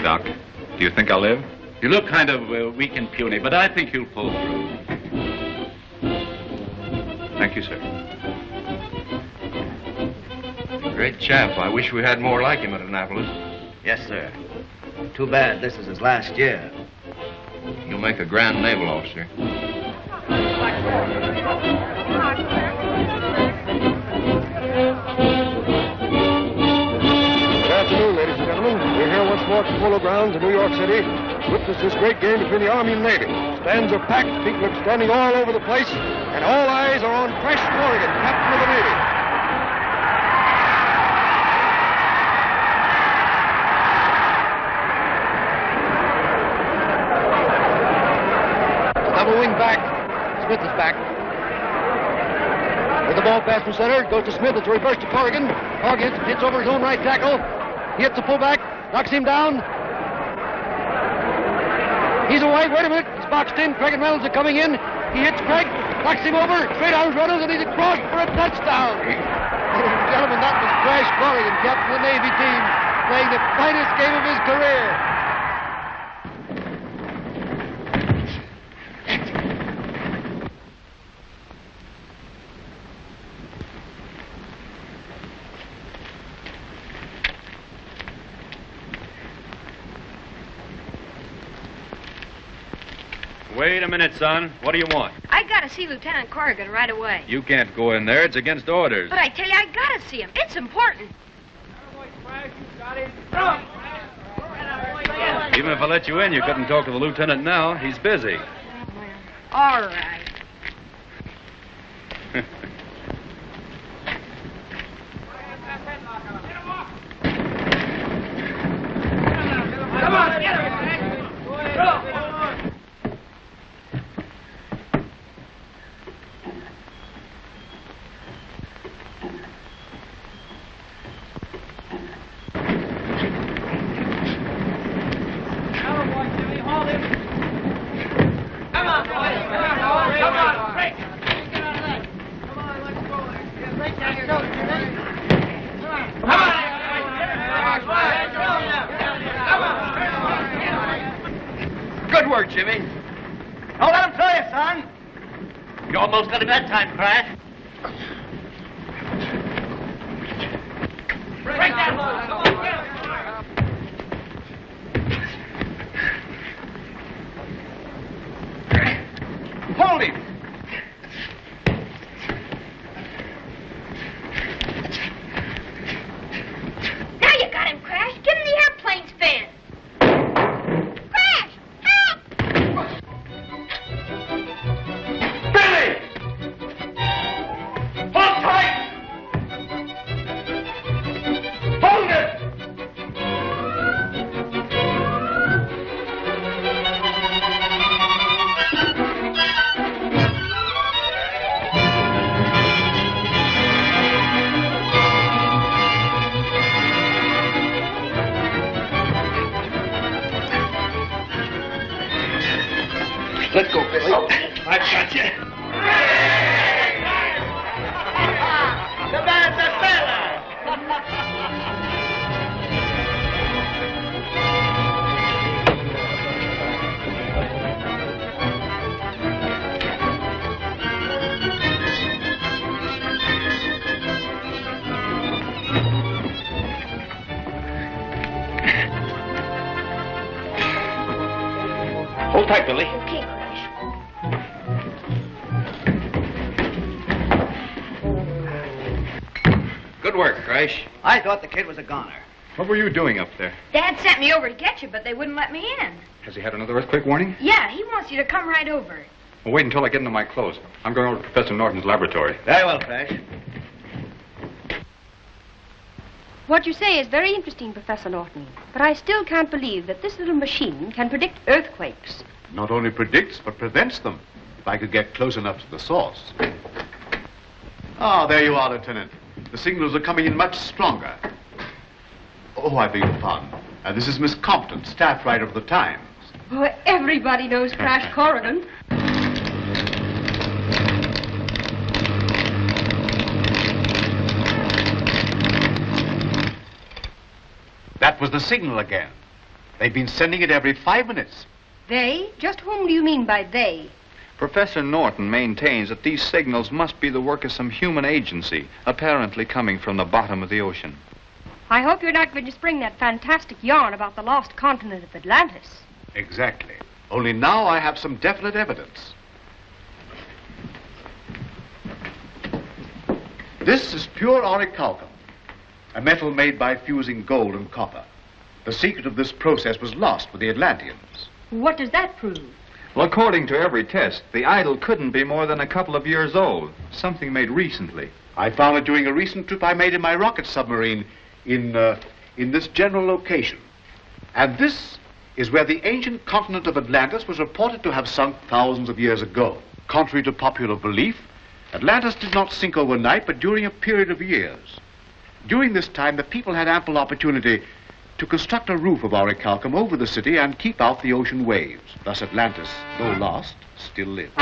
Doc. Do you think I'll live? You look kind of weak and puny, but I think you'll pull through. Thank you, sir. Great chap. I wish we had more like him at Annapolis. Yes, sir. Too bad this is his last year. You'll make a grand naval officer. Good afternoon, ladies and gentlemen. We're here once more at the Polo Grounds in New York City to witness this great game between the Army and Navy. Stands are packed, people are standing all over the place, and all eyes are on fresh Corrigan, captain of the Navy. Double wing back. Smith is back. With the ball pass from center, goes to Smith. It's a reverse to Corrigan. Corrigan hits over his own right tackle. He hits the fullback, knocks him down. He's away. Wait a minute. He's boxed in. Craig and Reynolds are coming in. He hits Craig, knocks him over. Straight arms Reynolds, and he's across for a touchdown. Ladies and gentlemen, that was Crash Corrigan, captain of the Navy team, playing the finest game of his career. Wait a minute, son. What do you want? I gotta see Lieutenant Corrigan right away. You can't go in there. It's against orders. But I tell you, I gotta see him. It's important. Even if I let you in, you couldn't talk to the lieutenant now. He's busy. All right. Come on, get him! Go! Good work, Jimmy. Don't let him throw you, son. You almost got him that time, Crash. Break that loose. Come on, get him. Hold him. Now you got him, Crash. Give him the airplane's fan. Crash! Help! Billy! Hold tight! Hold it! Let's go, Billy. Oh, I've got you. The man's a fella. Hold tight, Billy. Okay, Crash. Good work, Crash. I thought the kid was a goner. What were you doing up there? Dad sent me over to get you, but they wouldn't let me in. Has he had another earthquake warning? Yeah, he wants you to come right over. Well, wait until I get into my clothes. I'm going over to Professor Norton's laboratory. Very well, Crash. What you say is very interesting, Professor Norton, but I still can't believe that this little machine can predict earthquakes. Not only predicts, but prevents them, if I could get close enough to the source. Ah, there you are, Lieutenant. The signals are coming in much stronger. Oh, I beg your pardon. This is Miss Compton, staff writer of the Times. Oh, everybody knows Crash Corrigan. That was the signal again. They've been sending it every 5 minutes. They? Just whom do you mean by they? Professor Norton maintains that these signals must be the work of some human agency, apparently coming from the bottom of the ocean. I hope you're not going to spring that fantastic yarn about the lost continent of Atlantis. Exactly. Only now I have some definite evidence. This is pure orichalcum, a metal made by fusing gold and copper. The secret of this process was lost with the Atlanteans. What does that prove? Well, according to every test, the idol couldn't be more than a couple of years old. Something made recently. I found it during a recent trip I made in my rocket submarine in this general location. And this is where the ancient continent of Atlantis was reported to have sunk thousands of years ago. Contrary to popular belief, Atlantis did not sink overnight, but during a period of years. During this time, the people had ample opportunity to construct a roof of orichalcum over the city and keep out the ocean waves. Thus Atlantis, though lost, still lived.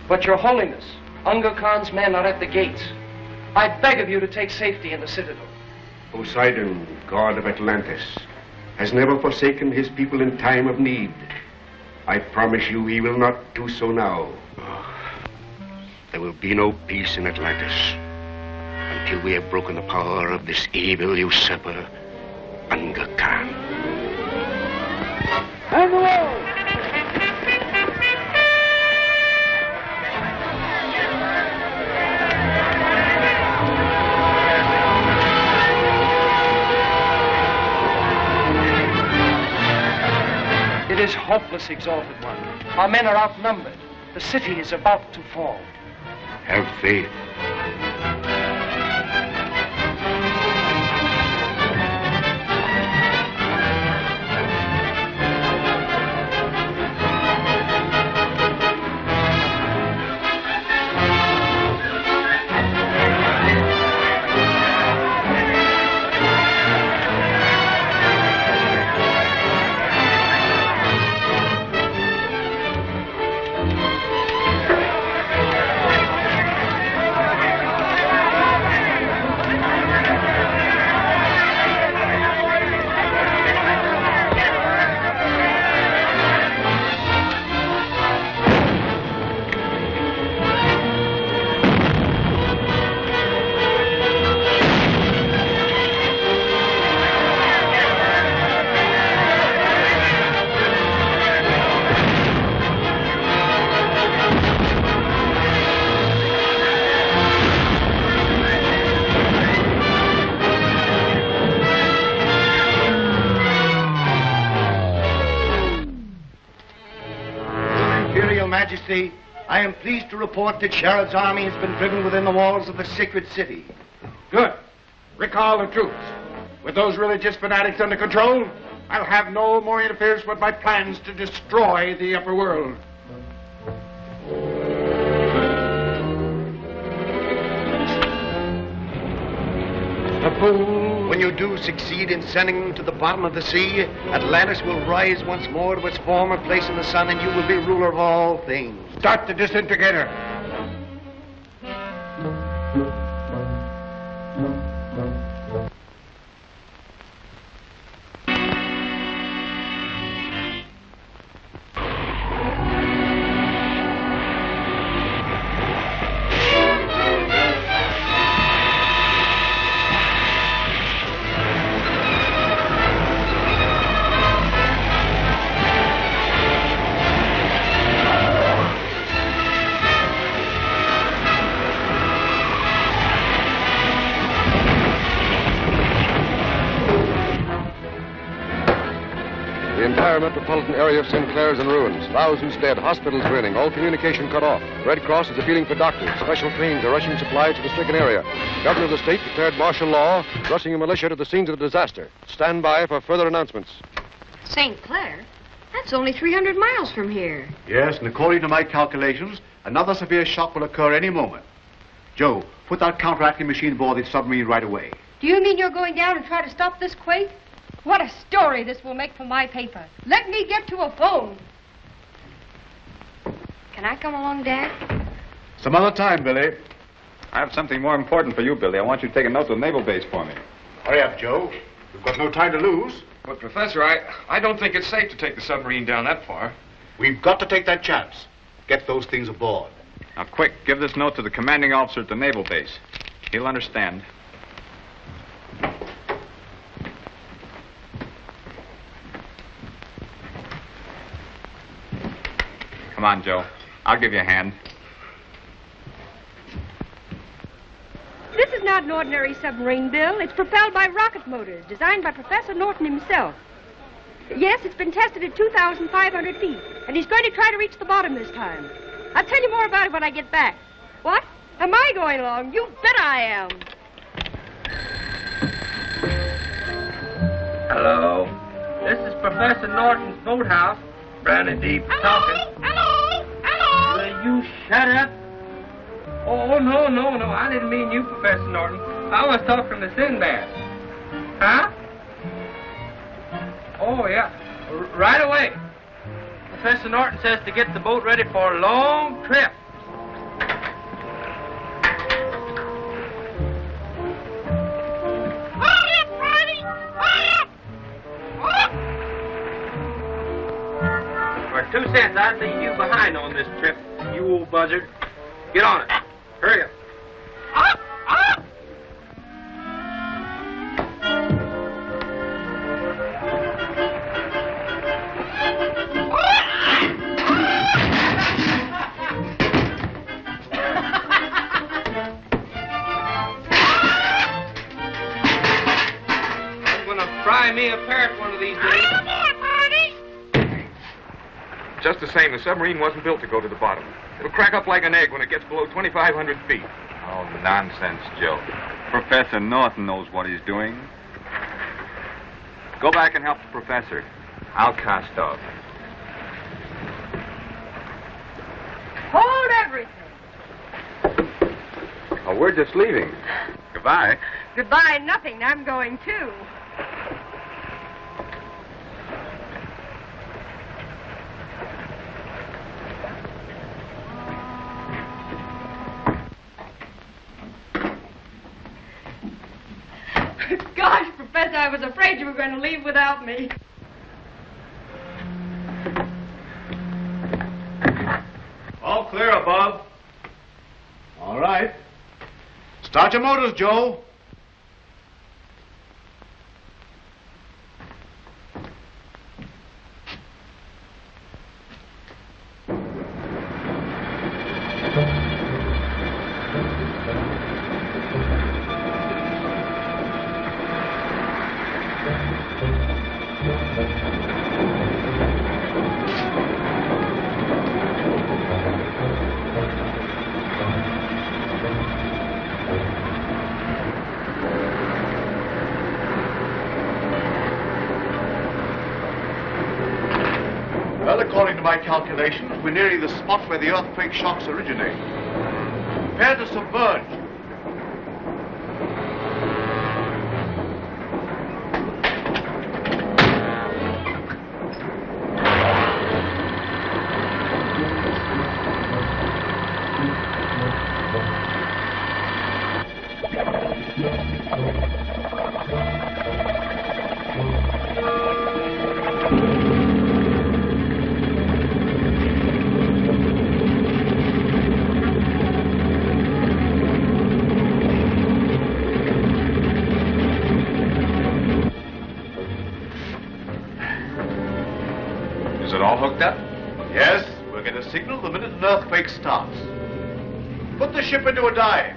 But Your Holiness, Unga Khan's men are at the gates. I beg of you to take safety in the citadel. Poseidon, god of Atlantis, has never forsaken his people in time of need. I promise you he will not do so now. There will be no peace in Atlantis until we have broken the power of this evil usurper, Unga Khan. And the wall! It is hopeless, Exalted One. Our men are outnumbered. The city is about to fall. Have faith. I am pleased to report that Sharad's army has been driven within the walls of the sacred city. Good. Recall the troops. With those religious fanatics under control, I'll have no more interference with my plans to destroy the upper world. When you do succeed in sending them to the bottom of the sea, Atlantis will rise once more to its former place in the sun, and you will be ruler of all things. Start the disintegrator. The metropolitan area of Sinclair is in ruins. Thousands dead, hospitals draining, all communication cut off. Red Cross is appealing for doctors. Special trains are rushing supplies to the stricken area. Governor of the state declared martial law, rushing a militia to the scenes of the disaster. Stand by for further announcements. St. Clair? That's only 300 miles from here. Yes, and according to my calculations, another severe shock will occur any moment. Joe, put that counteracting machine aboard the submarine right away. Do you mean you're going down and try to stop this quake? What a story this will make for my paper. Let me get to a phone. Can I come along, Dad? Some other time, Billy. I have something more important for you, Billy. I want you to take a note to the naval base for me. Hurry up, Joe. We've got no time to lose. But, Professor, I don't think it's safe to take the submarine down that far. We've got to take that chance. Get those things aboard. Now, quick, give this note to the commanding officer at the naval base. He'll understand. Come on, Joe. I'll give you a hand. This is not an ordinary submarine, Bill. It's propelled by rocket motors, designed by Professor Norton himself. Yes, it's been tested at 2,500 feet, and he's going to try to reach the bottom this time. I'll tell you more about it when I get back. What? Am I going along? You bet I am. Hello. This is Professor Norton's boathouse. Brownie Deep talking. Hello. Hello. Will you shut up? Oh, no. I didn't mean you, Professor Norton. I was talking to Sinbad. Huh? Oh, yeah. Right away. Professor Norton says to get the boat ready for a long trip. Hurry up, Riley. Hurry up. For 2 cents, I'd leave you behind on this trip, you old buzzard. Get on it. Hurry up. Up. I'm gonna fry me a parrot one of these days. Just the same, the submarine wasn't built to go to the bottom. It'll crack up like an egg when it gets below 2,500 feet. Oh, nonsense, Joe. Professor Norton knows what he's doing. Go back and help the professor. I'll cast off. Hold everything. Oh, we're just leaving. Goodbye. Goodbye, nothing. I'm going too. Gosh, Professor, I was afraid you were going to leave without me. All clear above. All right. Start your motors, Joe. Well, according to my calculations, we're nearing the spot where the earthquake shocks originate. Prepare to submerge. Yes, we'll get a signal the minute an earthquake starts. Put the ship into a dive.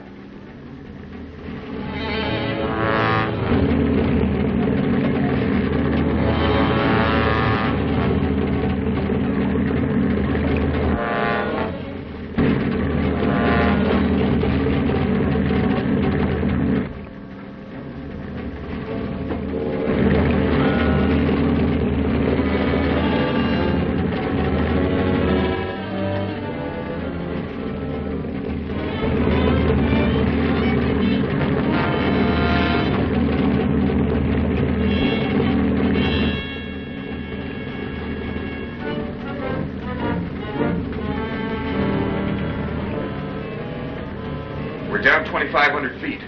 2,200 feet.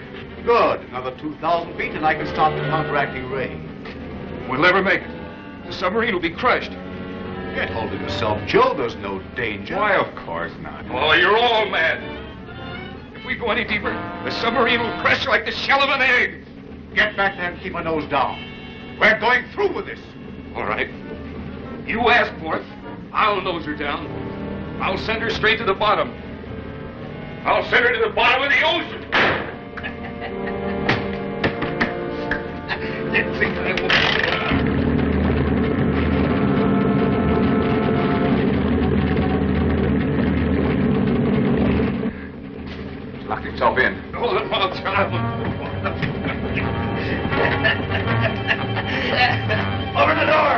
Good. Another 2,000 feet and I can start the counteracting ray. We'll never make it. The submarine will be crushed. Get hold of yourself, Joe. There's no danger. Why, of course not. Oh, you're all mad. If we go any deeper, the submarine will crash like the shell of an egg. Get back there and keep my nose down. We're going through with this. All right. You ask for it. I'll nose her down. I'll send her straight to the bottom. I'll send her to the bottom of the ocean. Let's see what I will locked itself in. Hold it, I'll child. Open the door!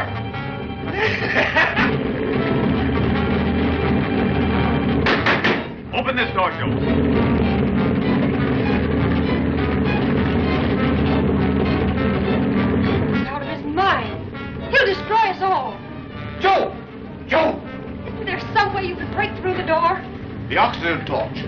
Open this door, Joe. He's out of his mind. He'll destroy us all. Joe! Joe! Isn't there some way you could break through the door? The oxygen torch.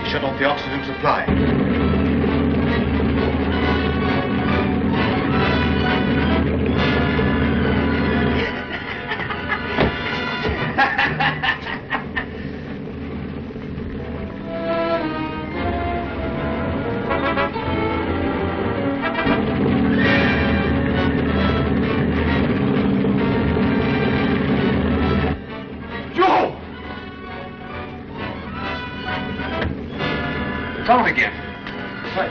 Shut off the oxygen supply. Down again. What?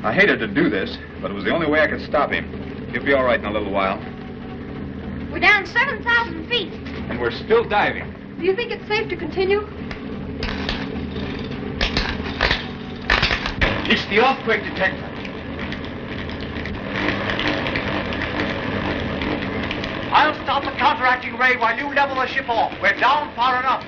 I hated to do this, but it was the only way I could stop him. He'll be all right in a little while. We're down 7,000 feet. And we're still diving. Do you think it's safe to continue? It's the earthquake detector. I'll stop the counteracting ray while you level the ship off. We're down far enough.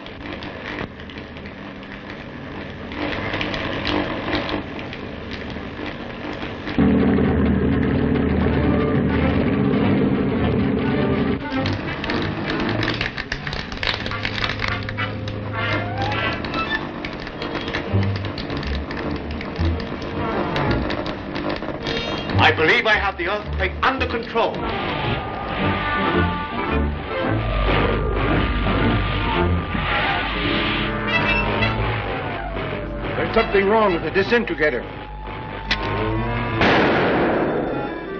I believe I have the earthquake under control. There's something wrong with the disintegrator.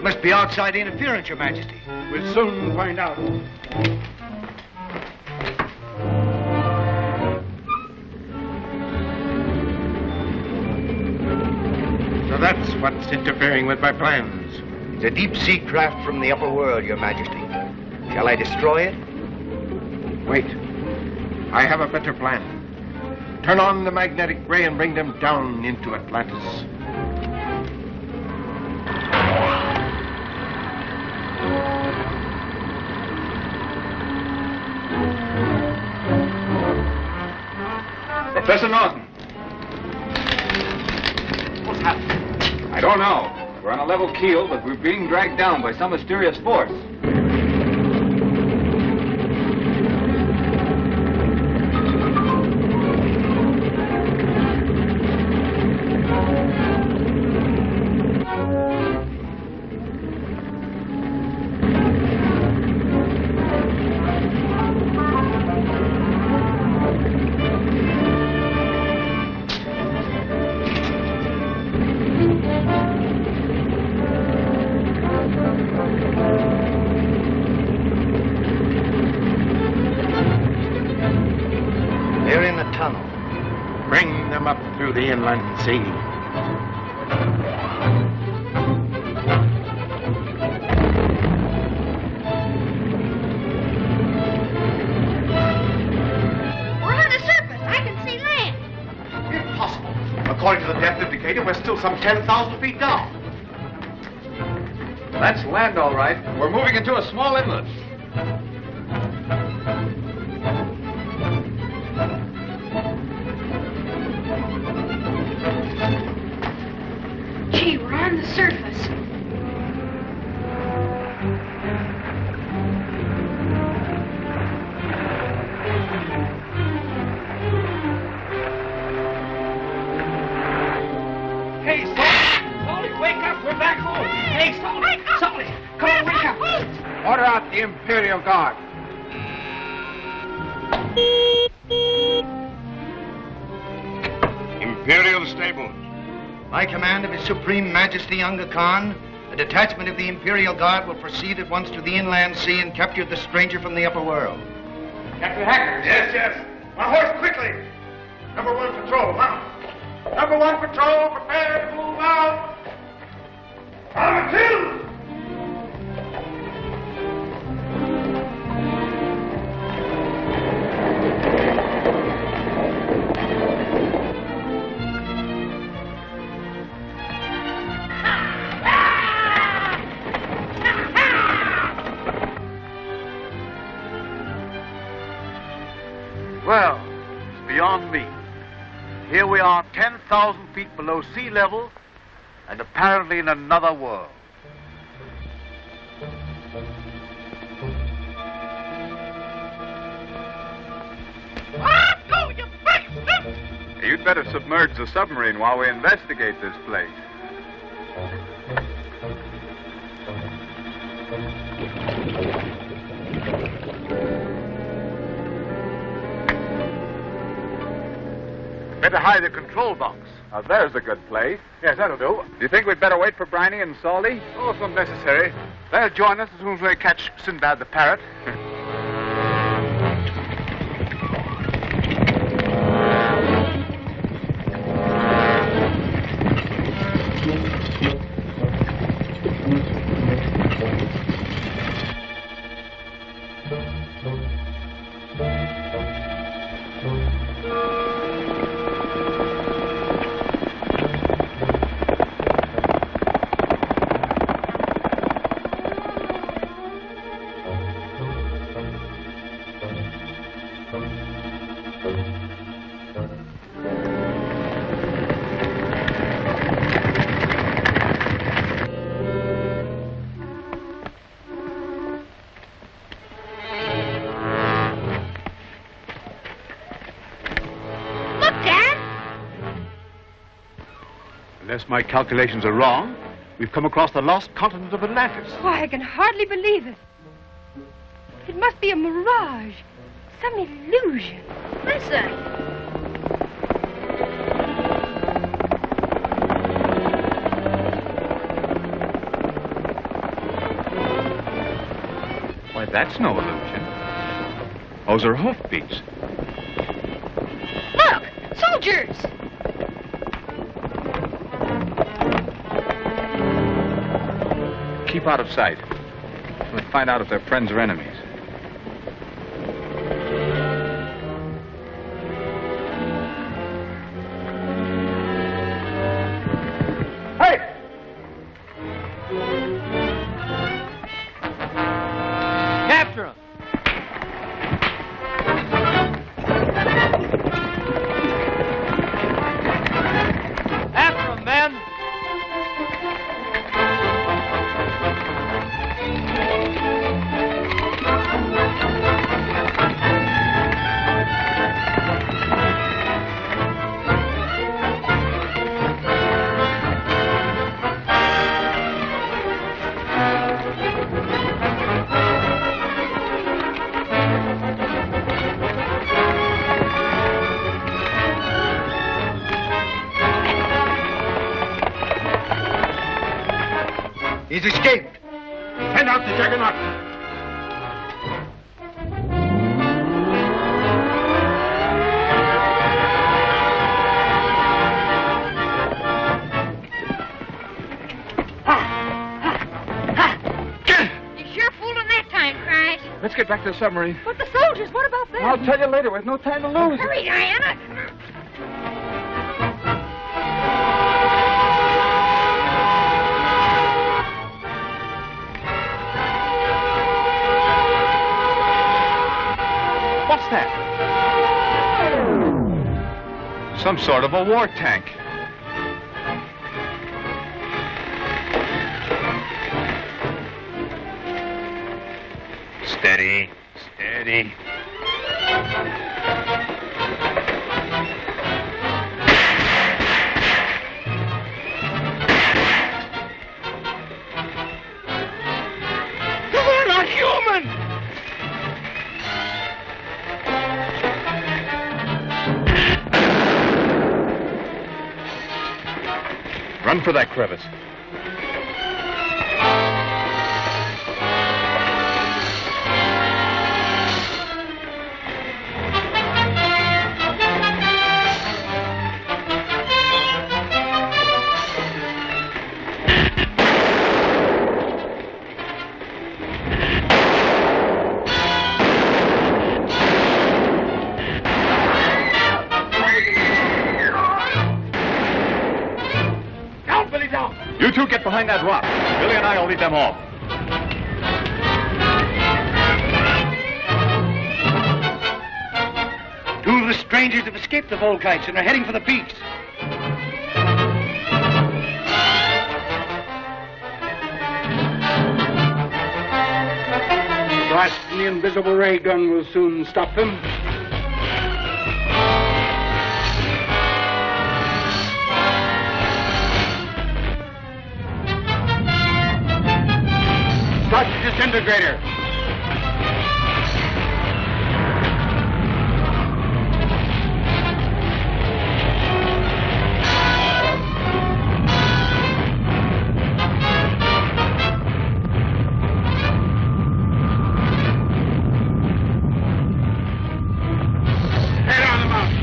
Must be outside interference, Your Majesty. We'll soon find out. So that's what's interfering with my plans. It's a deep-sea craft from the Upperworld, Your Majesty. Shall I destroy it? Wait. I have a better plan. Turn on the magnetic ray and bring them down into Atlantis. Professor Norton. What's happening? I don't know. We're on a level keel, but we're being dragged down by some mysterious force. The inland sea. We're on the surface. I can see land. Impossible. According to the depth indicator, we're still some 10,000 feet down. That's land, all right. We're moving into a small inlet. Gee, we're on the surface. Hey, Salty, wake up. We're back home. Hey, Salty, come on, wake up. Order out the Imperial Guard. Imperial Stables. By command of His Supreme Majesty Unga Khan, a detachment of the Imperial Guard will proceed at once to the inland sea and capture the stranger from the upper world. Captain Hackers. Yes. My horse, quickly. Number 1 patrol, mount. Number 1 patrol, prepare to move out. Number 2. Well, it's beyond me. Here we are 10,000 feet below sea level and apparently in another world. Go, you big You'd better submerge the submarine while we investigate this place. Better hide the control box. Now, there's a good place. Yes, that'll do. Do you think we'd better wait for Briny and Salty? Oh, it's not necessary. They'll join us as soon as we catch Sinbad the parrot. Unless my calculations are wrong, we've come across the lost continent of Atlantis. Why, I can hardly believe it. It must be a mirage, some illusion. Listen. Why, that's no illusion. Those are hoofbeats. Look, soldiers. Keep out of sight. We'll find out if they're friends or enemies. He's escaped. Send out the Juggernaut. You sure fooled him that time, Crash. Let's get back to the submarine. But the soldiers, what about them? I'll tell you later. We've no time to lose. Hurry, Diana. What's that? Some sort of a war tank. Steady. Steady. They're not human! Run for that crevice. You two get behind that rock. Billy and I will lead them off. Two of the strangers have escaped the Volkites and are heading for the peaks. The blast from the invisible ray gun will soon stop them. Start the disintegrator. Head on the mountain.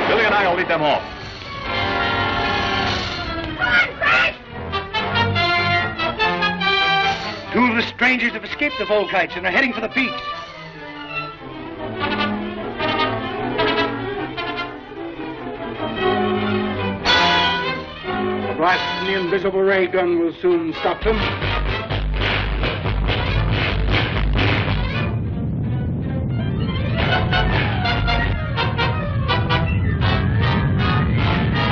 Billy and I will lead them off. Two of the strangers have escaped the Volkites and are heading for the peaks. The blast from the invisible ray gun will soon stop them.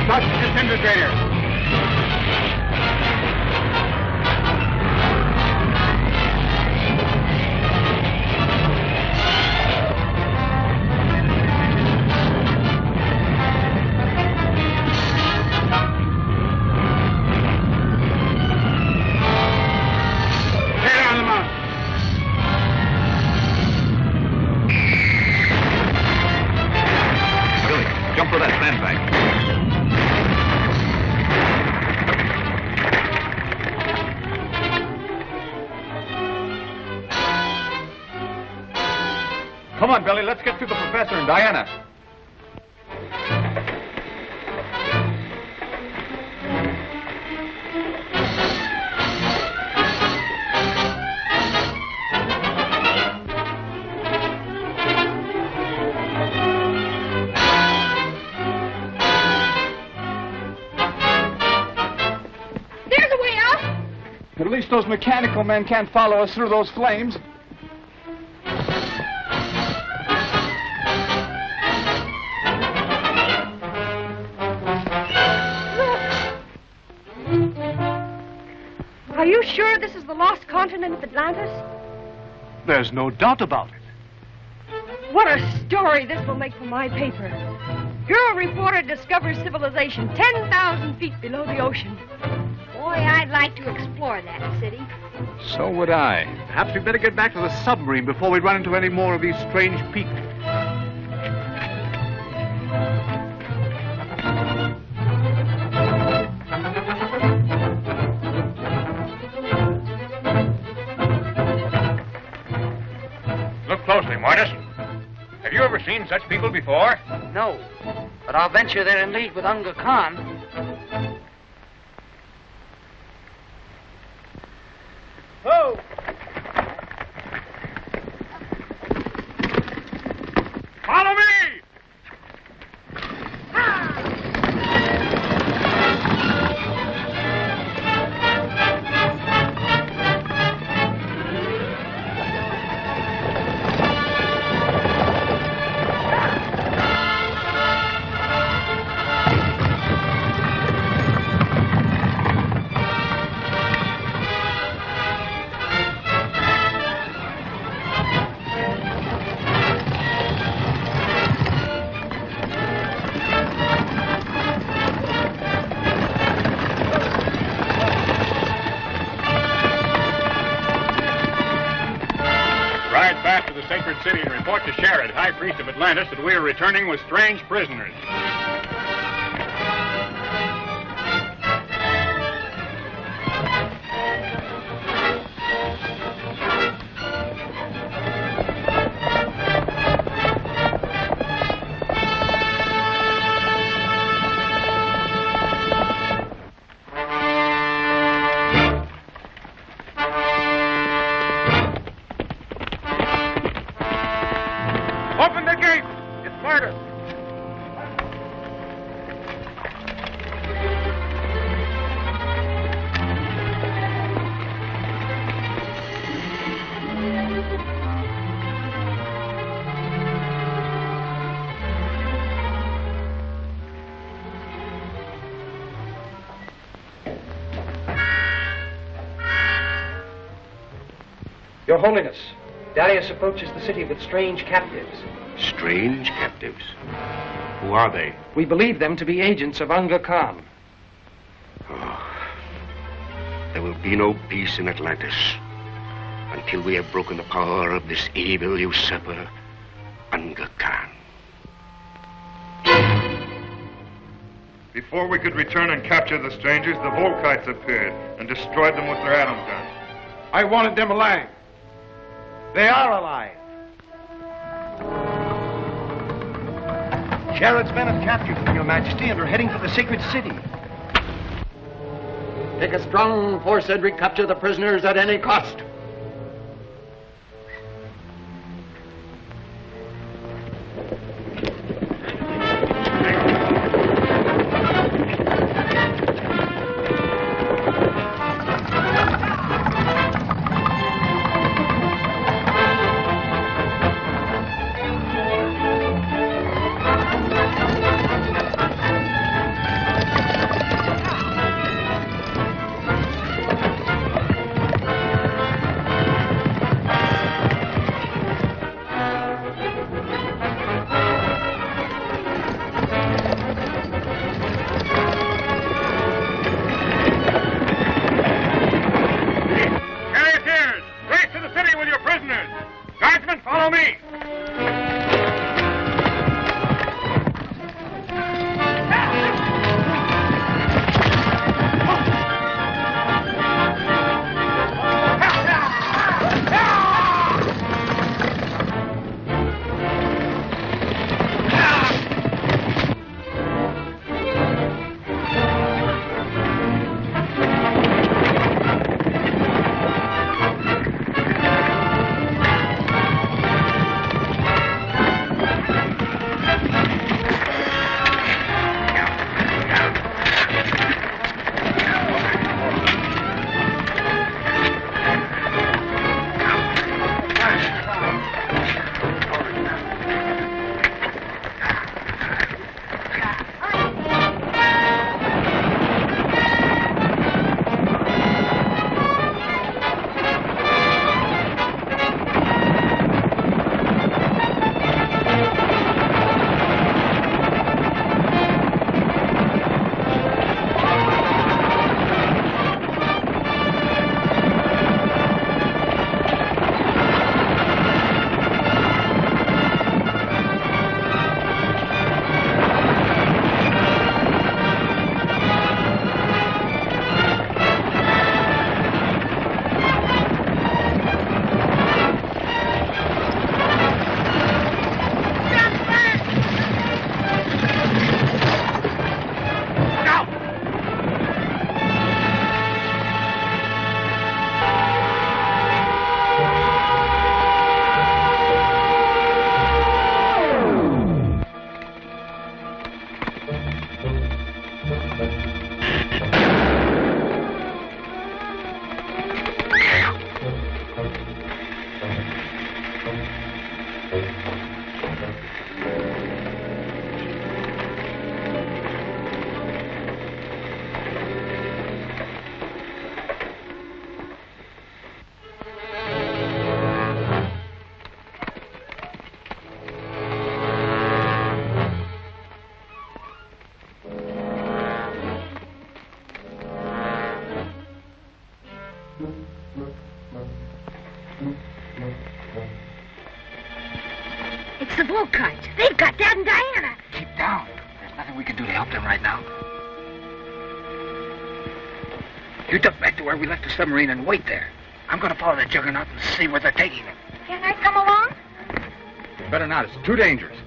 Stop the disintegrator. Come on, Billy, let's get through the professor and Diana. There's a way out. At least those mechanical men can't follow us through those flames. Are you sure this is the lost continent of Atlantis? There's no doubt about it. What a story this will make for my paper. Hero reporter discovers civilization 10,000 feet below the ocean. Boy, I'd like to explore that city. So would I. Perhaps we'd better get back to the submarine before we run into any more of these strange peaks. Look closely, Maurice. Have you ever seen such people before? No, but I'll venture they're in league with Unga Khan. Oh! Follow me! City and report to Sherrod, High Priest of Atlantis, that we are returning with strange prisoners. Open the gate! It's murder! Your Holiness, Darius approaches the city with strange captives. Strange captives? Who are they? We believe them to be agents of Unga Khan. Oh, there will be no peace in Atlantis until we have broken the power of this evil usurper, Unga Khan. Before we could return and capture the strangers, the Volkites appeared and destroyed them with their atom guns. I wanted them alive. They are alive. Jared's men have captured them, Your Majesty, and are heading for the sacred city. Take a strong force and recapture the prisoners at any cost. It's the Volkites. They've got Dad and Diana. Keep down. There's nothing we can do to help them right now. You duck back to where we left the submarine and wait there. I'm going to follow the Juggernaut and see where they're taking them. Can I come along? Better not. It's too dangerous.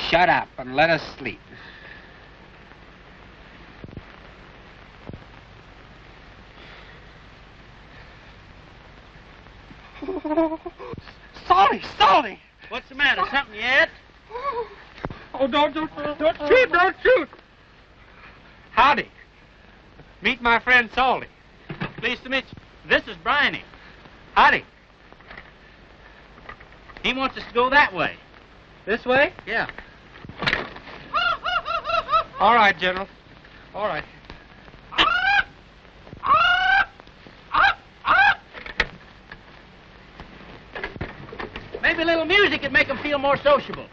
Shut up and let us sleep. Salty! What's the matter? Something yet? Oh, don't shoot! Howdy. Meet my friend Salty. Pleased to meet you. This is Bryony. Howdy. He wants us to go that way. This way? Yeah. All right, General. All right. Maybe a little music would make them feel more sociable.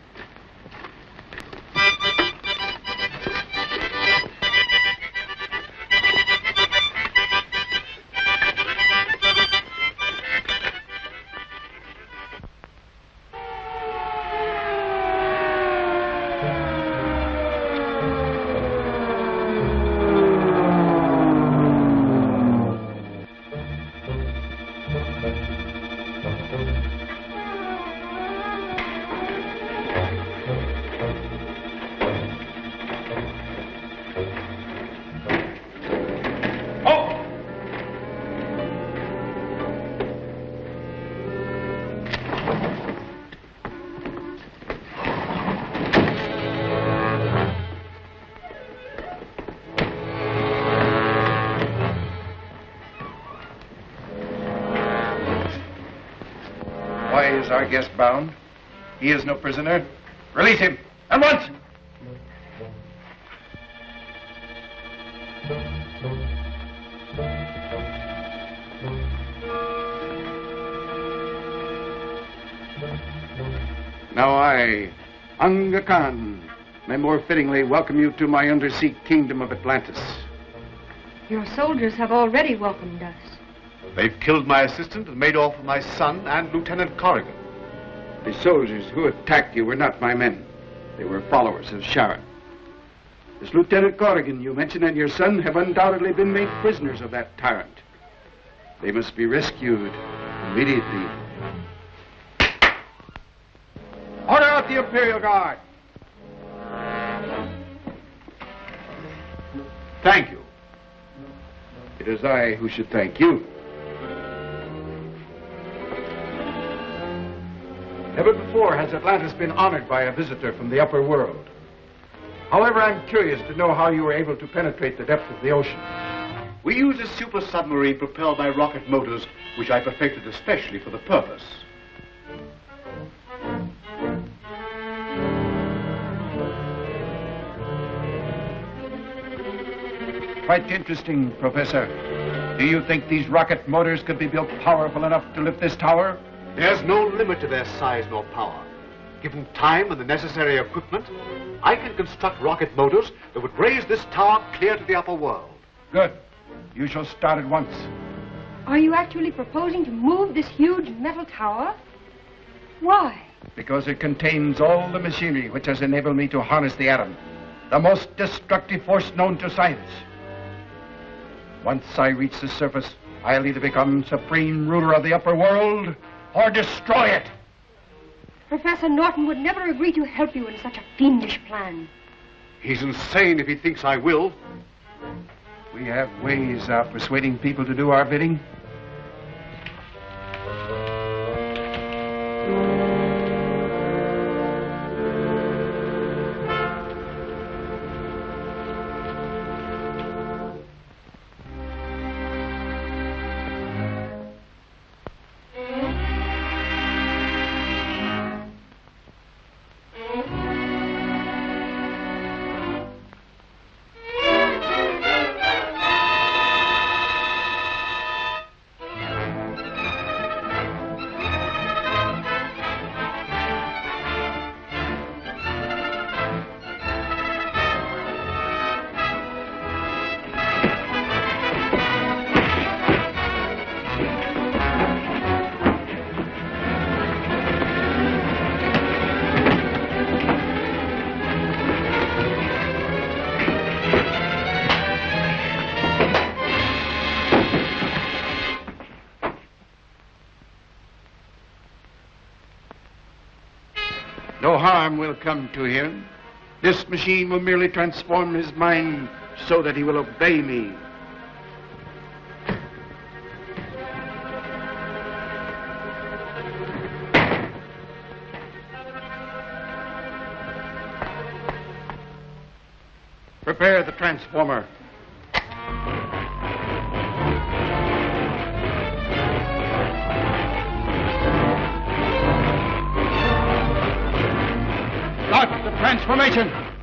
Why is our guest bound? He is no prisoner. Release him, at once! Now I, Aga Khan, may more fittingly welcome you to my undersea kingdom of Atlantis. Your soldiers have already welcomed us. They've killed my assistant and made off with my son and Lieutenant Corrigan. The soldiers who attacked you were not my men. They were followers of Sharon. This Lieutenant Corrigan you mentioned and your son have undoubtedly been made prisoners of that tyrant. They must be rescued immediately. Order out the Imperial Guard. Thank you. It is I who should thank you. Never before has Atlantis been honored by a visitor from the upper world. However, I'm curious to know how you were able to penetrate the depth of the ocean. We used a super submarine propelled by rocket motors, which I perfected especially for the purpose. Quite interesting, Professor. Do you think these rocket motors could be built powerful enough to lift this tower? There's no limit to their size nor power. Given time and the necessary equipment, I can construct rocket motors that would raise this tower clear to the upper world. Good. You shall start at once. Are you actually proposing to move this huge metal tower? Why? Because it contains all the machinery which has enabled me to harness the atom, the most destructive force known to science. Once I reach the surface, I'll either become supreme ruler of the upper world or destroy it. Professor Norton would never agree to help you in such a fiendish plan. He's insane if he thinks I will. We have ways of persuading people to do our bidding. No harm will come to him. This machine will merely transform his mind so that he will obey me. Prepare the transformer. Start the transformation.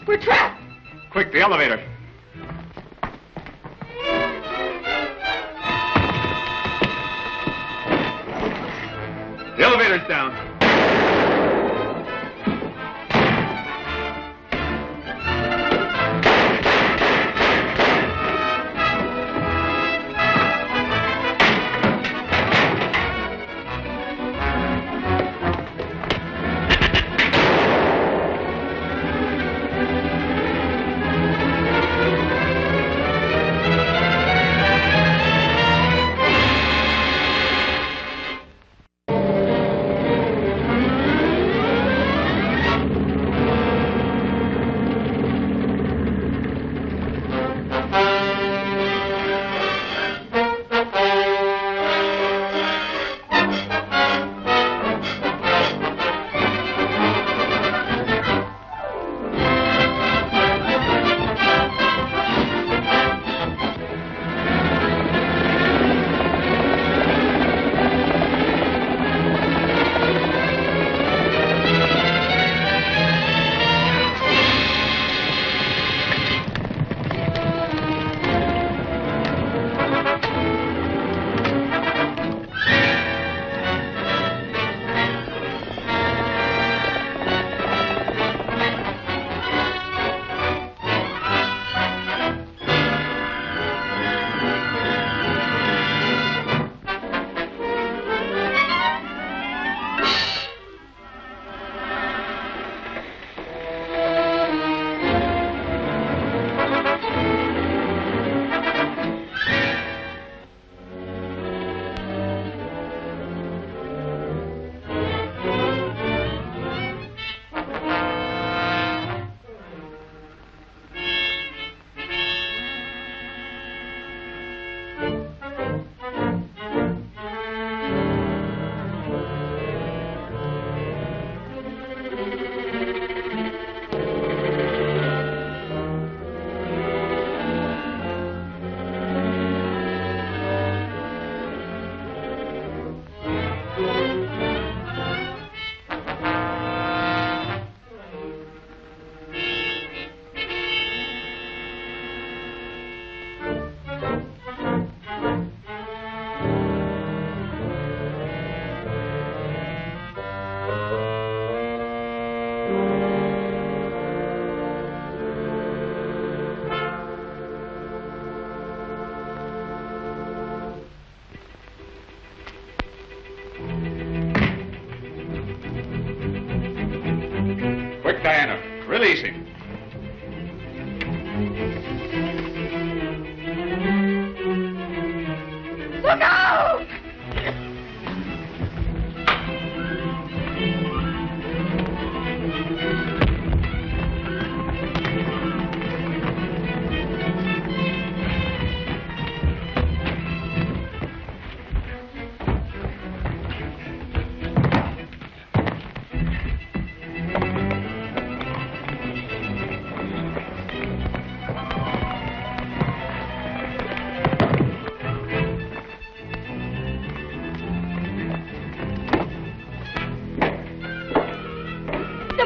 We're trapped. Quick, the elevator. The elevator's down. Diana, release him. Look out!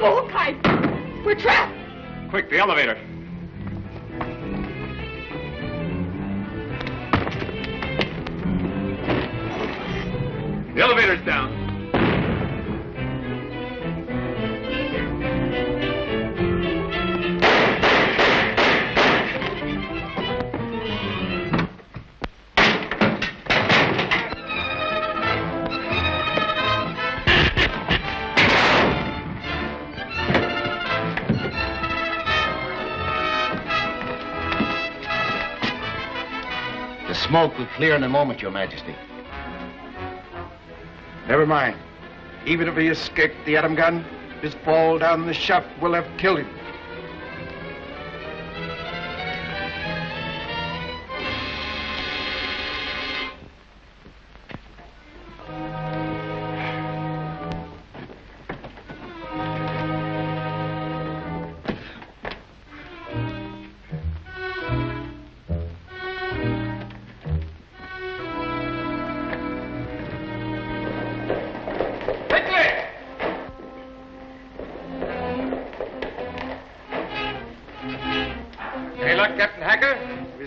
Volkites! We're trapped! Quick, the elevator. The elevator's down. Smoke will clear in a moment, Your Majesty. Never mind. Even if he escaped the atom gun, his fall down the shaft will have killed him.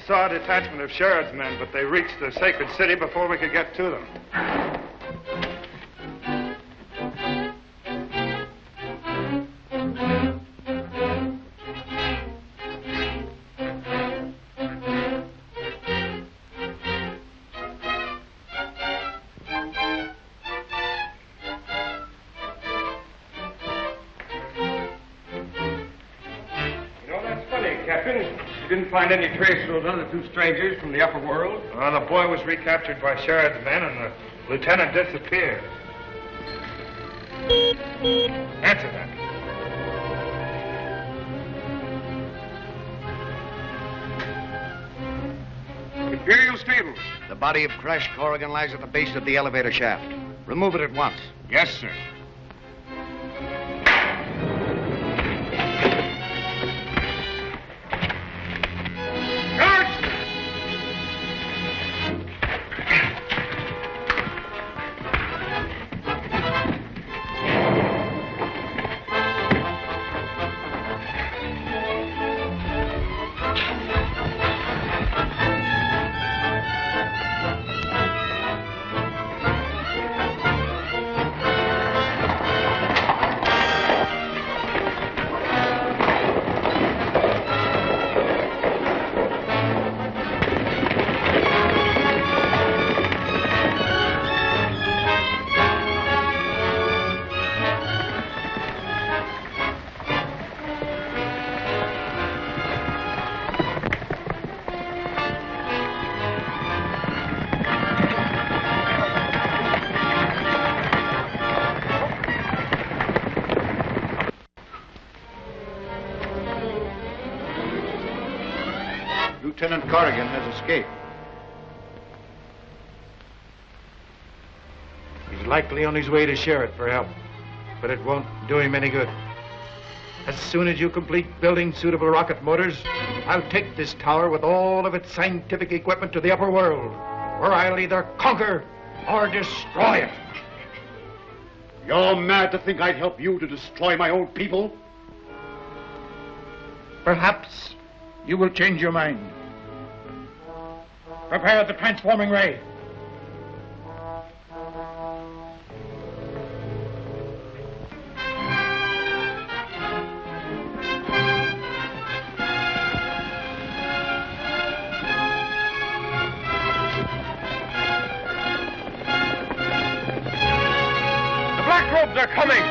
saw a detachment of Sherrod's men, but they reached the sacred city before we could get to them. Find any trace of those other 2 strangers from the upper world? Well, the boy was recaptured by Sherrod's men, and the lieutenant disappeared. Answer that. Imperial Stables. The body of crashed Corrigan lies at the base of the elevator shaft. Remove it at once. Yes, sir. Lieutenant Corrigan has escaped. He's likely on his way to Sherrod for help, but it won't do him any good. As soon as you complete building suitable rocket motors, I'll take this tower with all of its scientific equipment to the upper world, where I'll either conquer or destroy it. You're mad to think I'd help you to destroy my own people? Perhaps you will change your mind. Prepare the transforming ray. The black robes are coming!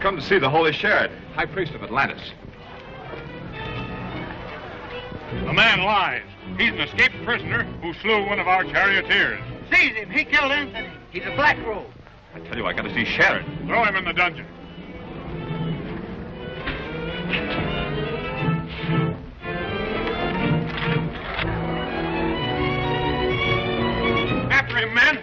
Come to see the Holy Sherrod, High Priest of Atlantis. The man lies. He's an escaped prisoner who slew one of our charioteers. Seize him. He killed Anthony. He's a black robe. I tell you, I gotta see Sherrod. Throw him in the dungeon. After him, men!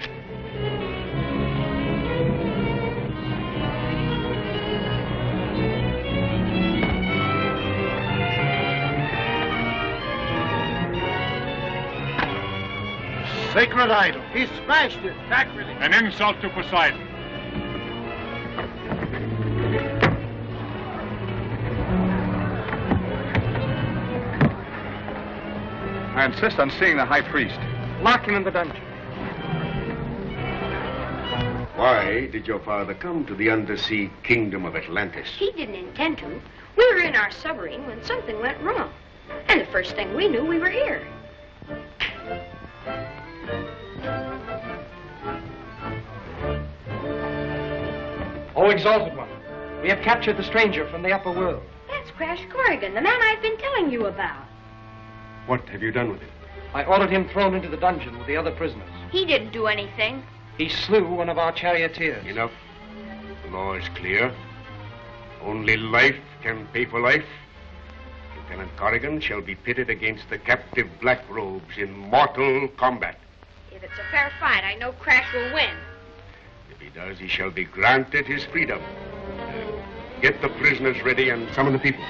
Sacred idol. He smashed it. Sacrilege. An insult to Poseidon. I insist on seeing the High Priest. Lock him in the dungeon. Why did your father come to the undersea kingdom of Atlantis? He didn't intend to. We were in our submarine when something went wrong. And the first thing we knew, we were here. Oh, Exalted One, we have captured the stranger from the upper world. That's Crash Corrigan, the man I've been telling you about. What have you done with him? I ordered him thrown into the dungeon with the other prisoners. He didn't do anything. He slew one of our charioteers. Enough. The law is clear. Only life can pay for life. Lieutenant Corrigan shall be pitted against the captive Black Robes in mortal combat. If it's a fair fight, I know Crash will win. If he does, he shall be granted his freedom. Get the prisoners ready and summon the people.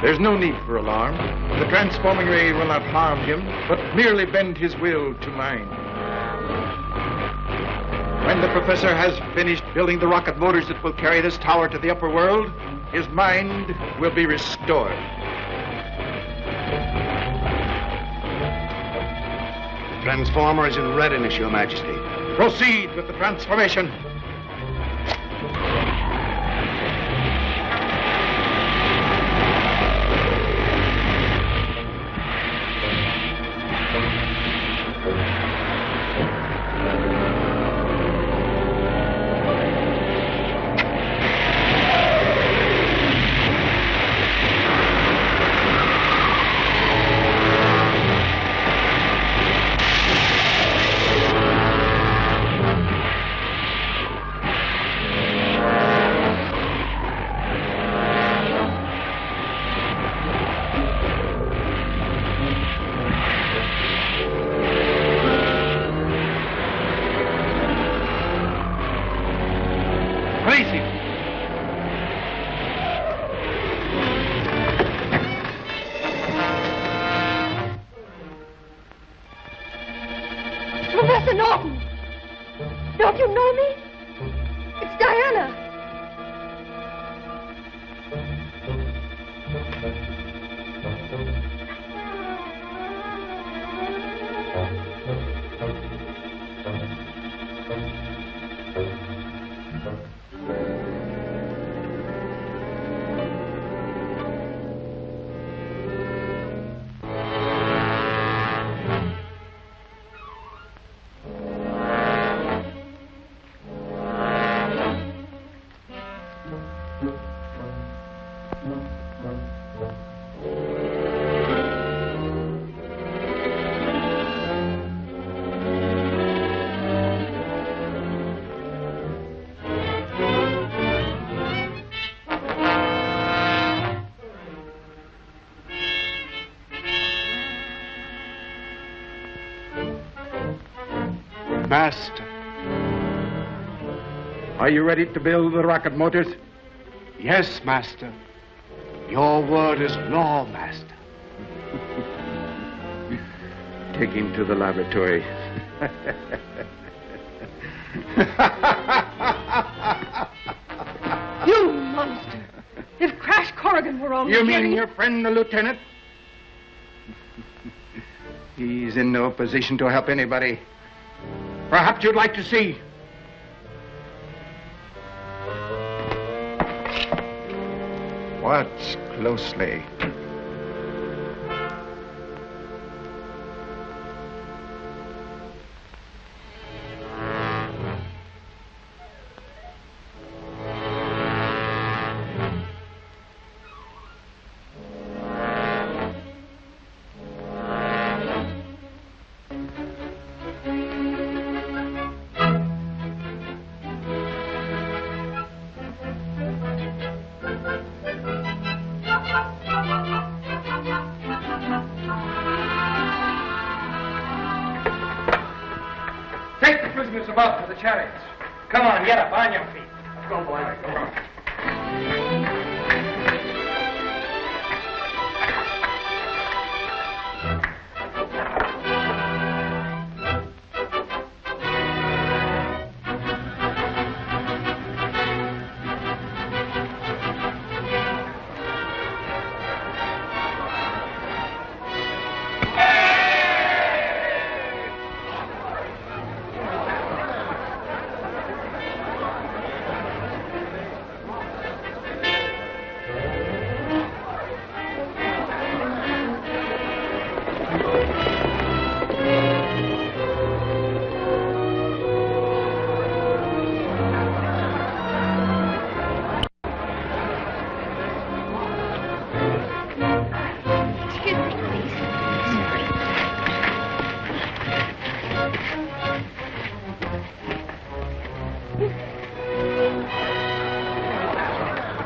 There's no need for alarm. The transforming ray will not harm him, but merely bend his will to mine. When the professor has finished building the rocket motors that will carry this tower to the upper world, his mind will be restored. The transformer is in readiness, Your Majesty. Proceed with the transformation. Professor Norton! Don't you know me? It's Diana. Master. Are you ready to build the rocket motors? Yes, Master. Your word is law, Master. Take him to the laboratory. You monster! If Crash Corrigan were only You here, mean your friend, the lieutenant? He's in no position to help anybody. Perhaps you'd like to see. Watch closely. Above to the chariots. Come on, get up on your feet. Let's go, boy. Come on.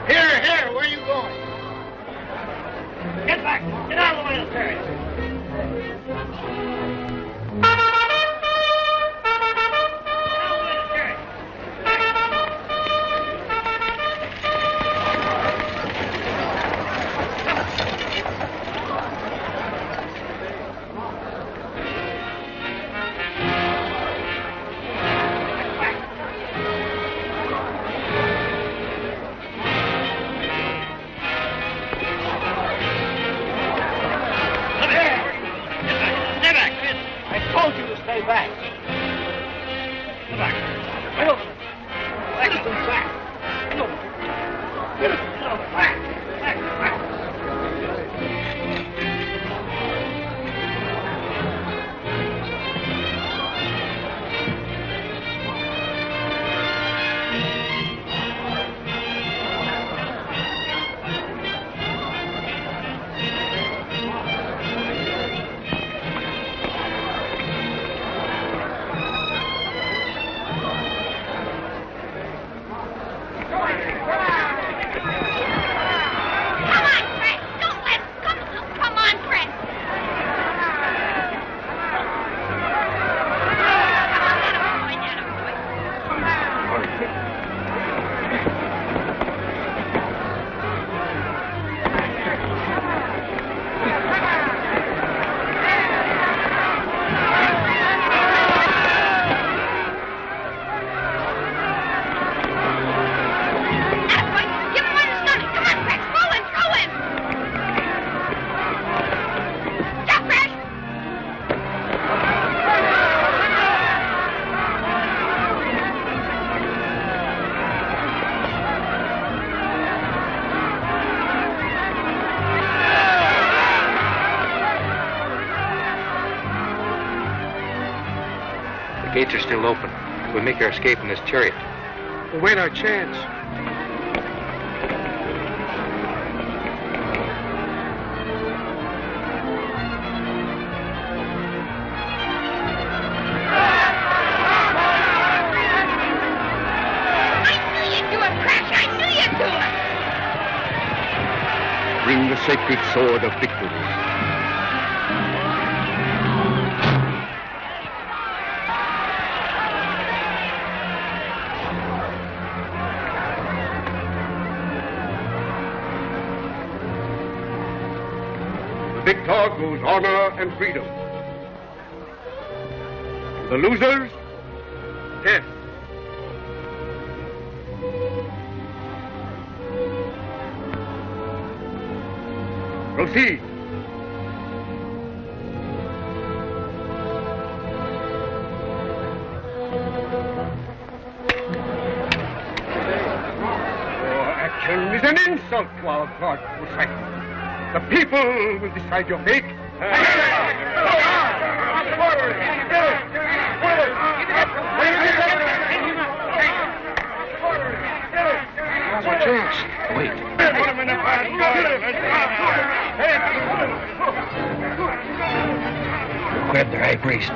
Here, where are you going? Get back! Get out of the way of the chariot! The gates are still open. We'll make our escape in this chariot. We'll wait our chance. Bring the sacred sword of victory. The victor goes honor and freedom. The losers, death. Proceed. Your action is an insult to our God Poseidon. The people will decide your fate. Now's our chance. Wait. Grab the high priest.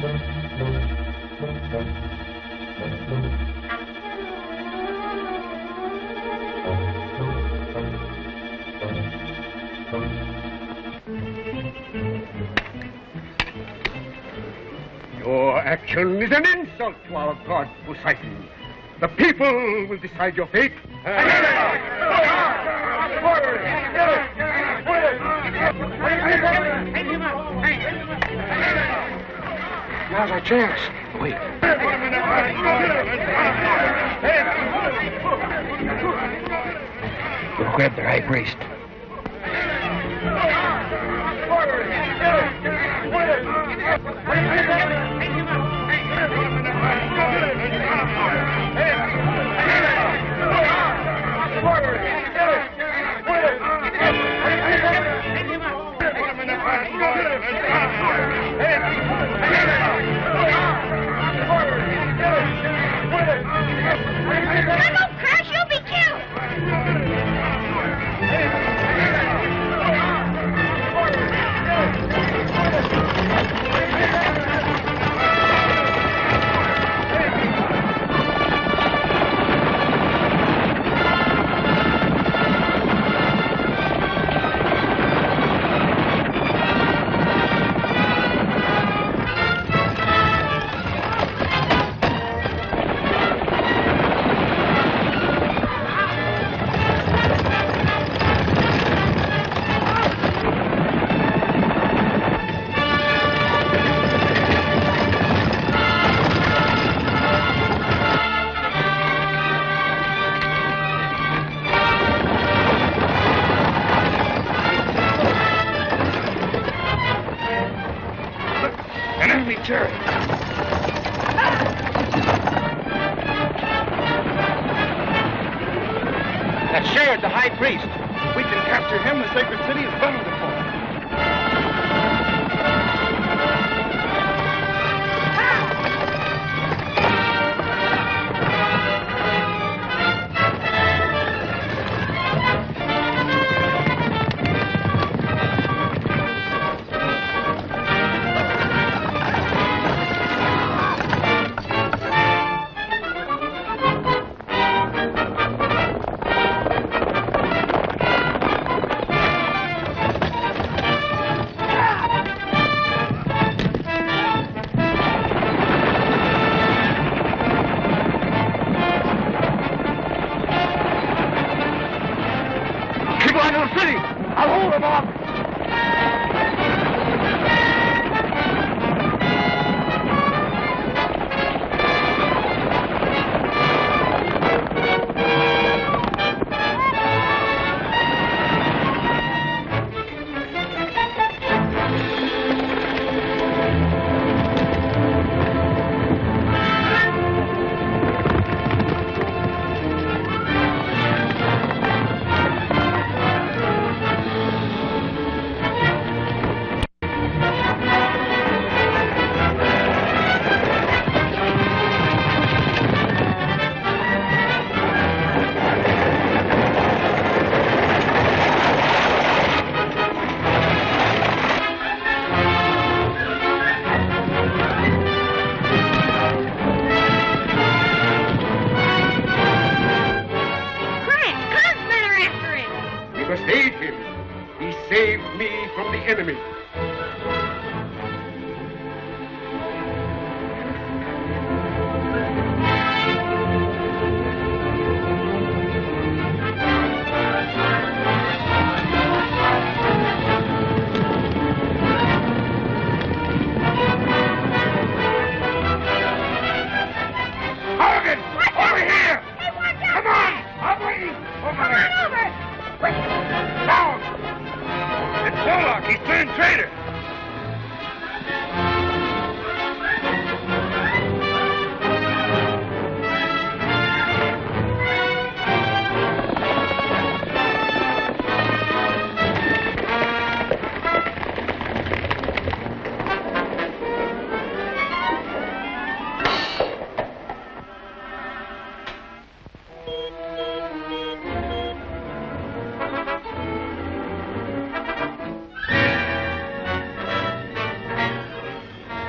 Your action is an insult to our god Poseidon. The people will decide your fate. Now's our chance. Wait. We'll grab the high priest. Don't crash, you'll be killed! That's Sherd, the high priest. If we can capture him, the sacred city is vulnerable.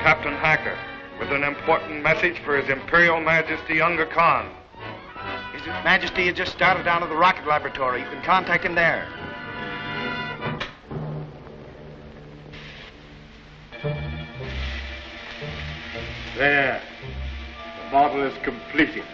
Captain Hacker, with an important message for His Imperial Majesty Unga Khan. His Majesty has just started down to the rocket laboratory. You can contact him there. There. The model is completed.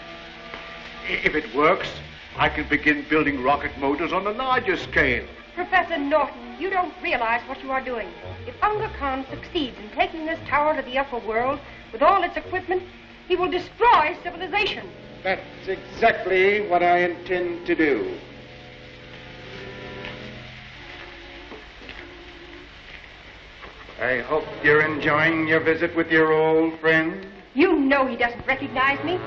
If it works, I can begin building rocket motors on a larger scale. Professor Norton, you don't realize what you are doing. If Unga Khan succeeds in taking this tower to the upper world with all its equipment, he will destroy civilization. That's exactly what I intend to do. I hope you're enjoying your visit with your old friend. You know he doesn't recognize me.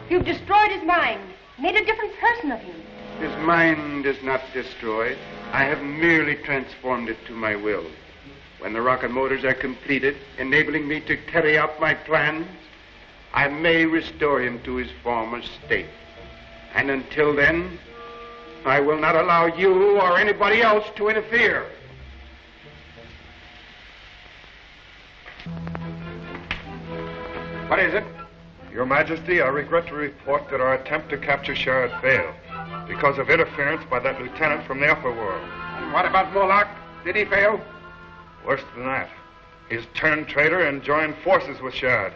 You've destroyed his mind, made a different person of him. His mind is not destroyed. I have merely transformed it to my will. When the rocket motors are completed, enabling me to carry out my plans, I may restore him to his former state. And until then, I will not allow you or anybody else to interfere. What is it? Your Majesty, I regret to report that our attempt to capture Sharad failed because of interference by that lieutenant from the Upperworld. And what about Moloch? Did he fail? Worse than that. He's turned traitor and joined forces with Sharad.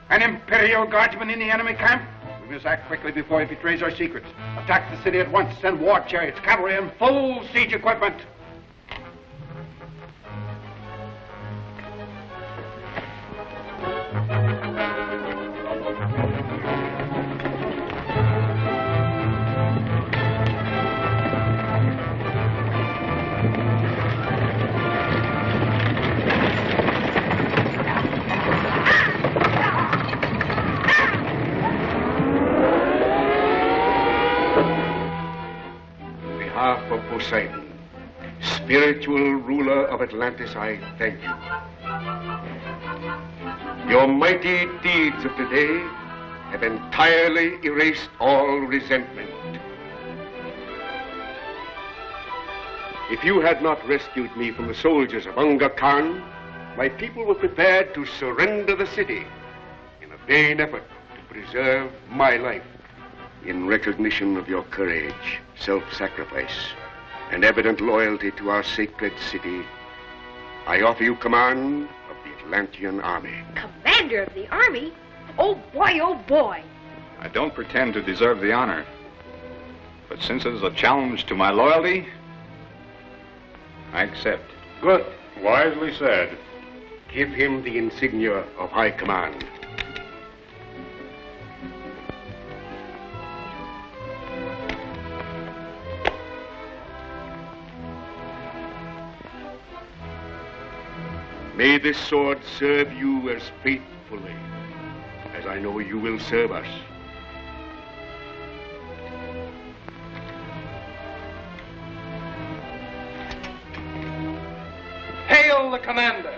An Imperial Guardsman in the enemy camp? We must act quickly before he betrays our secrets. Attack the city at once. Send war chariots, cavalry, and full siege equipment. Poseidon, spiritual ruler of Atlantis, I thank you. Your mighty deeds of today have entirely erased all resentment. If you had not rescued me from the soldiers of Unga Khan, my people were prepared to surrender the city in a vain effort to preserve my life. In recognition of your courage, self-sacrifice, and evident loyalty to our sacred city, I offer you command of the Atlantean army. Commander of the army? Oh, boy, oh, boy. I don't pretend to deserve the honor. But since it is a challenge to my loyalty, I accept. Good. Wisely said. Give him the insignia of high command. May this sword serve you as faithfully as I know you will serve us. Hail the commander!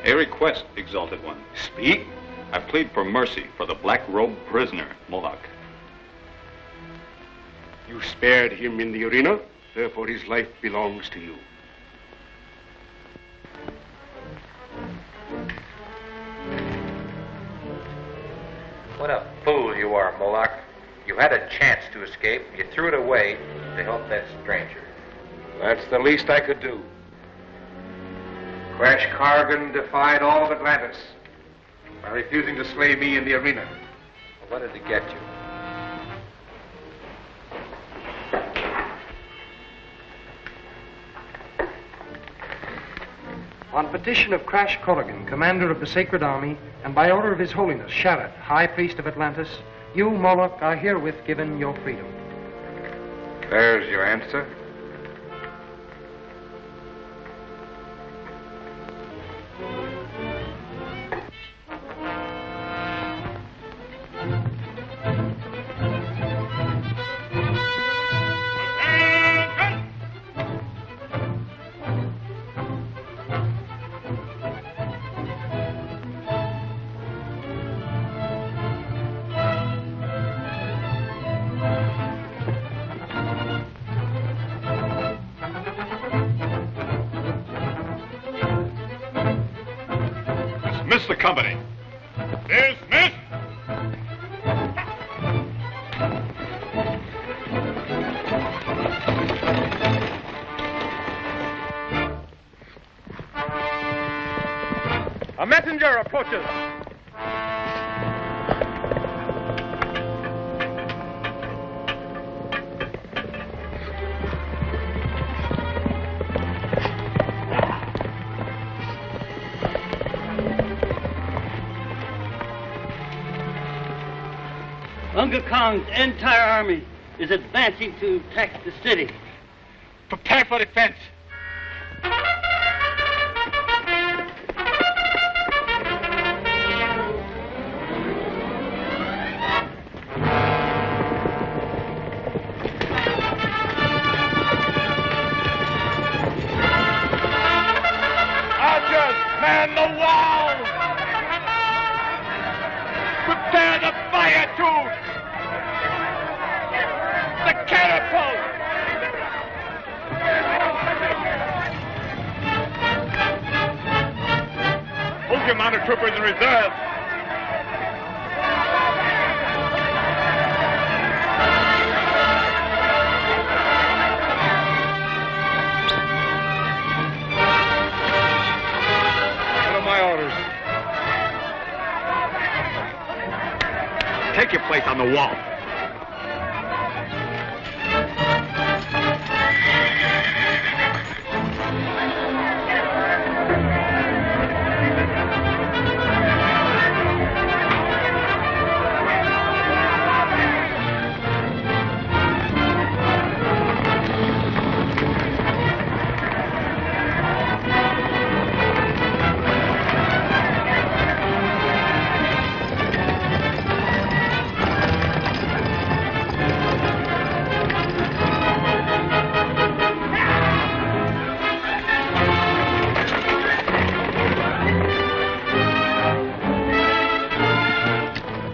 A request, Exalted One. Speak. I plead for mercy for the black-robed prisoner, Moloch. You spared him in the arena. Therefore, his life belongs to you. What a fool you are, Moloch. You had a chance to escape. You threw it away to help that stranger. That's the least I could do. Crash Corrigan defied all of Atlantis by refusing to slay me in the arena. Well, what did it get you? On petition of Crash Corrigan, commander of the Sacred Army, and by order of His Holiness Sharad, High Priest of Atlantis, you, Moloch, are herewith given your freedom. There's your answer. Dismiss the company. Dismiss! A messenger approaches. Uncle Kong's entire army is advancing to attack the city. Prepare for defense. Archers, man the walls! Prepare the fire tools! The catapult! Hold your mounted troopers in reserve. What are my orders? Take your place on the wall.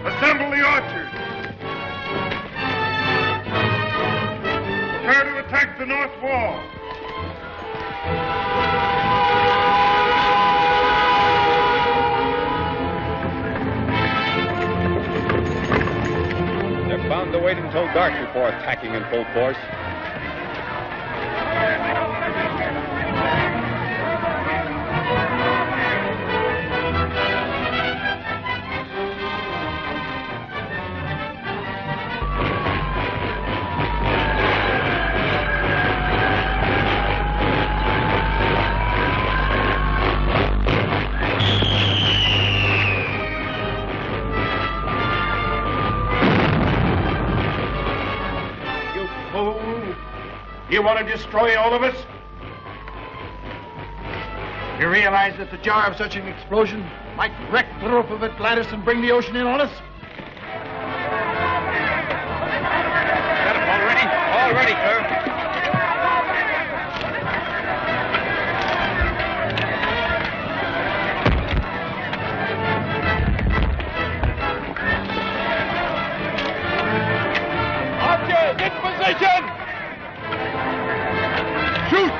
Assemble the archers. Prepare to attack the north wall. They're bound to wait until dark before attacking in full force. You want to destroy all of us? You realize that the jar of such an explosion might wreck the roof of Atlantis and bring the ocean in on us? All ready? All ready, sir. Archers, in position! Shoot!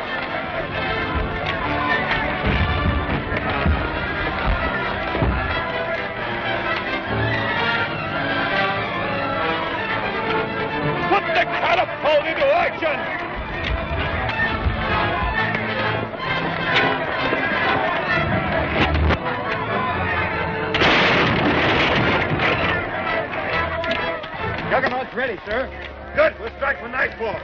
Put the catapult into action! Juggernaut's ready, sir. Good. We'll strike when night falls.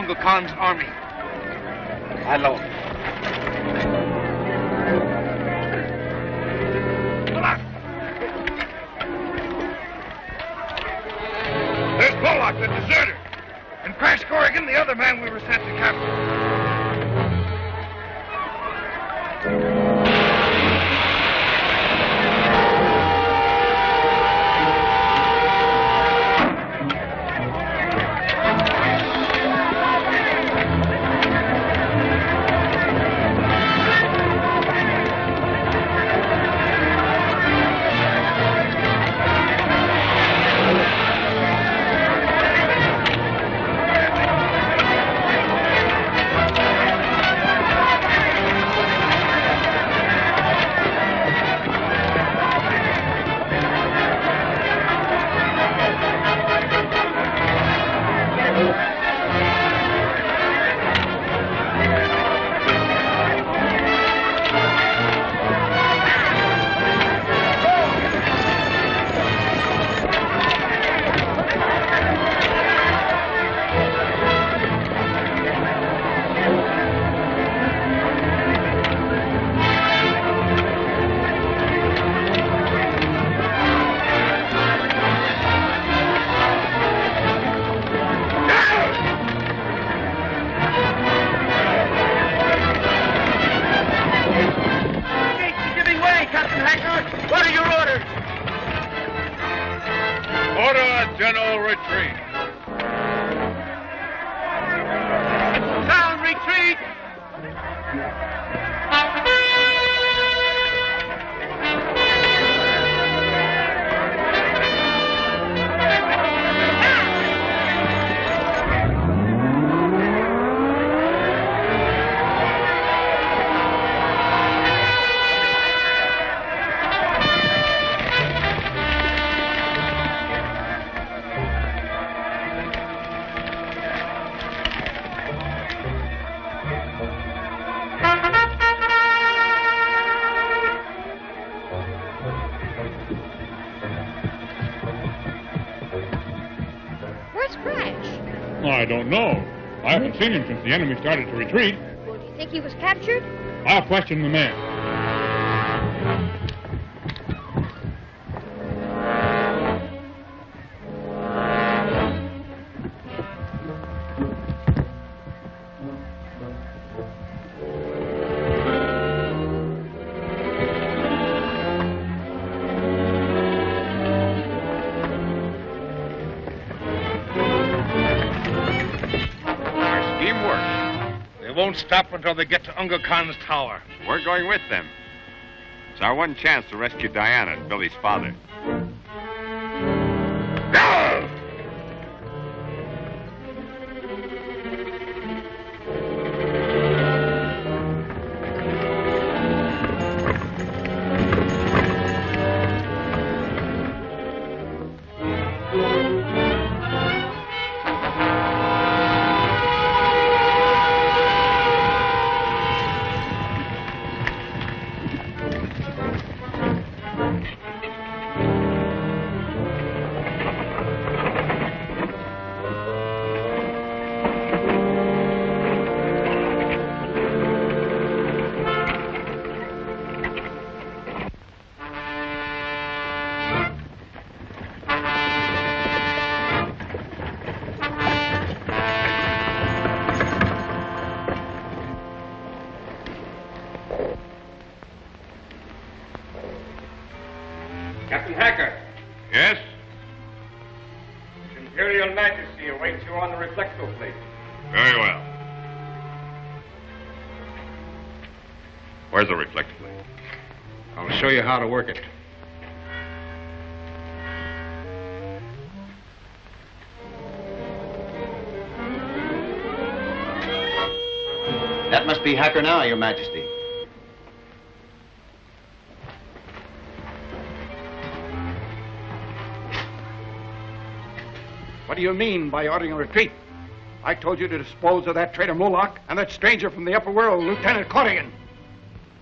Uncle Khan's army. I know. There's Bullock, the deserter. And Crash Corrigan, the other man we were sent to capture. I don't know. I haven't seen him since the enemy started to retreat. Well, do you think he was captured? I'll question the man. Won't stop until they get to Unga Khan's tower. We're going with them. It's our one chance to rescue Diana and Billy's father. Captain Hacker. Yes? His Imperial Majesty awaits you on the reflector plate. Very well. Where's the reflector plate? I'll show you how to work it. That must be Hacker now, Your Majesty. What do you mean by ordering a retreat? I told you to dispose of that traitor Moloch and that stranger from the upper world, Lieutenant Corrigan.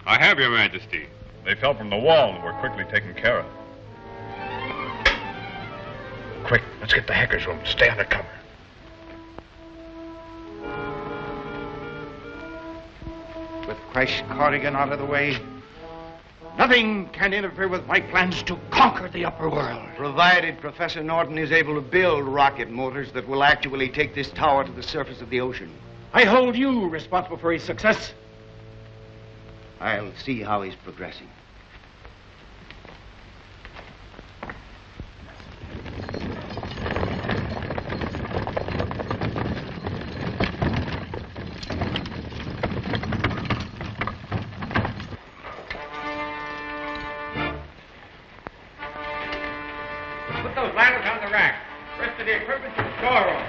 I have, Your Majesty. They fell from the wall and were quickly taken care of. Quick, let's get the Hacker's room. Stay under cover. With Crash Corrigan out of the way, nothing can interfere with my plans to conquer the upper world. Provided Professor Norton is able to build rocket motors that will actually take this tower to the surface of the ocean. I hold you responsible for his success. I'll see how he's progressing. Put those ladders on the rack. Rest of the equipment to the storeroom.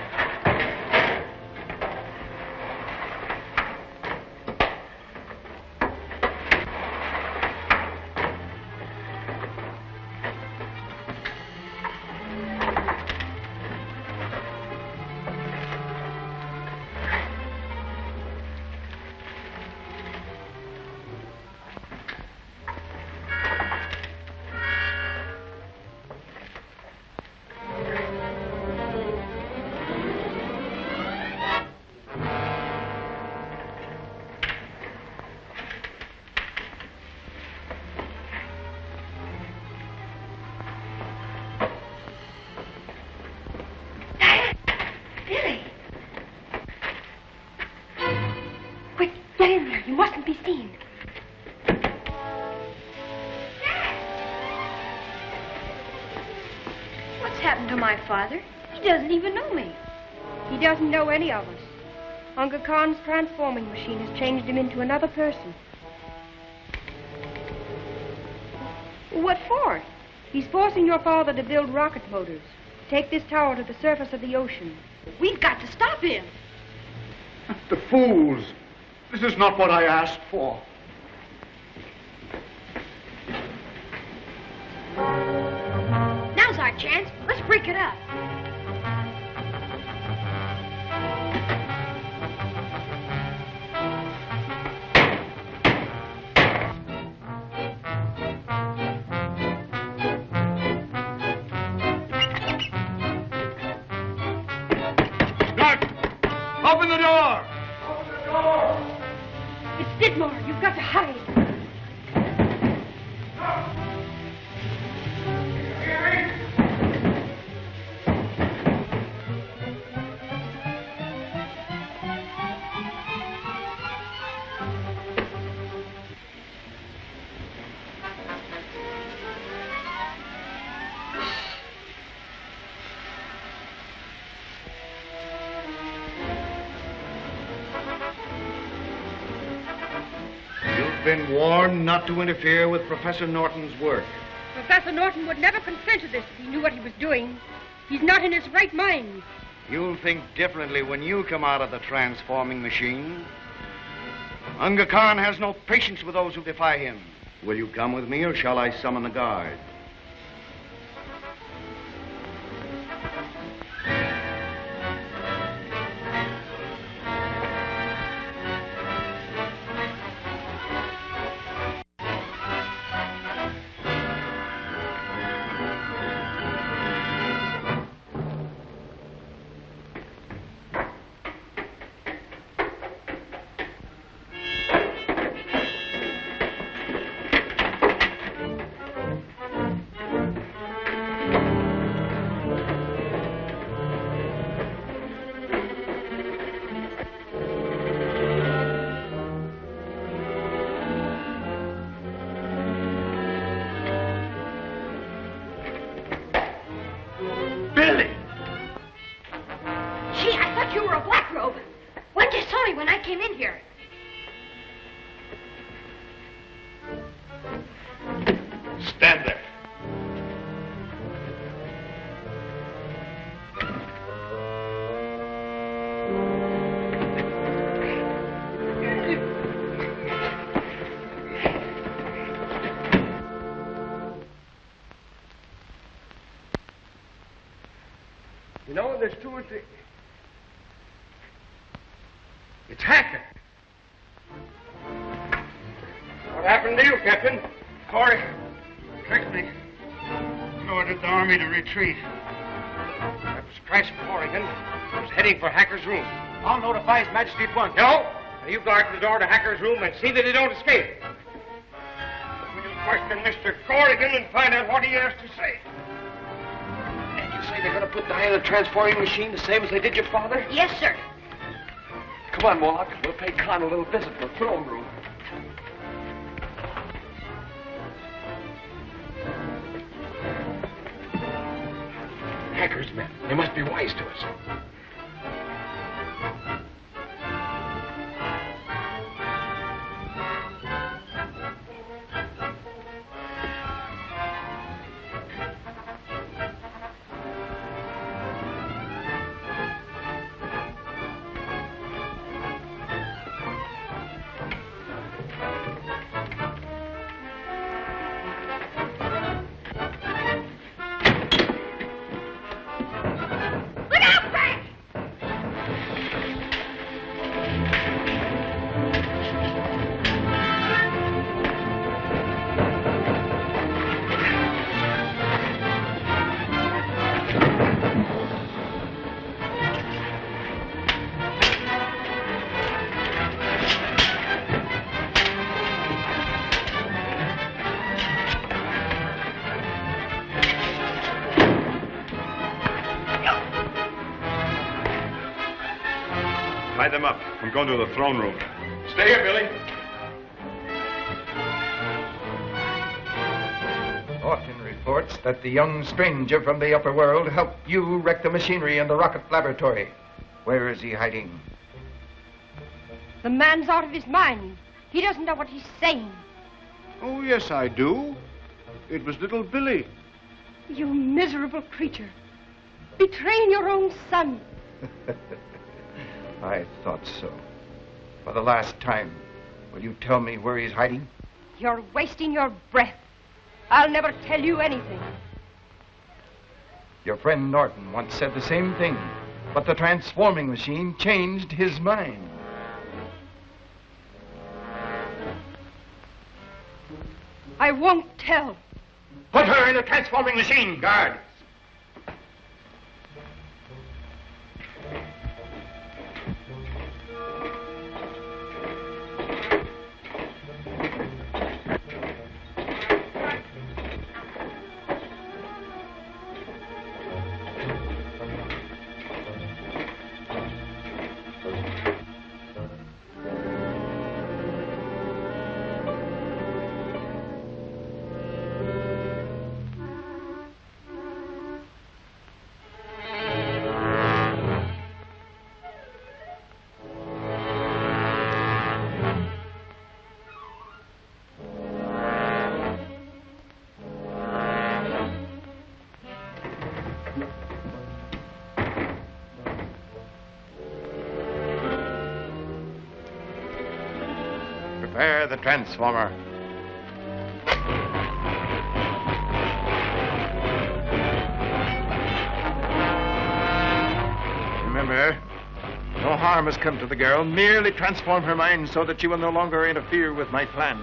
Father. He doesn't even know me. He doesn't know any of us. Uncle Khan's transforming machine has changed him into another person. What for? He's forcing your father to build rocket motors. Take this tower to the surface of the ocean. We've got to stop him. The fools! This is not what I asked for. Now's our chance. Let's break it up. Open the door! Open the door! It's Skidmore. You've got to hide. Been warned not to interfere with Professor Norton's work. Professor Norton would never consent to this if he knew what he was doing. He's not in his right mind. You'll think differently when you come out of the transforming machine. Unga Khan has no patience with those who defy him. Will you come with me, or shall I summon the guard? You know, there's two or three. It's Hacker. What happened to you, Captain? Corey tricked me. He ordered the army to retreat. That was Crash Corrigan. He was heading for Hacker's room. I'll notify His Majesty at once. No! Now you guard the door to Hacker's room and see that he don't escape. We'll question Mr. Corrigan and find out what he has to say. Did you say they're going to put Diana in the transforming machine the same as they did your father? Yes, sir. Come on, Moloch. We'll pay Khan a little visit in the throne room. Hacker's men. They must be wise to us. Tie them up. I'm going to the throne room. Stay here, Billy. Norton reports that the young stranger from the upper world helped you wreck the machinery in the rocket laboratory. Where is he hiding? The man's out of his mind. He doesn't know what he's saying. Oh, yes, I do. It was little Billy. You miserable creature. Betraying your own son. I thought so. For the last time, will you tell me where he's hiding? You're wasting your breath. I'll never tell you anything. Your friend Norton once said the same thing, but the transforming machine changed his mind. I won't tell. Put her in the transforming machine, guard. Prepare the transformer. Remember, no harm has come to the girl. Merely transform her mind so that she will no longer interfere with my plans.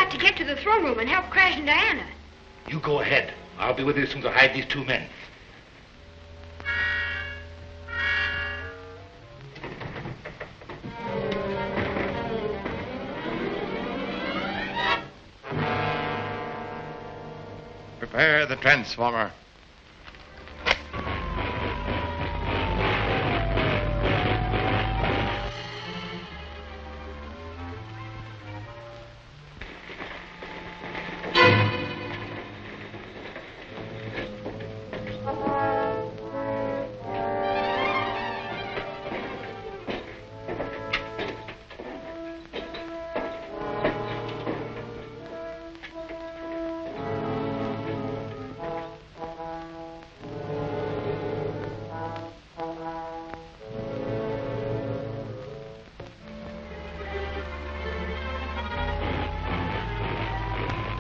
got to get to the throne room and help Crash and Diana. You go ahead. I'll be with you as soon as I hide these two men. Prepare the transformer.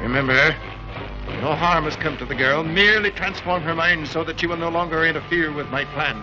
Remember, no harm has come to the girl. Merely transform her mind so that she will no longer interfere with my plans.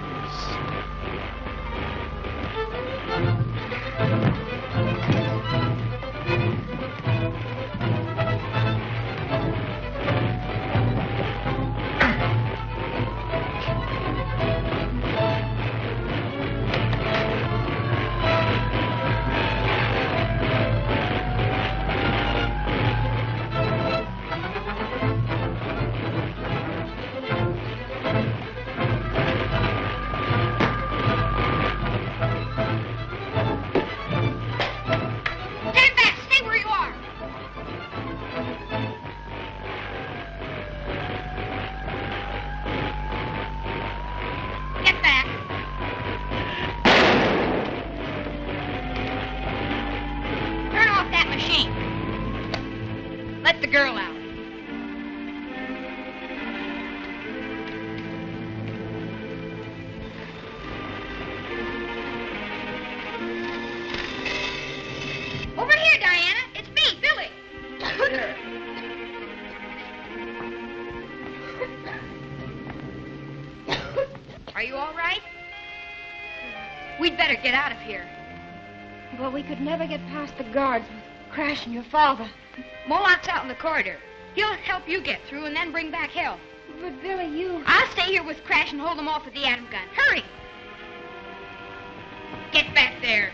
Get out of here. But we could never get past the guards with Crash and your father. Moloch's out in the corridor. He'll help you get through and then bring back help. But Billy, you... I'll stay here with Crash and hold them off with the atom gun. Hurry! Get back there.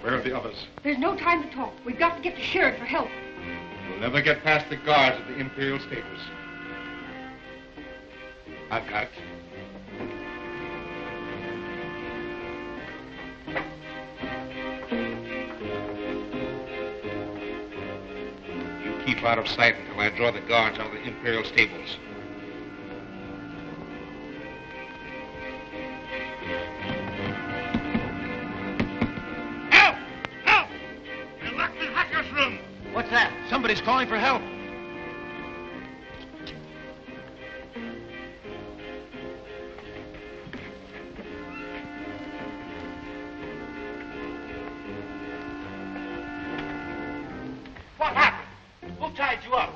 Where are the others? There's no time to talk. We've got to get to Sheridan for help. We'll never get past the guards at the Imperial Stables. I've got it. You keep out of sight until I draw the guards out of the Imperial Stables. Help! Help! They're locked in Hatcher's room. What's that? Somebody's calling for help. What happened? Who tied you up?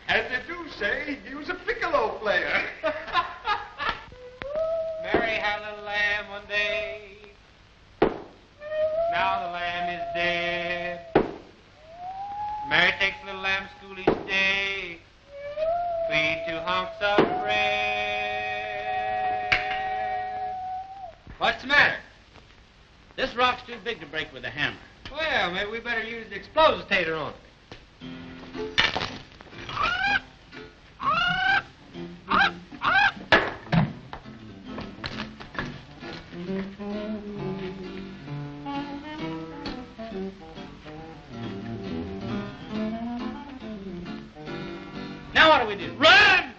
As they do say, he was a piccolo player. Mary had a lamb one day. Now the lamb is dead. Mary takes the lamb to school each day. We eat 2 hunks of bread. What's the matter? This rock's too big to break with a hammer. Well, maybe we better use the explositator on it. Now what do we do? Run!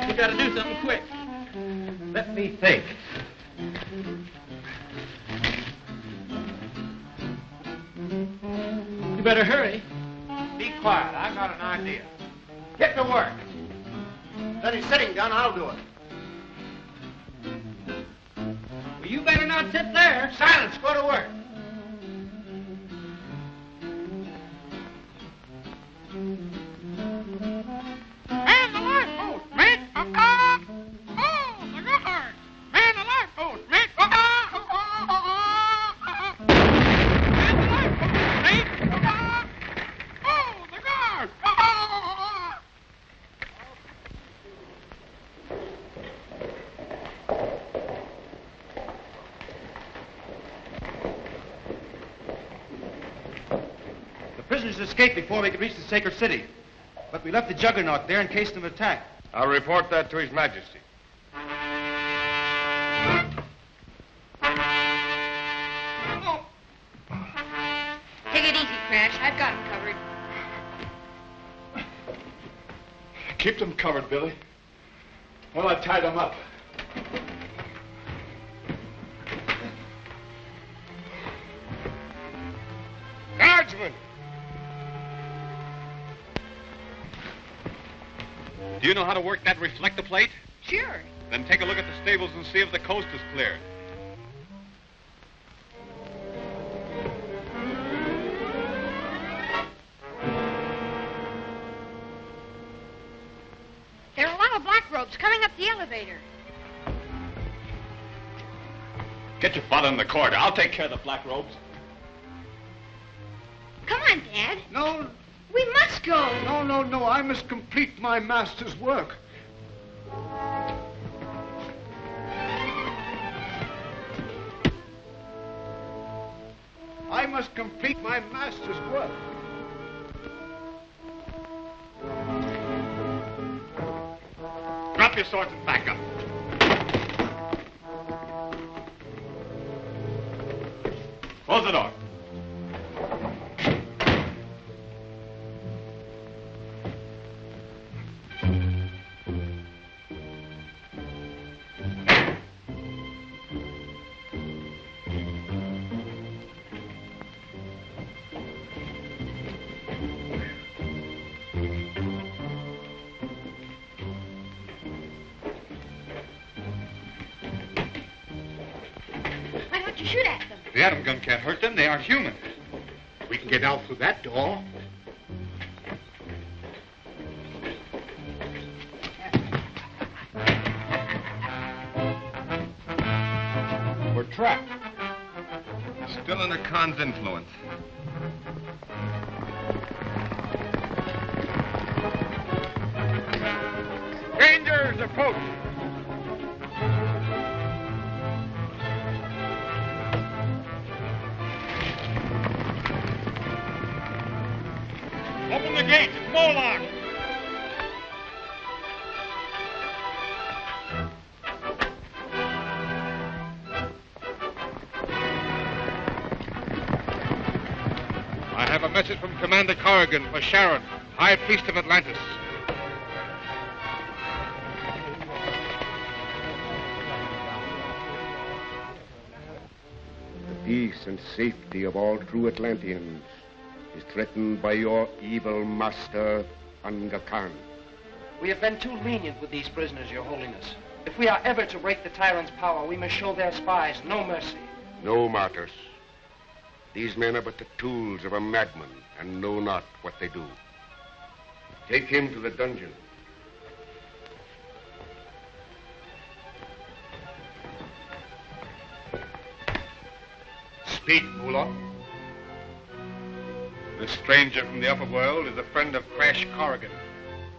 We gotta do something quick. Let me think. You better hurry. Be quiet. I've got an idea. Get to work. Then he's sitting down. I'll do it. Well, you better not sit there. Silence. Go to work. Man the lifeboat, mate! Oh, the guard! Man the lifeboat, mate! Man the lifeboat, mate! Oh, the guard! The prisoners escaped before we could reach the sacred city. But we left the Juggernaut there in case of attack. I'll report that to His Majesty. Take it easy, Crash. I've got him covered. Keep them covered, Billy. Well, I tied them up. Guardsmen! Do you know how to work that reflector plate? Sure. Then take a look at the stables and see if the coast is clear. There are a lot of black ropes coming up the elevator. Get your father in the corridor. I'll take care of the black robes. Come on, Dad. No. We must go. No. I must complete my master's work. I must complete my master's work. Drop your swords and back up. Close the door. Shoot at them. The atom gun can't hurt them. They aren't human. We can get out through that door. We're trapped. Still under Khan's influence. Rangers, approach! Open the gates. It's Moloch. I have a message from Commander Corrigan for Sharon, High Priest of Atlantis. The peace and safety of all true Atlanteans is threatened by your evil master, Khan. We have been too lenient with these prisoners, Your Holiness. If we are ever to break the tyrant's power, we must show their spies no mercy. No, Martyrs. These men are but the tools of a madman and know not what they do. Take him to the dungeon. Speak, Mullah. This stranger from the Upperworld is a friend of Crash Corrigan.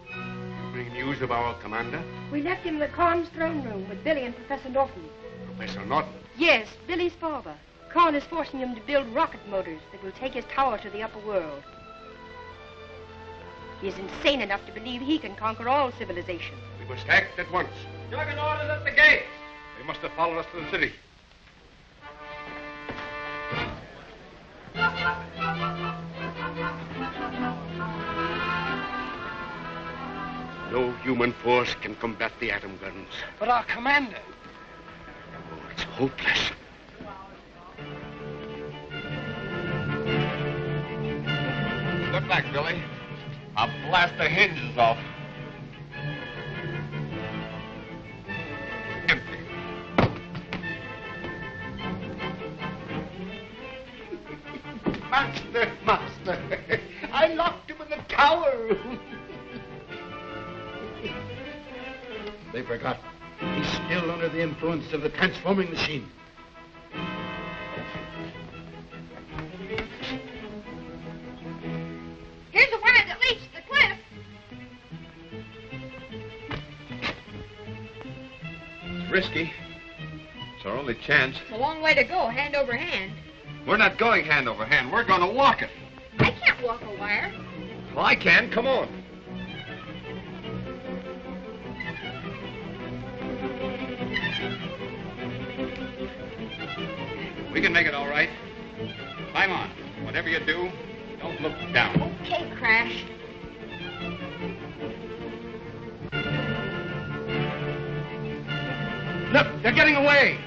You bring news of our commander? We left him in the Khan's throne room with Billy and Professor Norton. Professor Norton? Yes, Billy's father. Khan is forcing him to build rocket motors that will take his tower to the upper world. He is insane enough to believe he can conquer all civilization. We must act at once. Juggernaut is at the gate. They must have followed us to the city. No human force can combat the atom guns. But our commander... Oh, it's hopeless. Step back, Billy. I'll blast the hinges off. Empty. Master. I locked him in the tower. They forgot. He's still under the influence of the transforming machine. Here's a wire that leads to the cliff. It's risky. It's our only chance. It's a long way to go, hand over hand. We're not going hand over hand. We're going to walk it. I can't walk a wire. Well, I can. Come on. We can make it all right. Climb on. Whatever you do, don't look down. Okay, Crash. Look, they're getting away.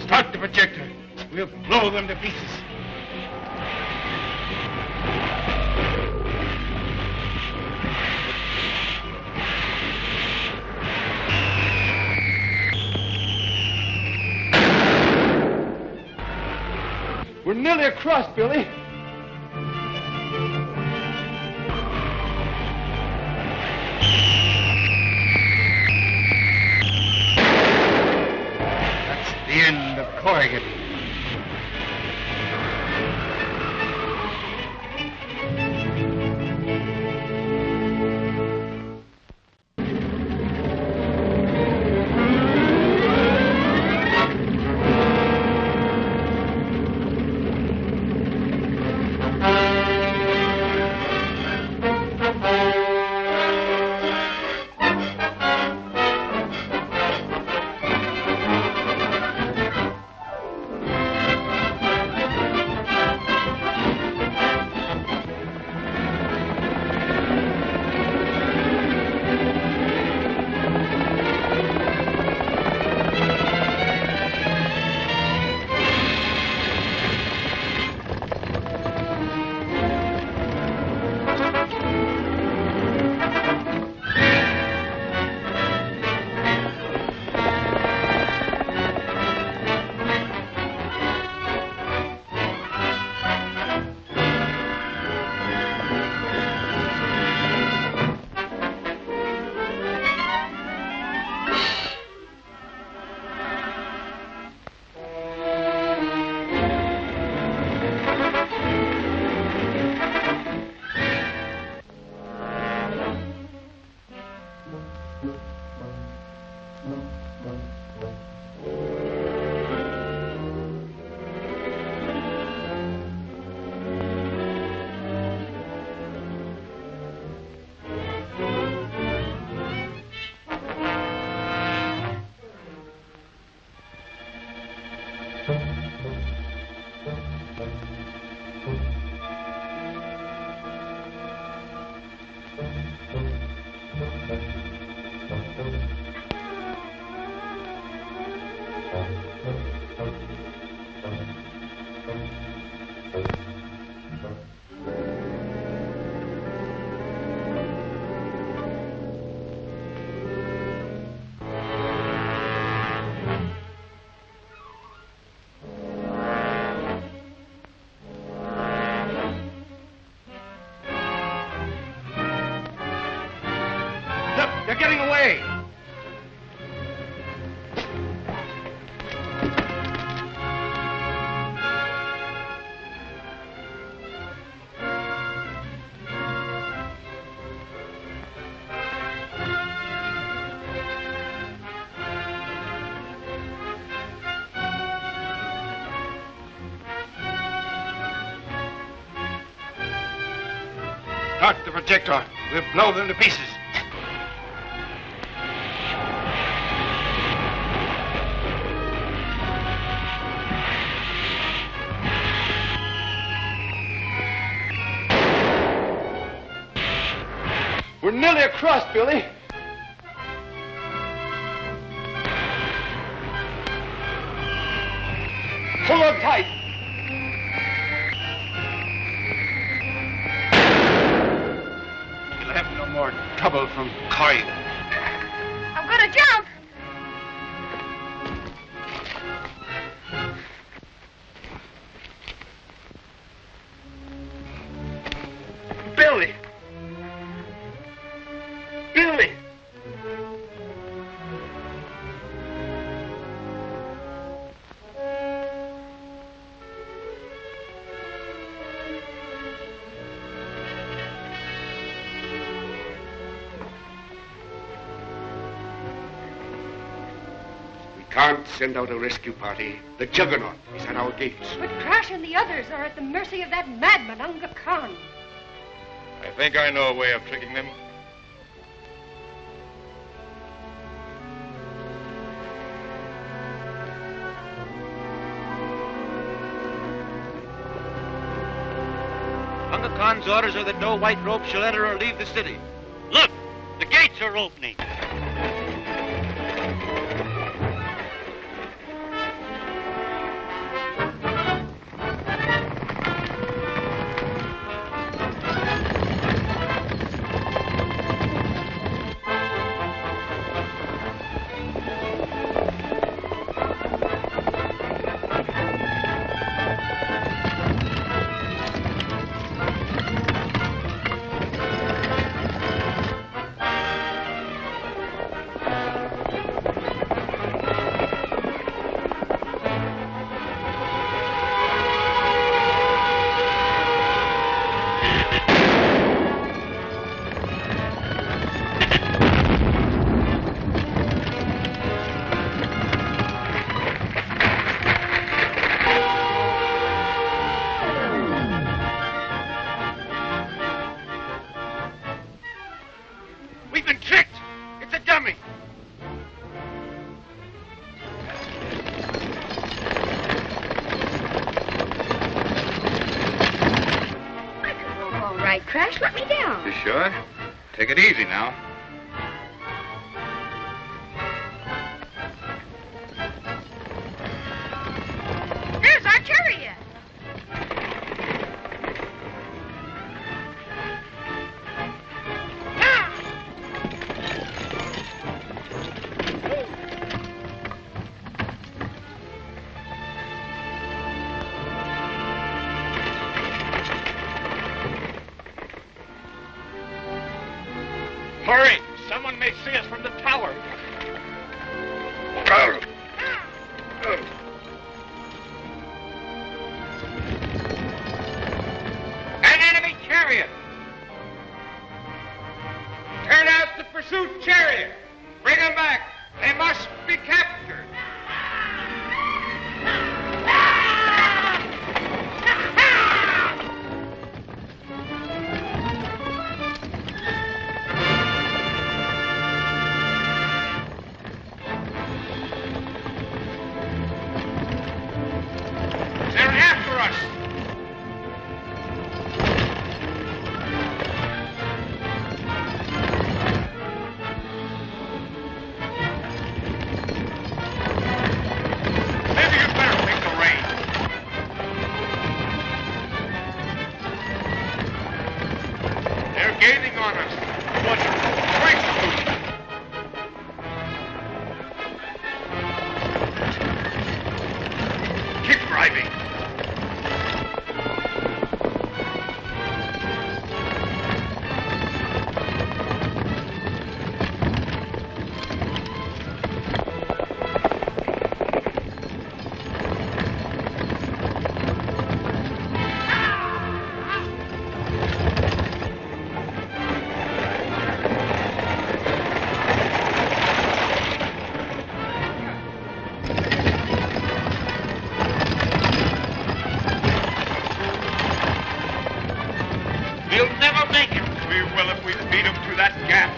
Start the projector. We'll blow them to pieces. We're nearly across, Billy. That's the end of Corrigan. Start the projector. We'll blow them to pieces. We're nearly across, Billy. Pull on tight. We'll have no more trouble from Corrigan. I'm gonna jump. Billy! Billy! Can't send out a rescue party. The Juggernaut is at our gates. But Crash and the others are at the mercy of that madman, Unga Khan. I think I know a way of tricking them. Unga Khan's orders are that no white robe shall enter or leave the city. Look, the gates are opening. Crash, let me down. You sure? Take it easy now. There's our chariot. Hurry! Someone may see us from the tower. An enemy chariot! Turn out the pursuit chariot! Bring them back! They must be captured! We'll never make it. We will if we beat him to that gap.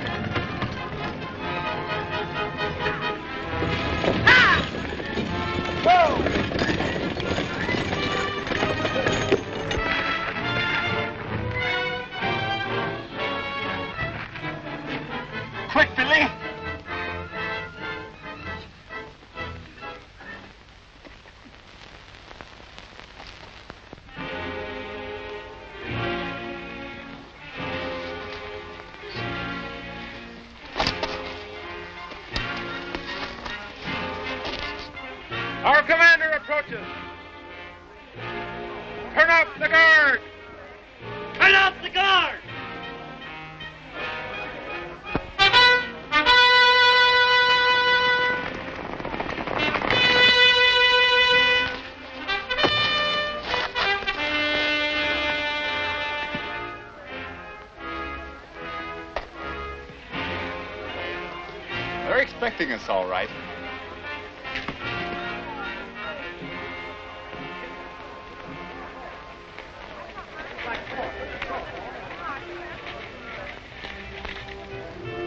Whoa! Quick, Billy! Our commander approaches. Turn up the guard! Turn up the guard! They're expecting us all right.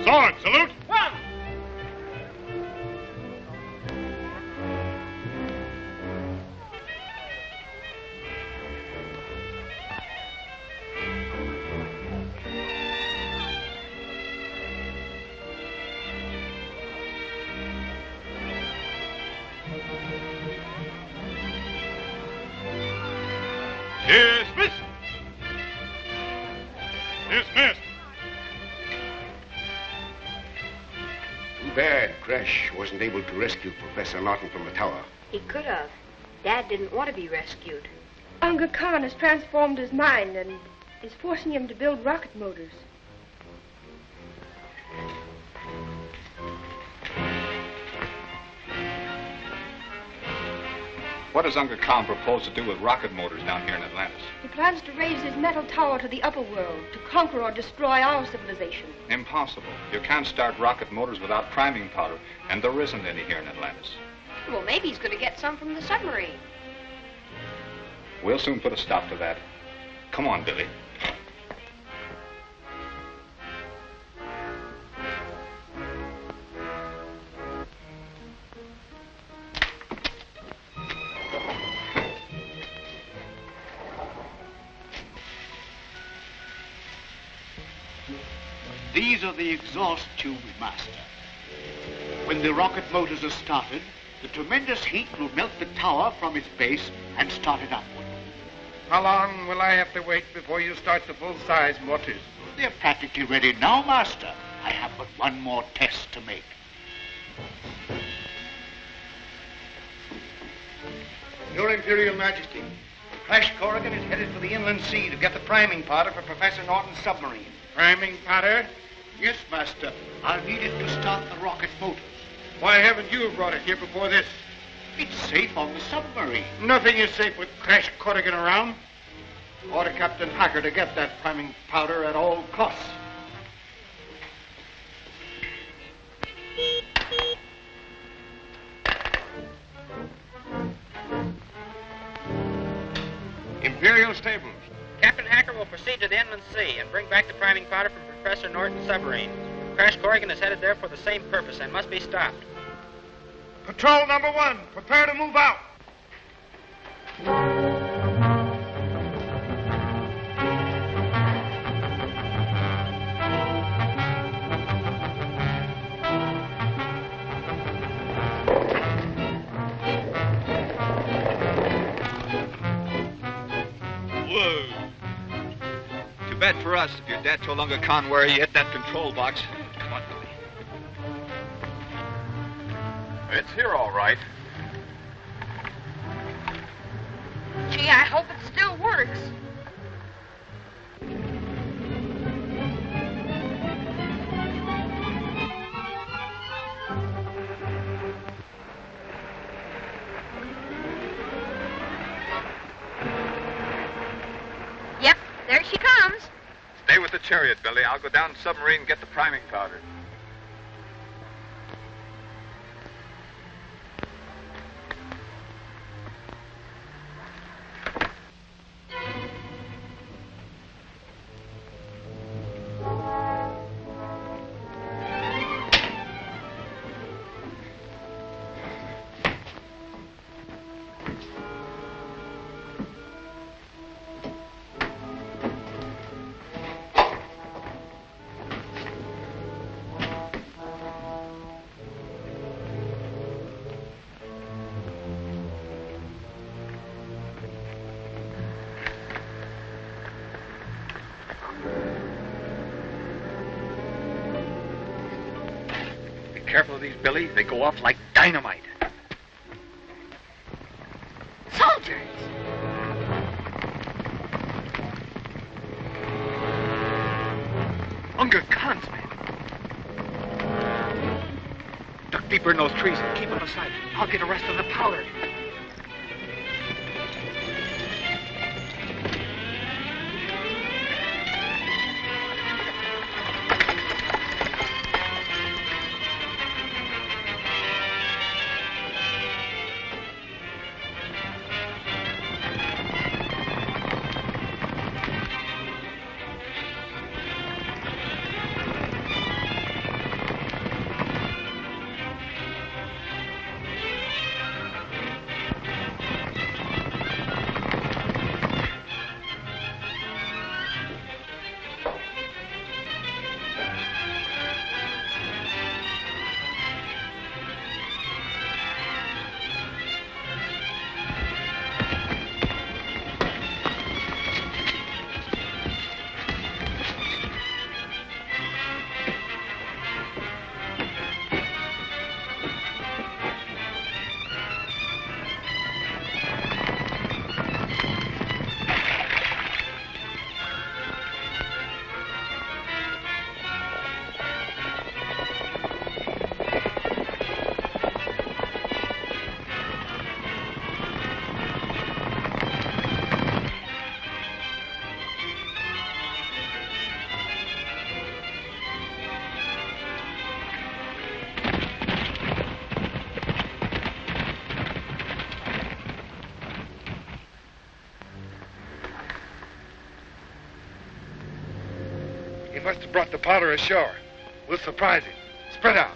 Sword, salute! One! Dismiss! Dismissed! Too bad Crash wasn't able to rescue Professor Norton from the tower. He could have. Dad didn't want to be rescued. Unga Khan has transformed his mind and is forcing him to build rocket motors. What does Unga Khan propose to do with rocket motors down here in Atlantis? He plans to raise his metal tower to the Upperworld to conquer or destroy our civilization. Impossible. You can't start rocket motors without priming powder, and there isn't any here in Atlantis. Well, maybe he's going to get some from the submarine. We'll soon put a stop to that. Come on, Billy. These are the exhaust tubes, Master. When the rocket motors are started, the tremendous heat will melt the tower from its base and start it upward. How long will I have to wait before you start the full-size motors? They're practically ready now, Master. I have but one more test to make. Your Imperial Majesty, the crashed Corrigan is headed for the inland sea to get the priming powder for Professor Norton's submarine. Priming powder? Yes, Master. I'll need it to start the rocket motors. Why haven't you brought it here before this? It's safe on the submarine. Nothing is safe with crashed Corrigan around. Order Captain Hacker to get that priming powder at all costs. Imperial Stables. Captain Hacker will proceed to the inland sea and bring back the priming powder from Professor Norton's submarine. Crash Corrigan is headed there for the same purpose and must be stopped. Patrol number 1, prepare to move out. Whoa. Too bad for us if your dad told Unga Khan where he hid that control box. Come on, Billy. It's here, all right. Gee, I hope it still works. Yep, there she comes. Stay with the chariot, Billy. I'll go down the submarine and get the priming powder. careful of these, Billy. They go off like dynamite. Soldiers! Unger Khan's men. Duck deeper in those trees and keep on the sight. I'll get a rest on the powder. He must have brought the powder ashore. We'll surprise him. Spread out.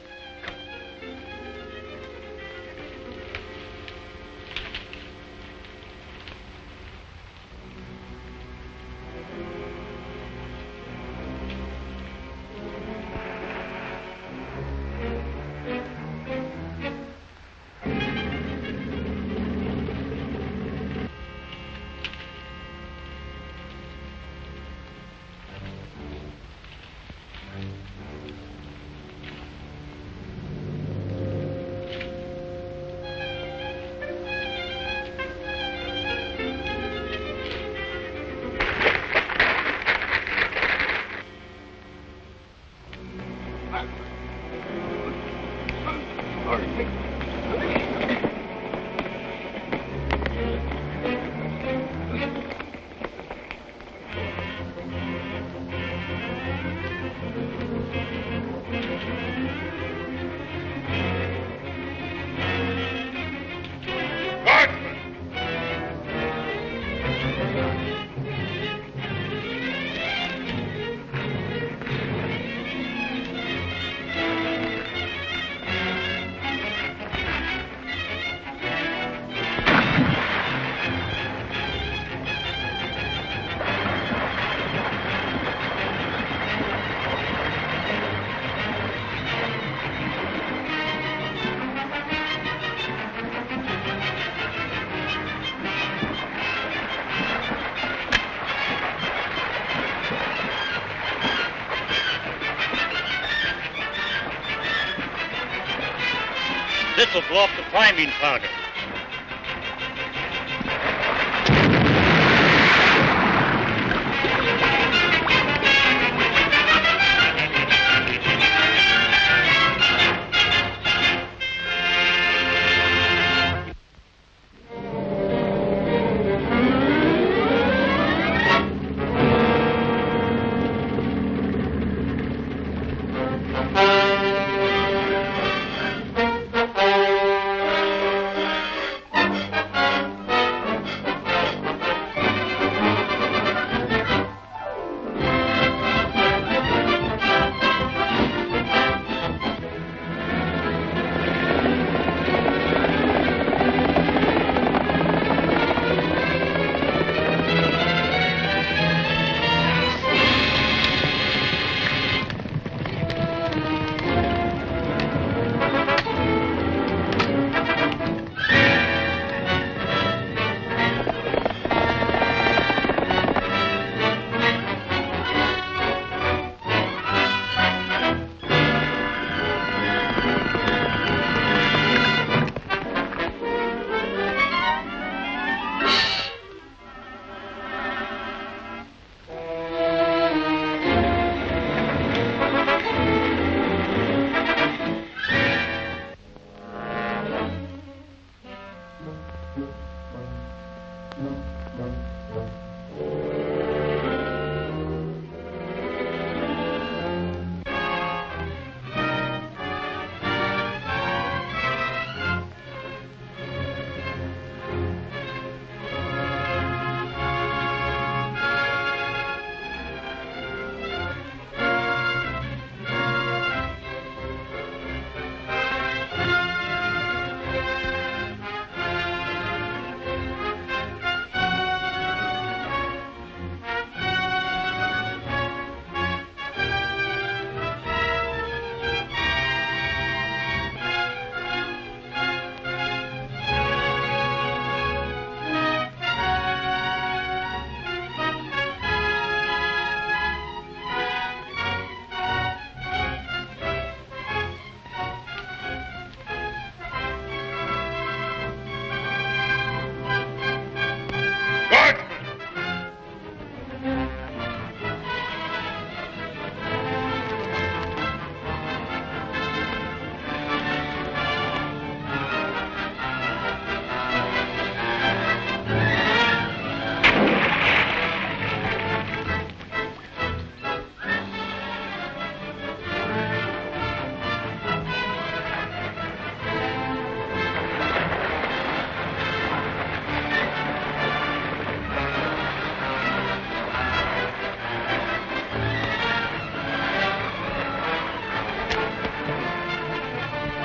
This will blow up the priming powder.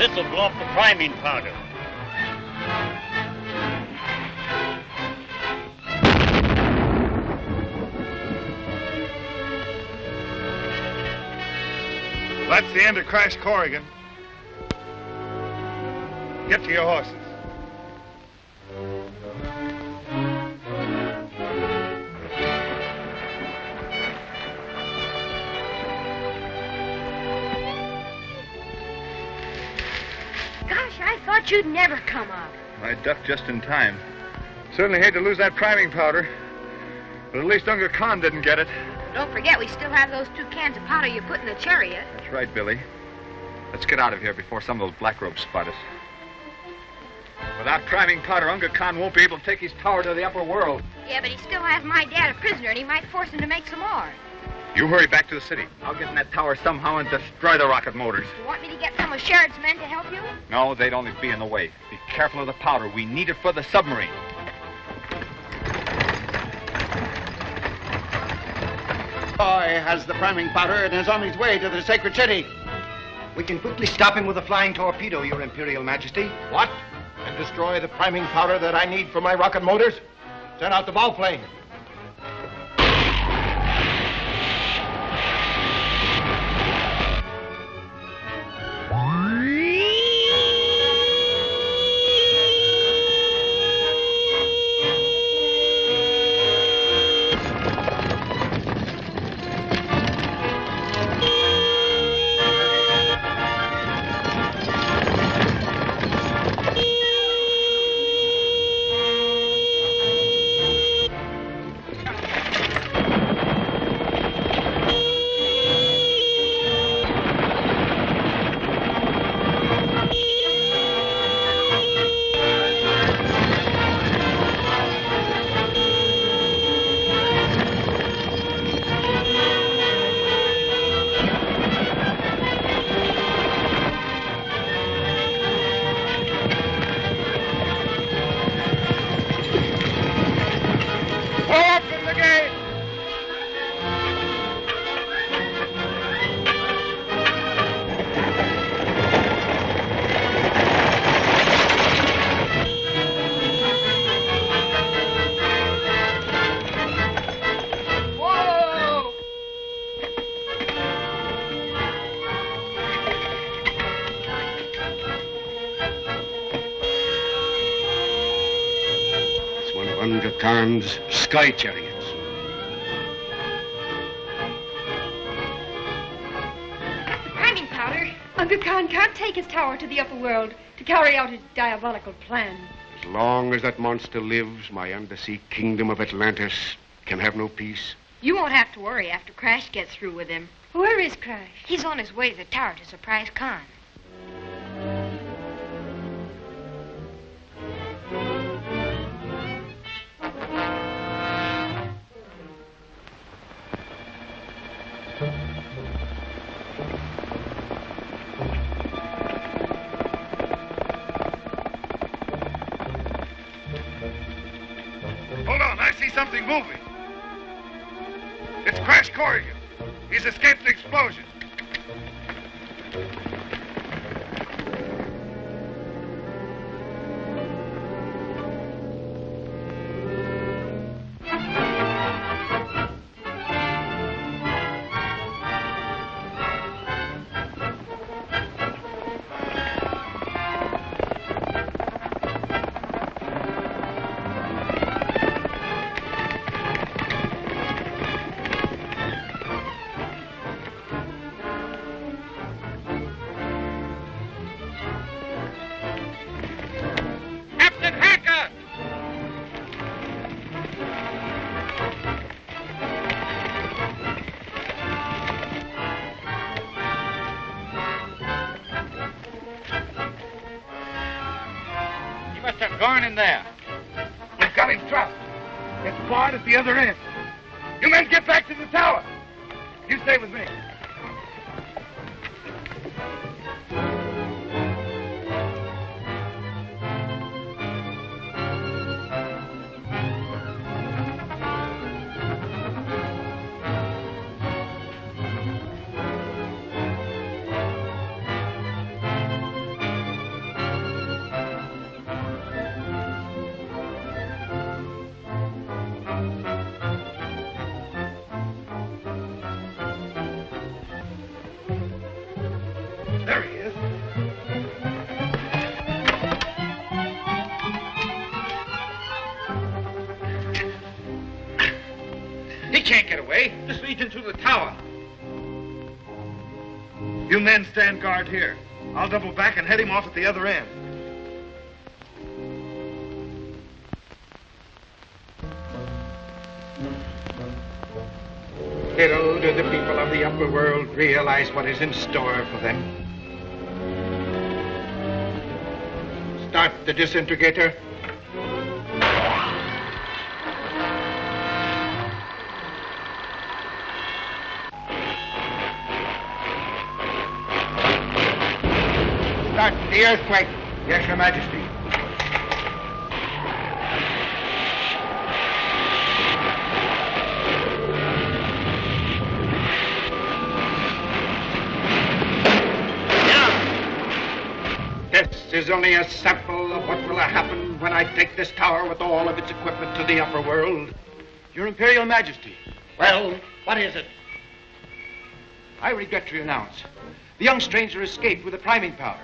This'll blow up the priming powder. That's the end of Crash Corrigan. Get to your horses. Gosh, I thought you'd never come up. I ducked just in time. Certainly hate to lose that priming powder, but at least Unga Khan didn't get it. Don't forget, we still have those 2 cans of powder you put in the chariot. That's right, Billy. Let's get out of here before some of those black robes spot us. Without priming powder, Unga Khan won't be able to take his power to the upper world. Yeah, but he still has my dad a prisoner, and he might force him to make some more. You hurry back to the city. I'll get in that tower somehow and destroy the rocket motors. You want me to get some of Sheridan's men to help you? No, they'd only be in the way. Be careful of the powder. We need it for the submarine. Boy has the priming powder and is on his way to the sacred city. We can quickly stop him with a flying torpedo, Your Imperial Majesty. What? And destroy the priming powder that I need for my rocket motors? Send out the volplane. Khan's sky chariots. The priming powder. Unga Khan can't take his tower to the upper world to carry out his diabolical plan. As long as that monster lives, my undersea kingdom of Atlantis can have no peace. You won't have to worry after Crash gets through with him. Where is Crash? He's on his way to the tower to surprise Khan. Hold on, I see something moving. It's Crash Corrigan. He's escaped the explosion. Gone in there. We've got him trapped. It's barred at the other end. You men get back to the tower. You stay with me. can't get away. This leads into the tower. You men stand guard here. I'll double back and head him off at the other end. Little do the people of the upper world realize what is in store for them. Start the disintegrator. Start the earthquake. Yes, Your Majesty. This is only a sample of what will happen when I take this tower with all of its equipment to the upper world. Your Imperial Majesty. Well, what is it? I regret to announce the young stranger escaped with the priming powder.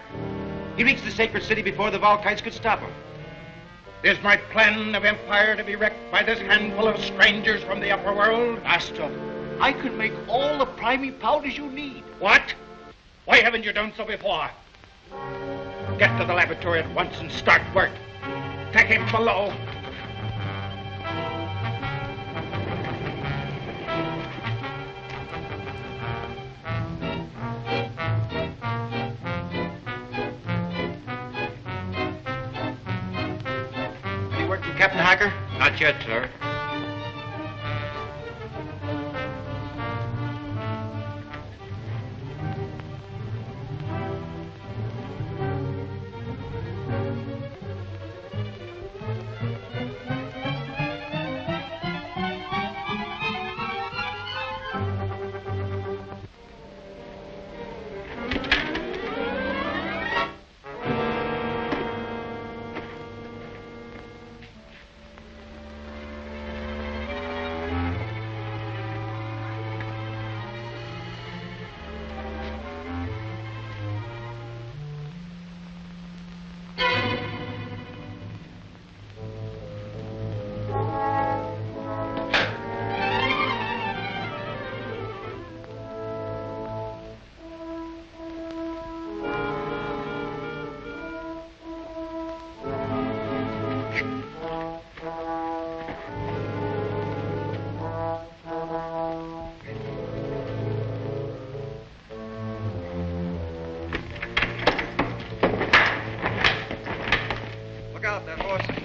He reached the sacred city before the Volkites could stop him. Is my plan of empire to be wrecked by this handful of strangers from the upper world? Master, I could make all the priming powders you need. What? Why haven't you done so before? Get to the laboratory at once and start work. Take him below. Any word from Captain Hacker? Not yet, sir.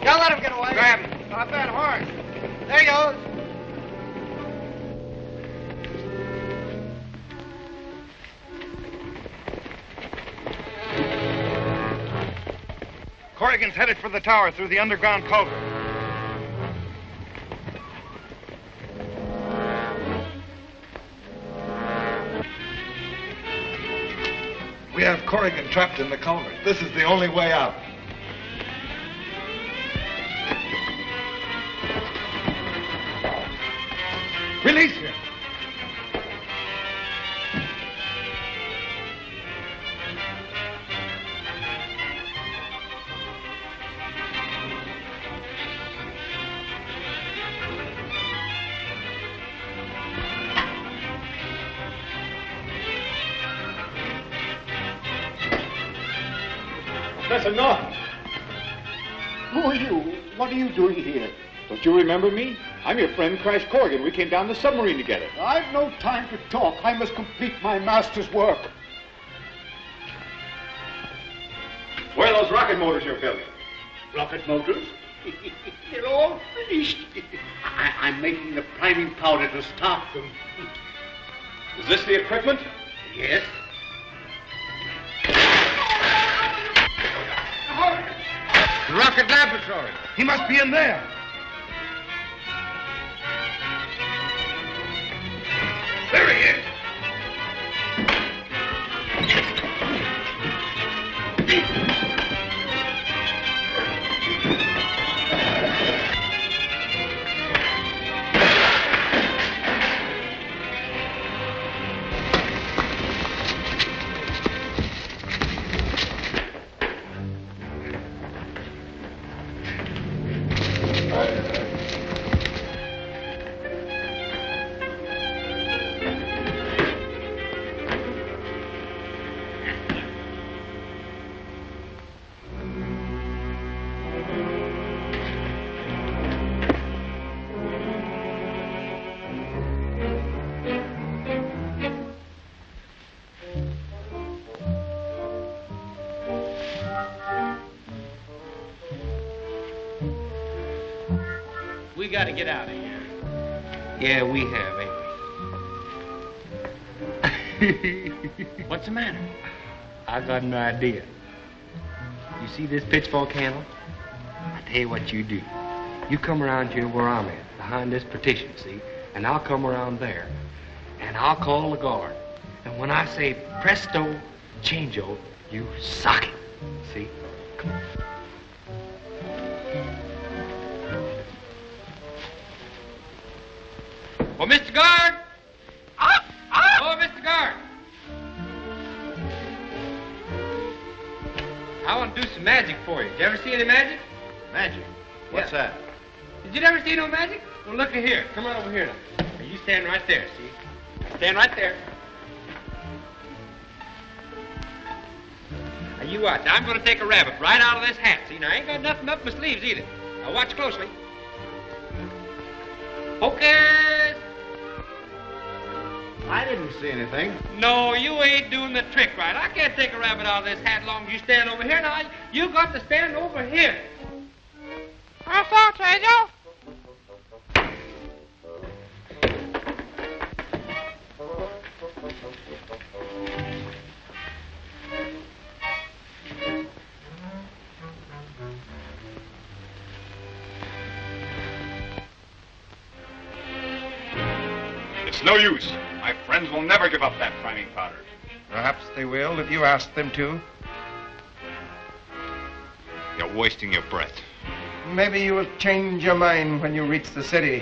Don't let him get away. Grab him. Stop that horse. There he goes. Corrigan's headed for the tower through the underground culvert. We have Corrigan trapped in the culvert. This is the only way out. Release him. Professor Norton. Who are you? What are you doing here? Don't you remember me? I'm your friend, Crash Corrigan. We came down the submarine together. I've no time to talk. I must complete my master's work. Where are those rocket motors you're building? Rocket motors? They're all finished. I'm making the priming powder to start them. Is this the equipment? Yes. The rocket laboratory. He must be in there. There he is. got to get out of here. Yeah, we have, ain't we? What's the matter? I got an idea. You see this pitchfork handle? I tell you what you do. You come around here where I'm at, behind this partition, see? And I'll come around there, and I'll call the guard. And when I say presto, changeo, you sock it. See? Come on. Oh, Mr. Guard! Oh, Mr. Guard! I want to do some magic for you. Did you ever see any magic? Magic? What's that? Did you never see no magic? Well, look at here. Come on over here now. Now, you stand right there, see? Stand right there. Now, you watch. I'm going to take a rabbit right out of this hat. See, now, I ain't got nothing up my sleeves either. Now, watch closely. Hocus! I didn't see anything. No, you ain't doing the trick right. I can't take a rabbit out of this hat long as you stand over here. Now, you got to stand over here. That's all, Treasure. It's no use. My friends will never give up that priming powder. Perhaps they will if you ask them to. You're wasting your breath. Maybe you will change your mind when you reach the city.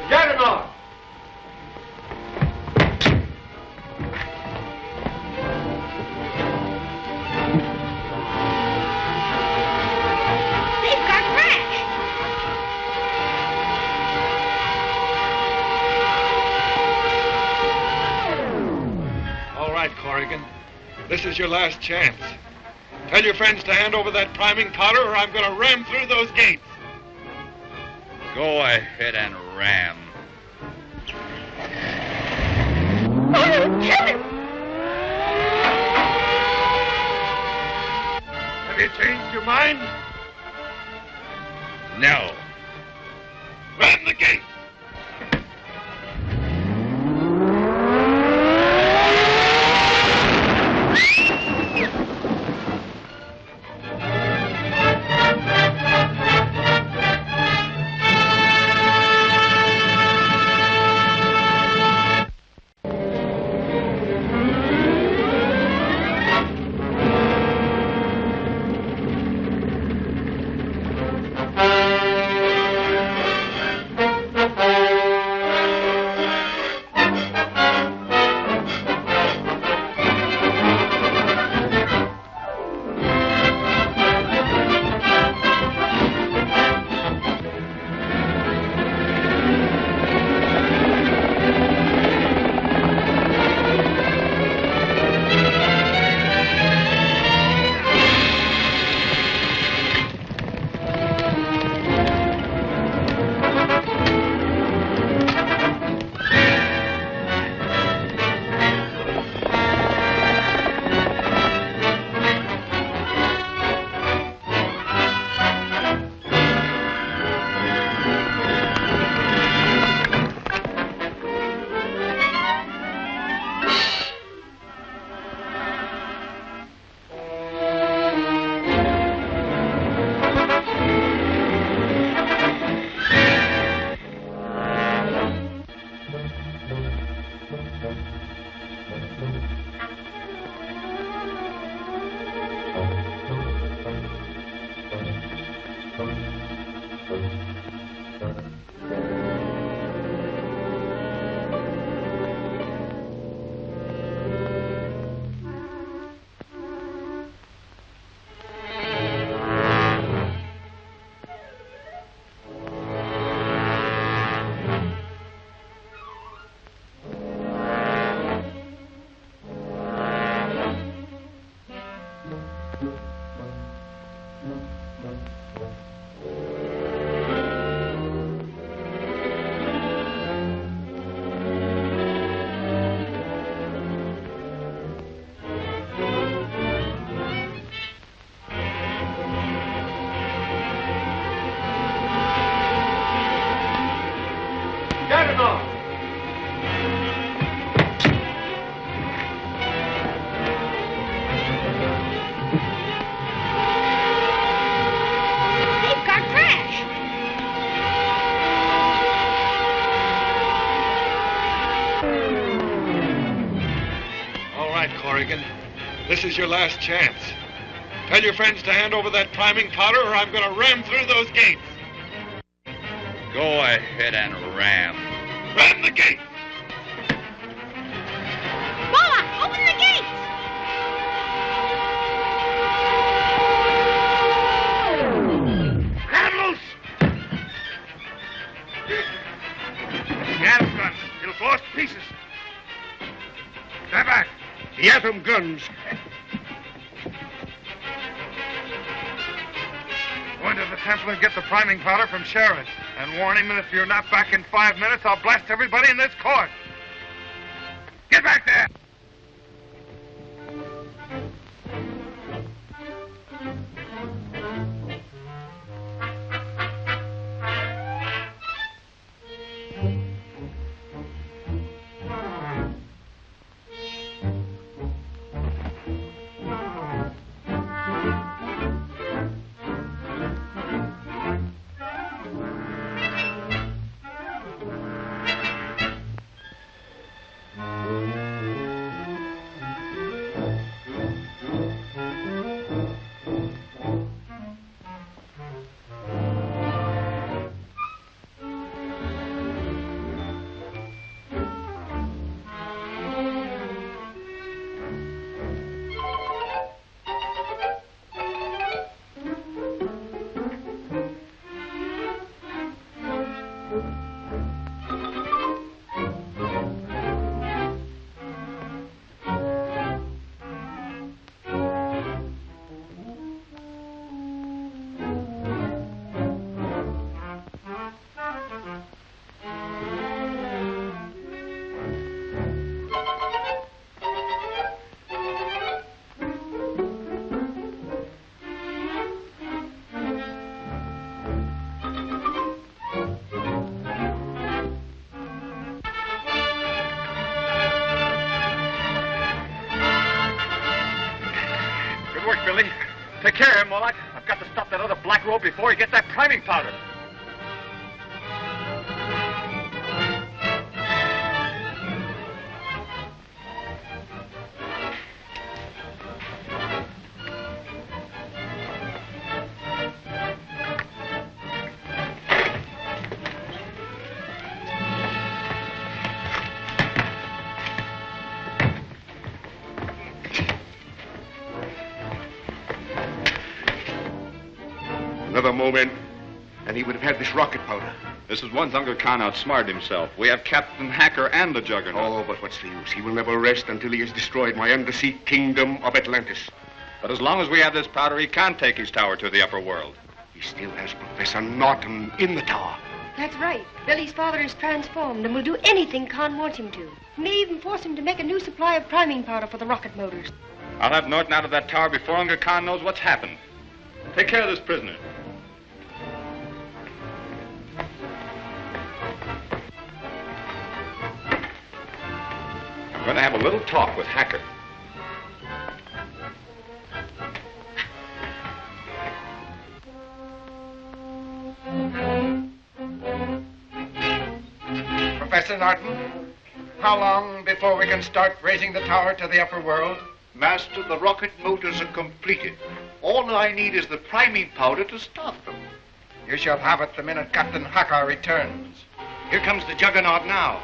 Juggernaut! Corrigan. This is your last chance. Tell your friends to hand over that priming powder or I'm going to ram through those gates. Go ahead and ram. Oh, kill him! Have you changed your mind? No. Ram the gate! right, Corrigan. This is your last chance. Tell your friends to hand over that priming powder or I'm going to ram through those gates. Go ahead and ram. Ram the gate! Mola, open the gates! Let him loose! The atom gun. It'll blow us to pieces. Stand back. The atom guns. Go into the temple and get the priming powder from Sheridan. And warn him that if you're not back in 5 minutes, I'll blast everybody in this court. Get back there! Take care of him, Moloch. I've got to stop that other black robe before he gets that priming powder. Another moment, and he would have had this rocket powder. This is once Uncle Khan outsmarted himself. We have Captain Hacker and the Juggernaut. Oh, but what's the use? He will never rest until he has destroyed my undersea kingdom of Atlantis. But as long as we have this powder, he can't take his tower to the upper world. He still has Professor Norton in the tower. That's right. Billy's father is transformed and will do anything Khan wants him to. He may even force him to make a new supply of priming powder for the rocket motors. I'll have Norton out of that tower before Uncle Khan knows what's happened. Take care of this prisoner. I'm going to have a little talk with Hacker. Professor Norton, how long before we can start raising the tower to the upper world? Master, the rocket motors are completed. All I need is the priming powder to start them. You shall have it the minute Captain Hacker returns. Here comes the Juggernaut now.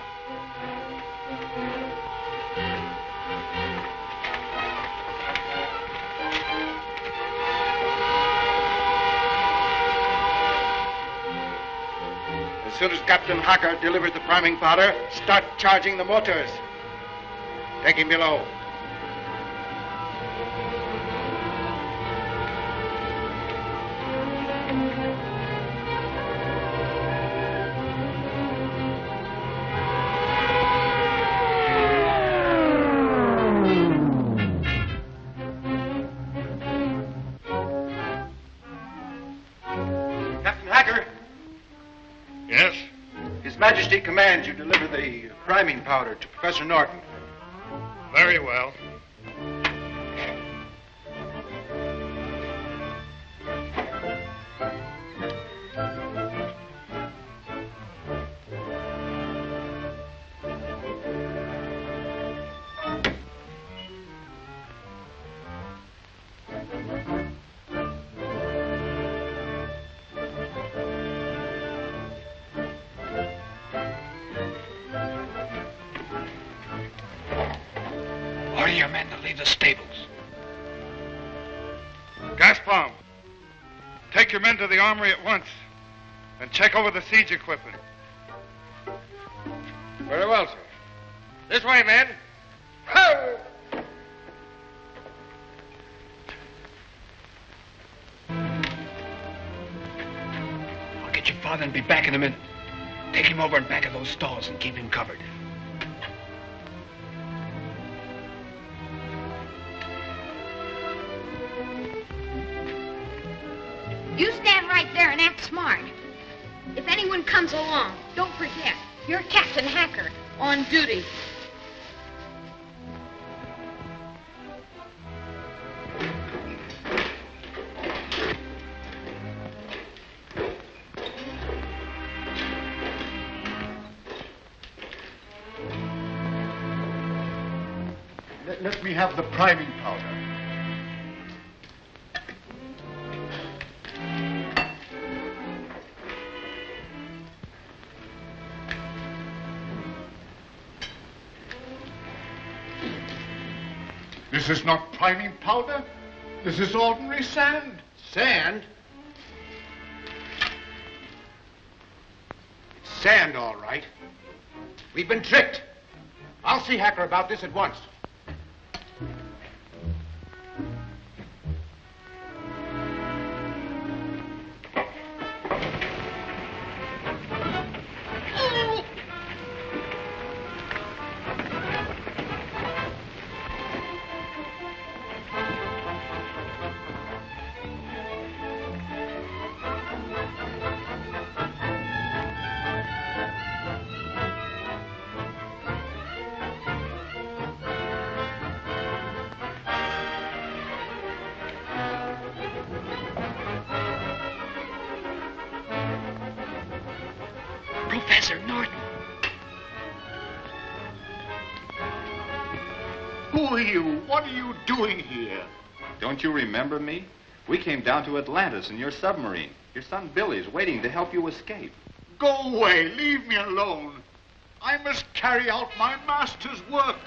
As soon as Captain Hacker delivers the priming powder, start charging the motors. Take him below. Captain Hacker. Yes? His Majesty commands you deliver the priming powder to Professor Norton. Very well. your men to leave the stables. Gaspar, take your men to the armory at once and check over the siege equipment. Very well, sir. This way, men. Ho! I'll get your father and be back in a minute. Take him over in back of those stalls and keep him covered. You stand right there and act smart. If anyone comes along, don't forget, you're Captain Hacker on duty. Let me have the priming powder. This is not priming powder. This is ordinary sand. Sand? It's sand, all right. We've been tricked. I'll see Hacker about this at once. Professor Norton. Who are you? What are you doing here? Don't you remember me? We came down to Atlantis in your submarine. Your son Billy's waiting to help you escape. Go away. Leave me alone. I must carry out my master's work.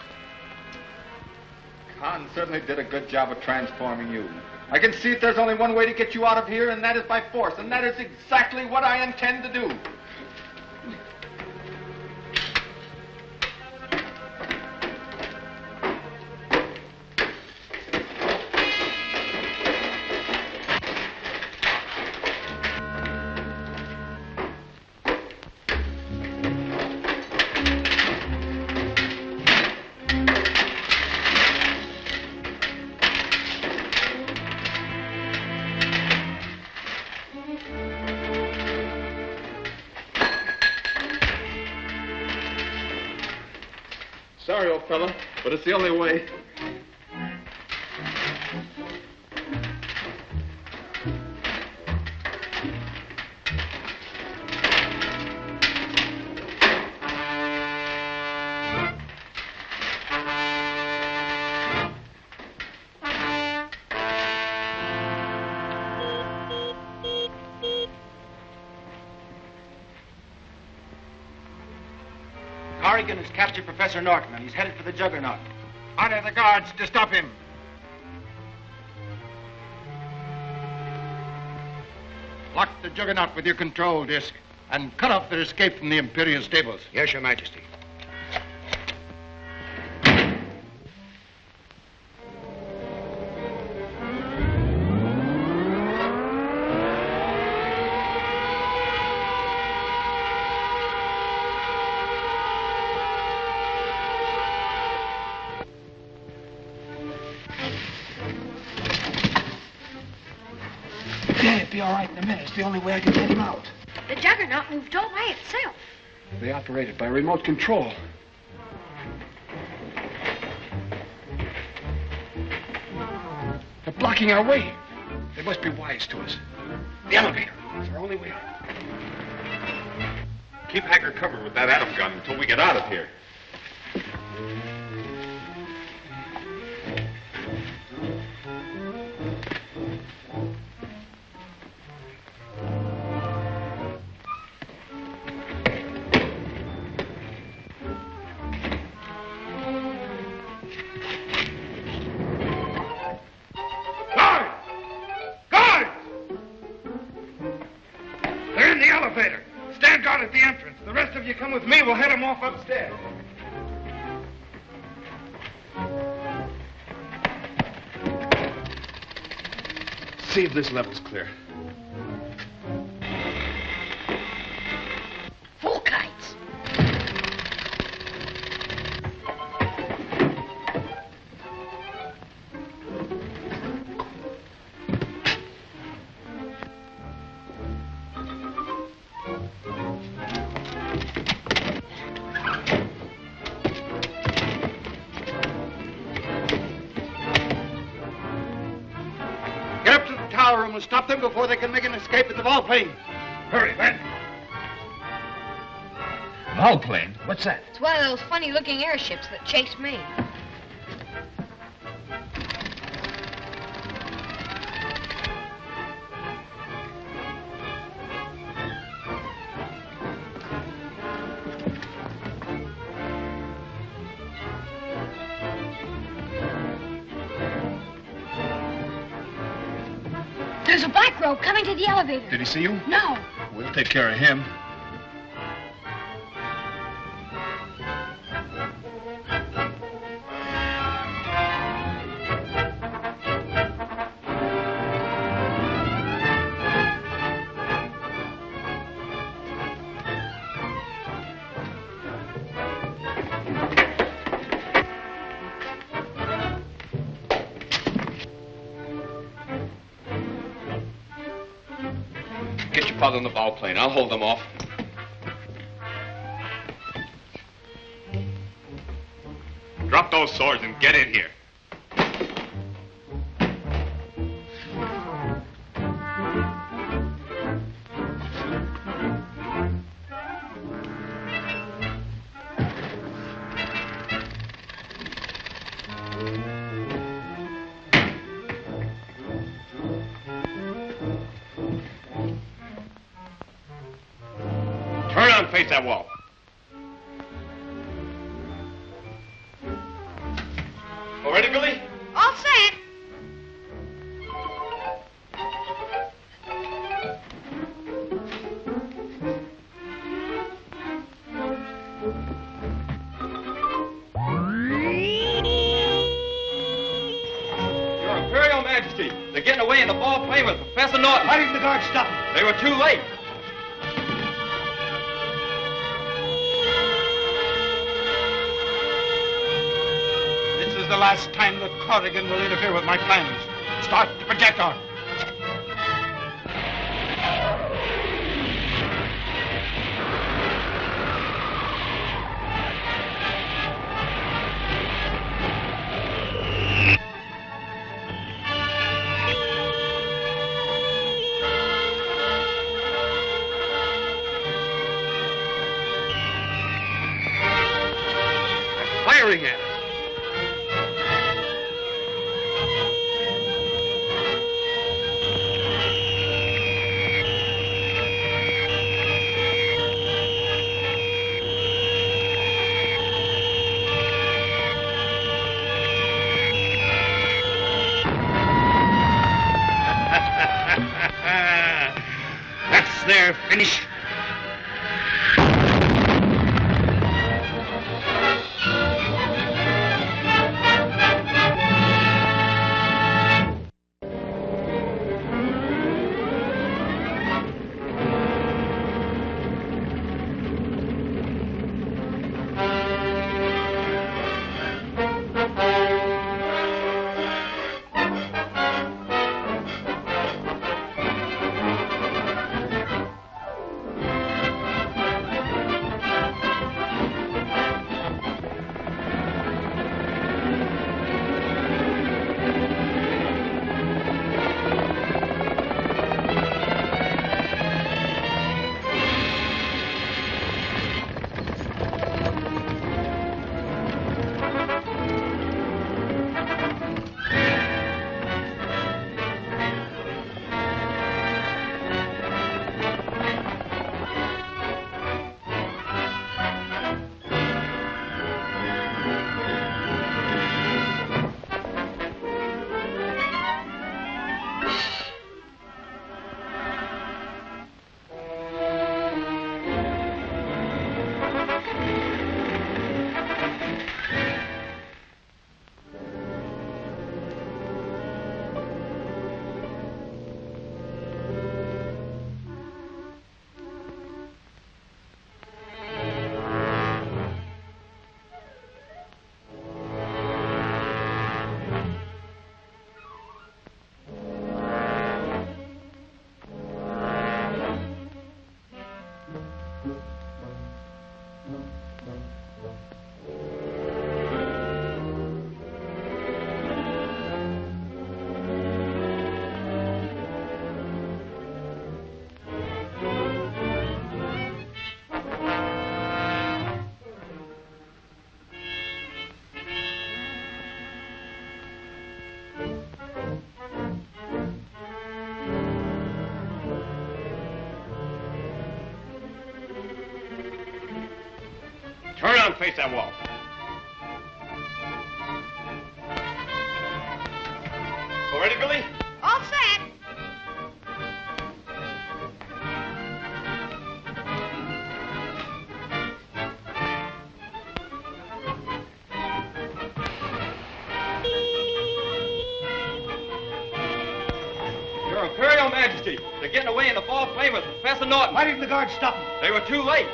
Khan certainly did a good job of transforming you. I can see that there's only one way to get you out of here, and that is by force, and that is exactly what I intend to do. Sorry, old fella, but it's the only way. Corrigan has captured Professor Norton, and he's headed for the Juggernaut. Order the guards to stop him. Lock the Juggernaut with your control disc, and cut off their escape from the Imperial stables. Yes, Your Majesty. It'll be all right in a minute. It's the only way I can get him out. The Juggernaut moved all by itself. They operated by remote control. They're blocking our way. They must be wise to us. The elevator. It's our only way out. Keep Hacker covered with that atom gun until we get out of here. see if this level's clear. Volkites. And we'll stop them before they can make an escape in the volplane. Hurry, man. Volplane? What's that? It's one of those funny-looking airships that chased me. There's a black robe coming to the elevator. Did he see you? No. We'll take care of him. On the volplane. I'll hold them off. Drop those swords and get in here. Face that wall. All ready, Billy? All set. Your Imperial Majesty, they're getting away in the ball plane with Professor Norton. Why didn't the guards stop them? They were too late. The last time that Corrigan will interfere with my plans. Start the projector. They're firing at us. They're finished. face that wall. All ready, Billy? All set. Your Imperial Majesty, they're getting away in the fall flame with Professor Norton. Why didn't the guards stop them? They were too late.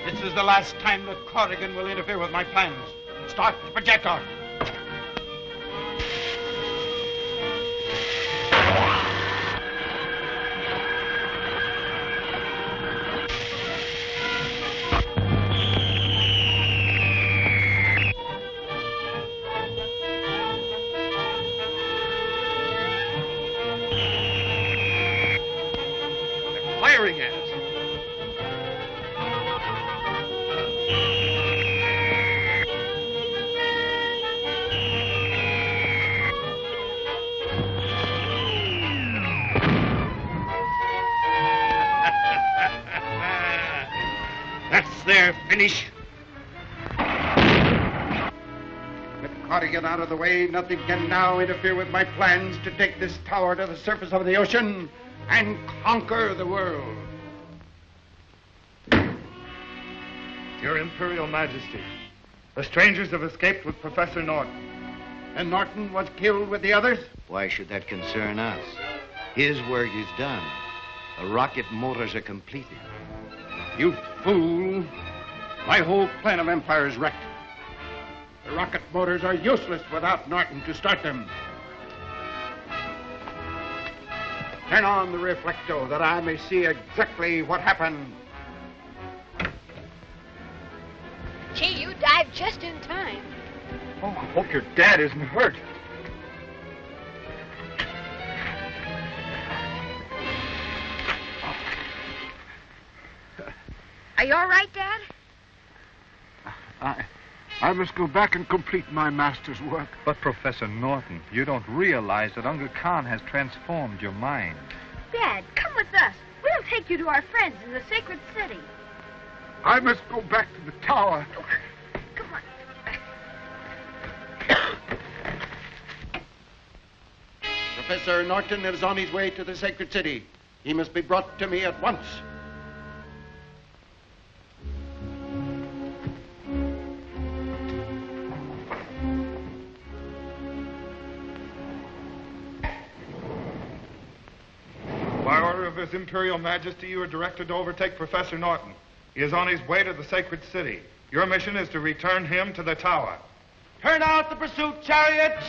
This is the last time that Corrigan will interfere with my plans. Start the projector. They're firing at us. That's their finish. With Corrigan out of the way, nothing can now interfere with my plans to take this tower to the surface of the ocean and conquer the world. Your Imperial Majesty, the strangers have escaped with Professor Norton. And Norton was killed with the others? Why should that concern us? His work is done. The rocket motors are completed. You fool. My whole plan of empire is wrecked. The rocket motors are useless without Norton to start them. Turn on the reflector that I may see exactly what happened. Gee, you dived just in time. Oh, I hope your dad isn't hurt. Are you all right, Dad? I must go back and complete my master's work. But, Professor Norton, you don't realize that Unga Khan has transformed your mind. Dad, come with us. We'll take you to our friends in the sacred city. I must go back to the tower. Come on. Professor Norton is on his way to the sacred city. He must be brought to me at once. By order of His Imperial Majesty, you are directed to overtake Professor Norton. He is on his way to the sacred city. Your mission is to return him to the tower. Turn out the pursuit chariots!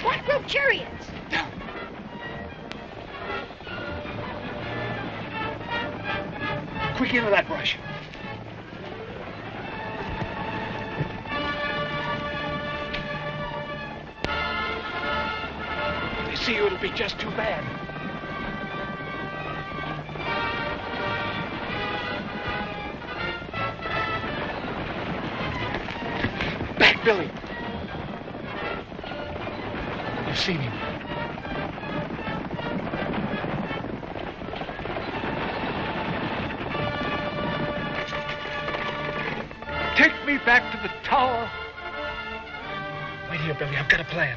Black rope chariots. Quick into that brush. If they see you, it'll be just too bad. Back, Billy. You've seen him. Take me back to the tower. Wait here, Billy. I've got a plan.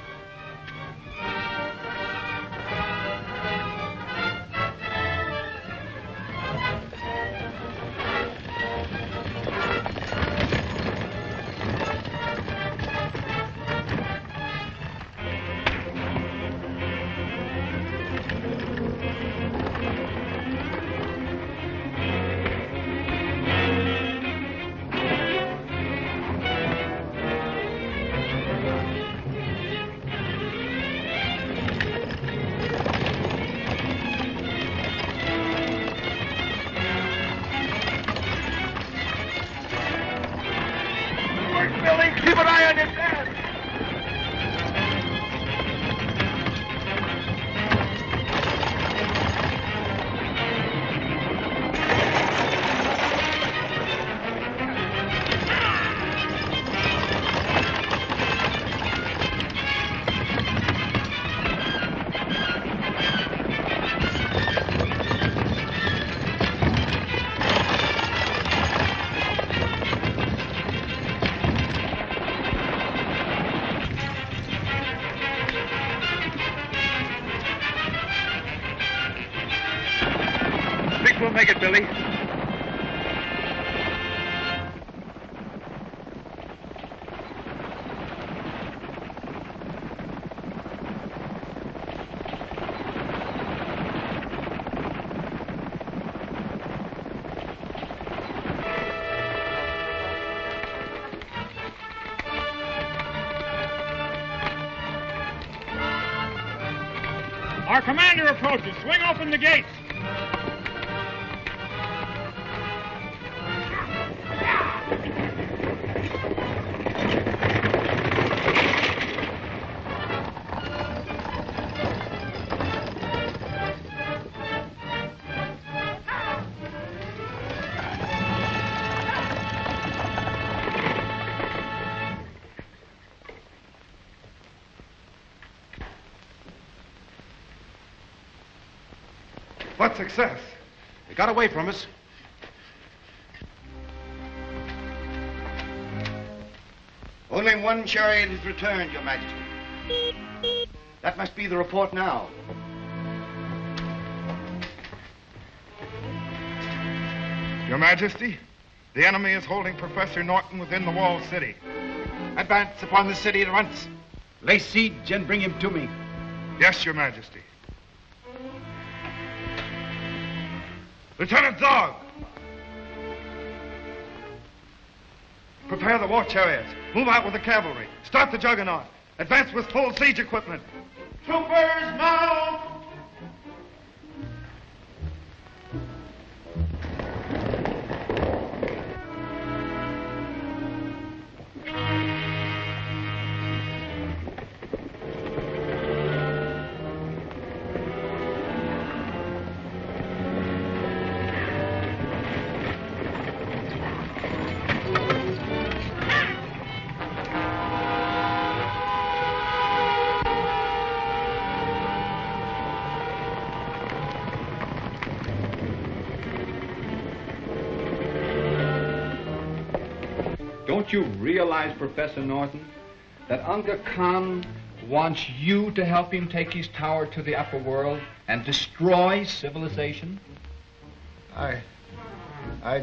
take it, Billy. Our commander approaches. Swing open the gates. What success? They got away from us. Only one chariot is returned, Your Majesty. That must be the report now. Your Majesty, the enemy is holding Professor Norton within the walled city. Advance upon the city at once. Lay siege and bring him to me. Yes, Your Majesty. Lieutenant Zog! Prepare the war chariots. Move out with the cavalry. Start the Juggernaut. Advance with full siege equipment. Troopers, mount! Don't you realize, Professor Norton, that Unga Khan wants you to help him take his tower to the upper world and destroy civilization? I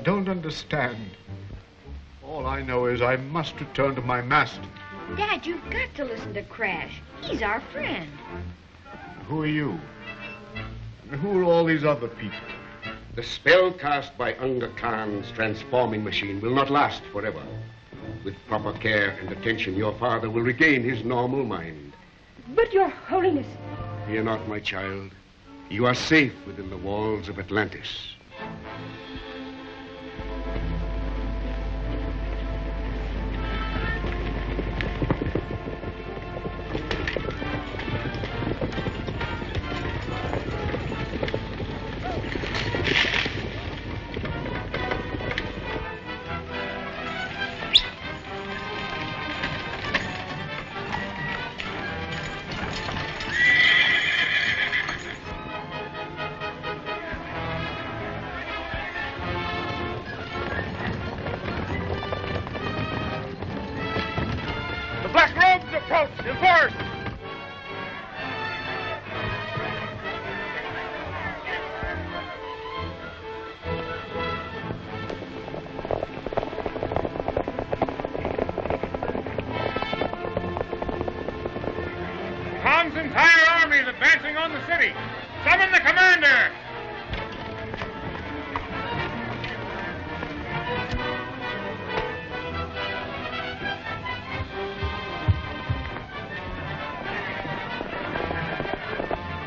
don't understand. All I know is I must return to my master. Dad, you've got to listen to Crash. He's our friend. Who are you? And who are all these other people? The spell cast by Unga Khan's transforming machine will not last forever. With proper care and attention, your father will regain his normal mind. But, Your Holiness... Fear not, my child. You are safe within the walls of Atlantis.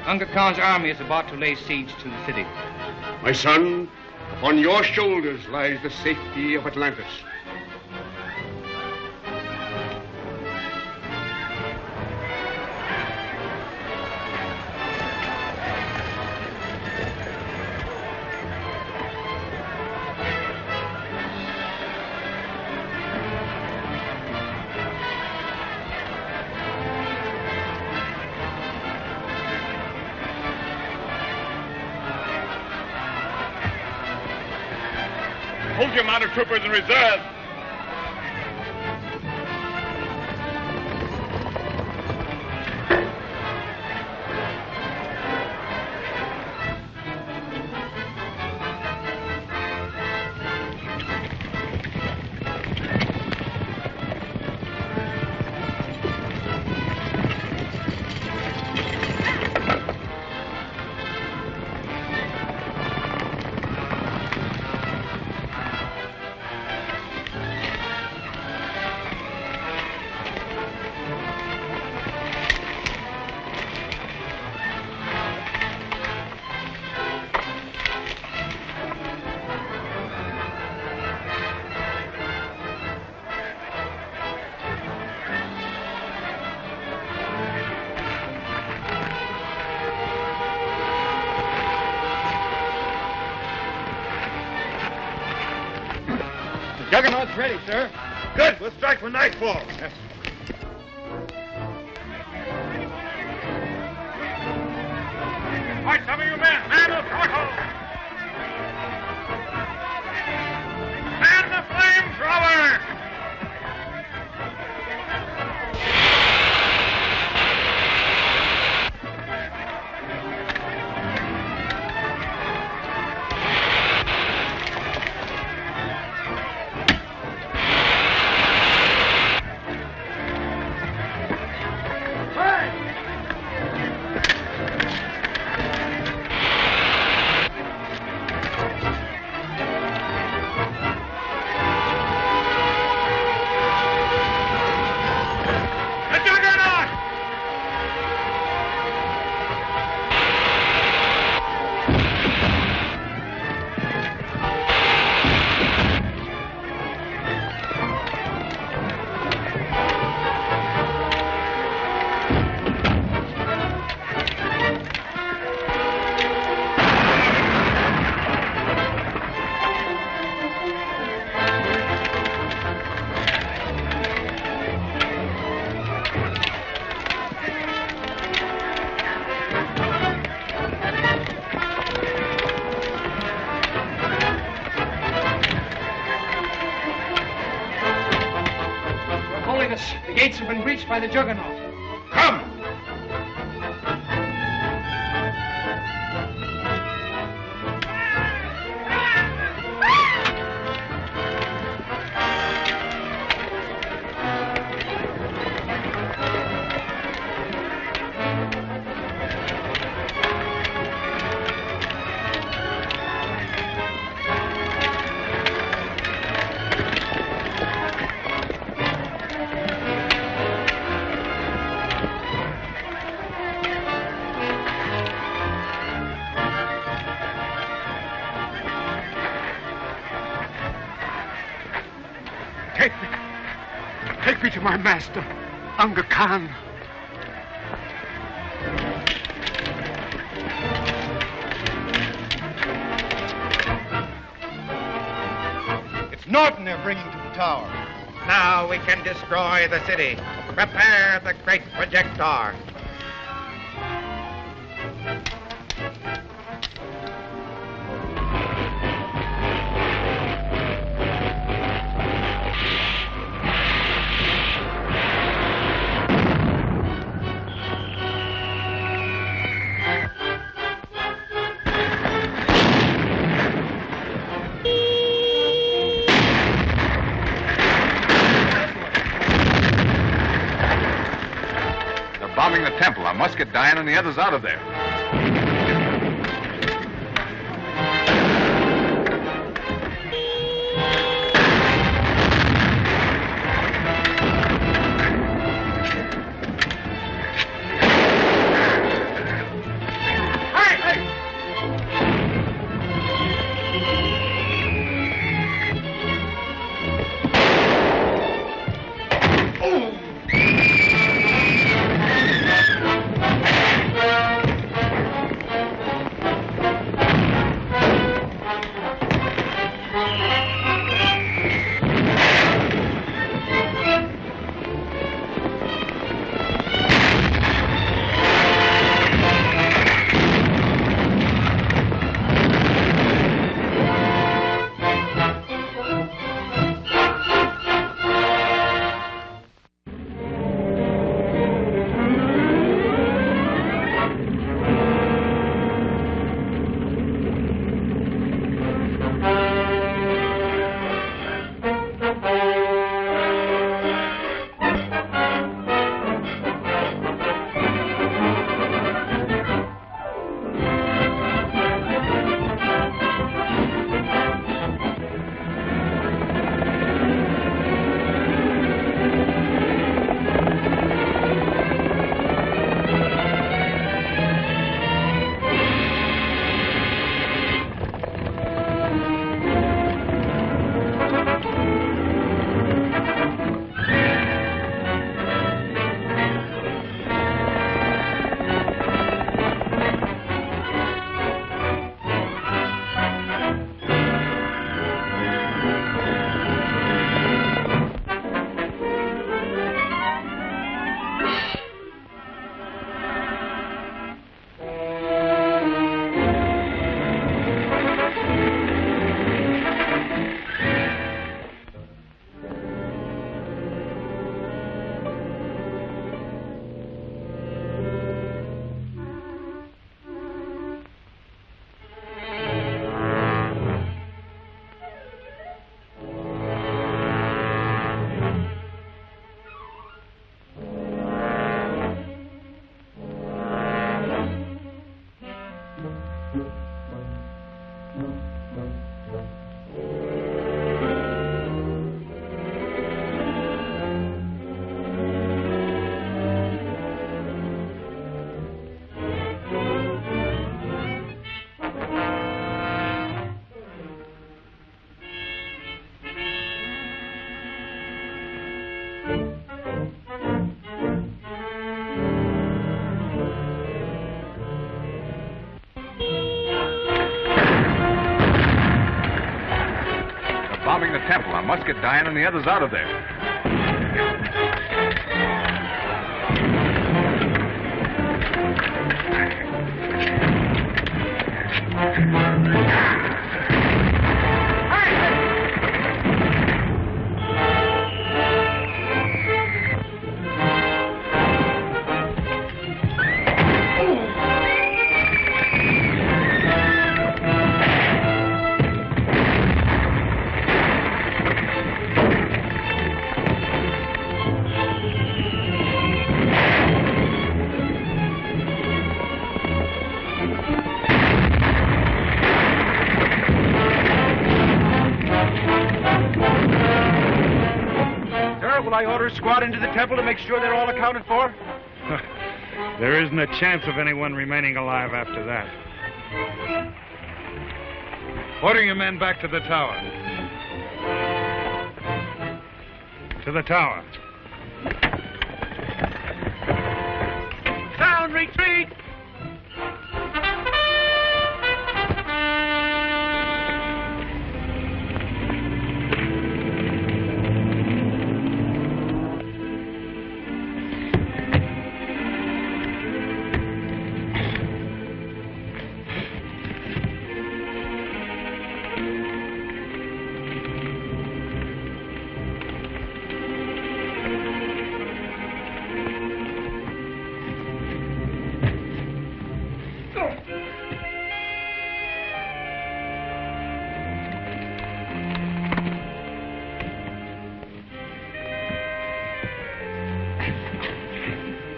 Unga Khan's army is about to lay siege to the city. My son, upon your shoulders lies the safety of Atlantis. Hold your mounted troopers in reserve. Juggernaut's ready, sir. Good. We'll strike when nightfall. Yes. All right, some of you men, man the porthole! Man the flamethrower! The gates have been breached by the Juggernaut. Come! Take me to my master, Unga Khan. It's Norton they're bringing to the tower. Now we can destroy the city. Prepare the great projector. Bombing the temple. I must get Diane and the others out of there. Bombing the temple. I must get Diana and the others out of there. I order a squad into the temple to make sure they're all accounted for? There isn't a chance of anyone remaining alive after that. Order your men back to the tower. To the tower. Sound retreat!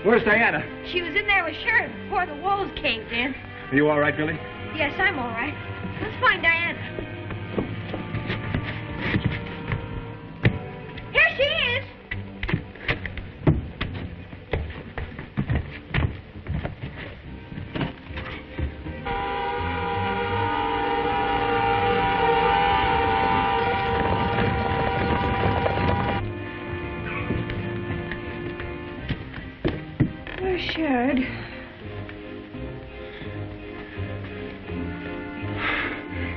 Where's Diana? She was in there with Sheriff before the walls caved in. Are you all right, Billy? Yes, I'm all right. Let's find Diana. Here she is. Sherrod.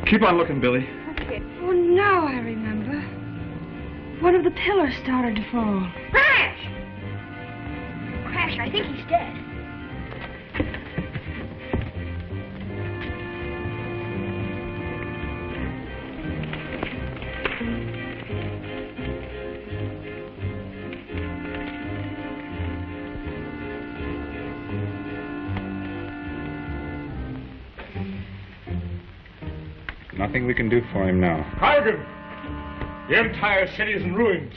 Keep on looking, Billy. Okay. Oh, now I remember. One of the pillars started to fall. Crash! Crash, I think he's dead. Nothing we can do for him now. Corrigan! The entire city is in ruins.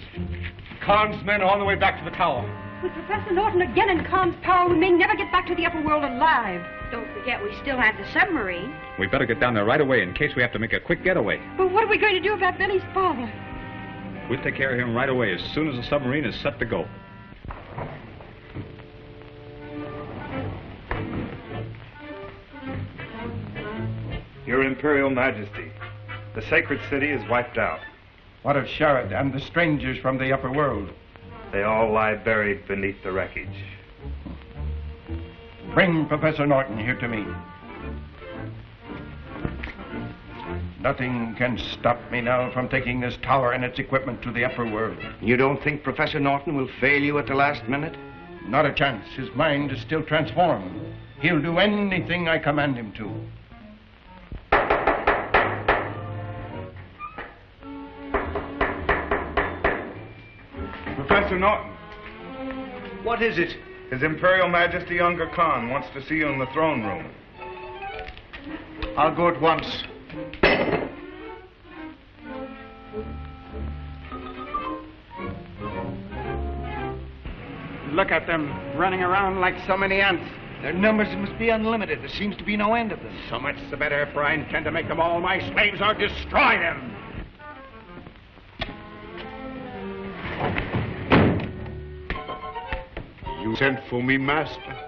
Khan's men are on the way back to the tower. With Professor Norton again in Khan's power, we may never get back to the Upperworld alive. Don't forget, we still have the submarine. We better get down there right away in case we have to make a quick getaway. But what are we going to do about Billy's father? We'll take care of him right away as soon as the submarine is set to go. Your Imperial Majesty, the sacred city is wiped out. What of Sherrod and the strangers from the upper world? They all lie buried beneath the wreckage. Bring Professor Norton here to me. Nothing can stop me now from taking this tower and its equipment to the upper world. You don't think Professor Norton will fail you at the last minute? Not a chance. His mind is still transformed. He'll do anything I command him to. Professor Norton. What is it? His Imperial Majesty Unga Khan wants to see you in the throne room. I'll go at once. Look at them, running around like so many ants. Their numbers must be unlimited. There seems to be no end of them. So much the better if I intend to make them all my slaves or destroy them. You sent for me, Master?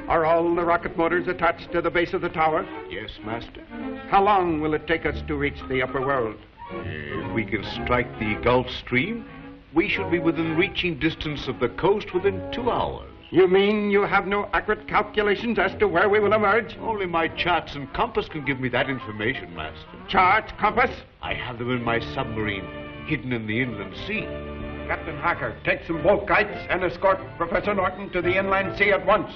Are all the rocket motors attached to the base of the tower? Yes, Master. How long will it take us to reach the upper world? If we can strike the Gulf Stream, We should be within reaching distance of the coast within 2 hours. You mean you have no accurate calculations as to where we will emerge? Only my charts and compass can give me that information, Master. Chart, compass? I have them in my submarine, hidden in the inland sea. Captain Hacker, take some Volkites and escort Professor Norton to the inland sea at once.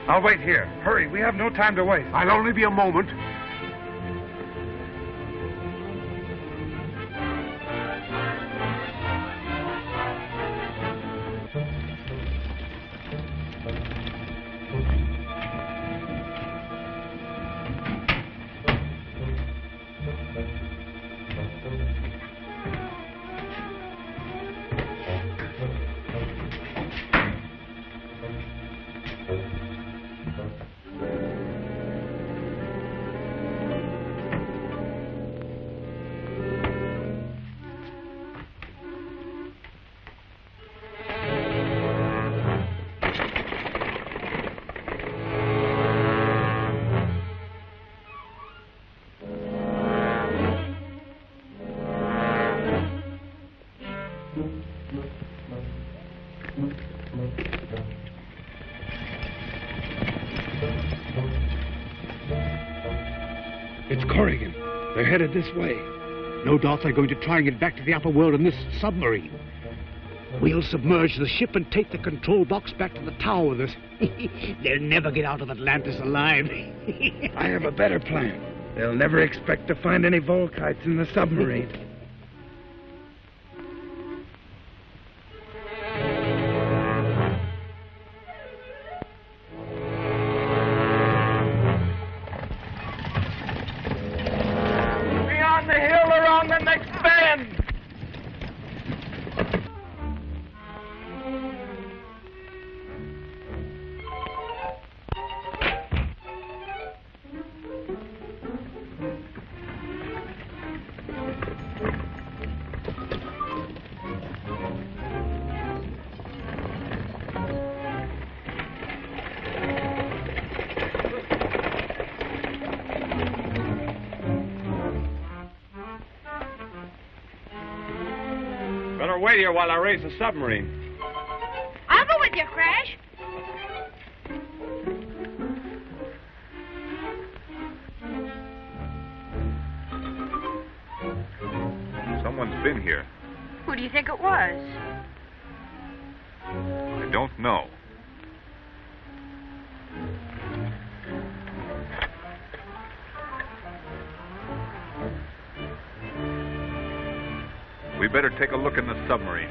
I'll wait here. Hurry, we have no time to waste. I'll only be a moment. It's Corrigan. They're headed this way. No doubt they're going to try and get back to the upper world in this submarine. We'll submerge the ship and take the control box back to the tower with us. They'll never get out of Atlantis alive. I have a better plan. They'll never expect to find any Volkites in the submarine. Beyond the hill around the next bend! Better wait here while I raise the submarine. I'll go with you, Crash. Someone's been here. Who do you think it was? I don't know. We better take a look in the submarine.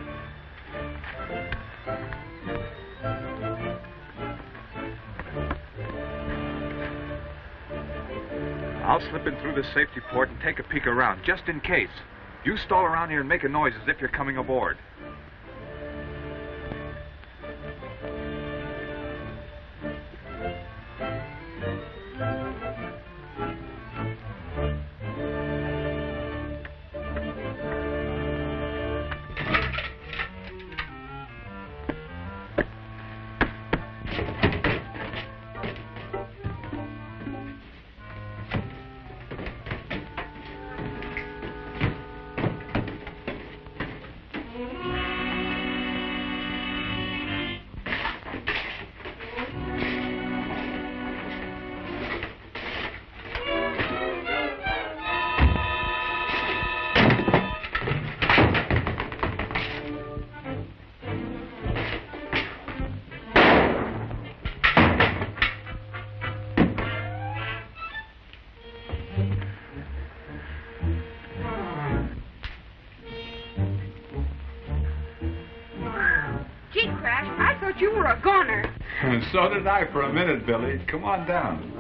I'll slip in through the safety port and take a peek around, just in case. You stall around here and make a noise as if you're coming aboard. thought you were a goner. And so did I for a minute, Billy. Come on down.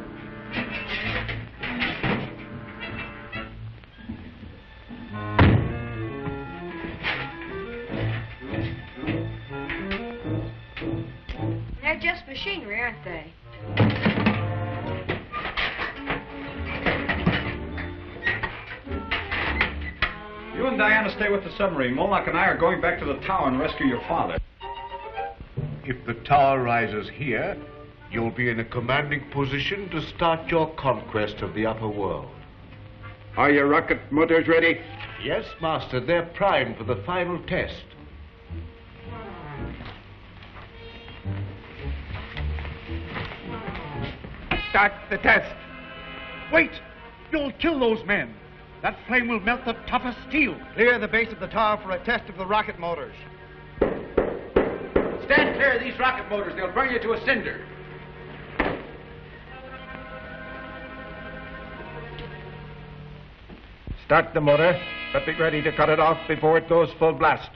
They're just machinery, aren't they? You and Diana stay with the submarine. Moloch and I are going back to the tower and rescue your father. If the tower rises here, you'll be in a commanding position to start your conquest of the upper world. Are your rocket motors ready? Yes, Master. They're primed for the final test. Start the test. Wait! You'll kill those men. That flame will melt the toughest steel. Clear the base of the tower for a test of the rocket motors. Stand clear of these rocket motors. They'll burn you to a cinder. Start the motor, but be ready to cut it off before it goes full blast.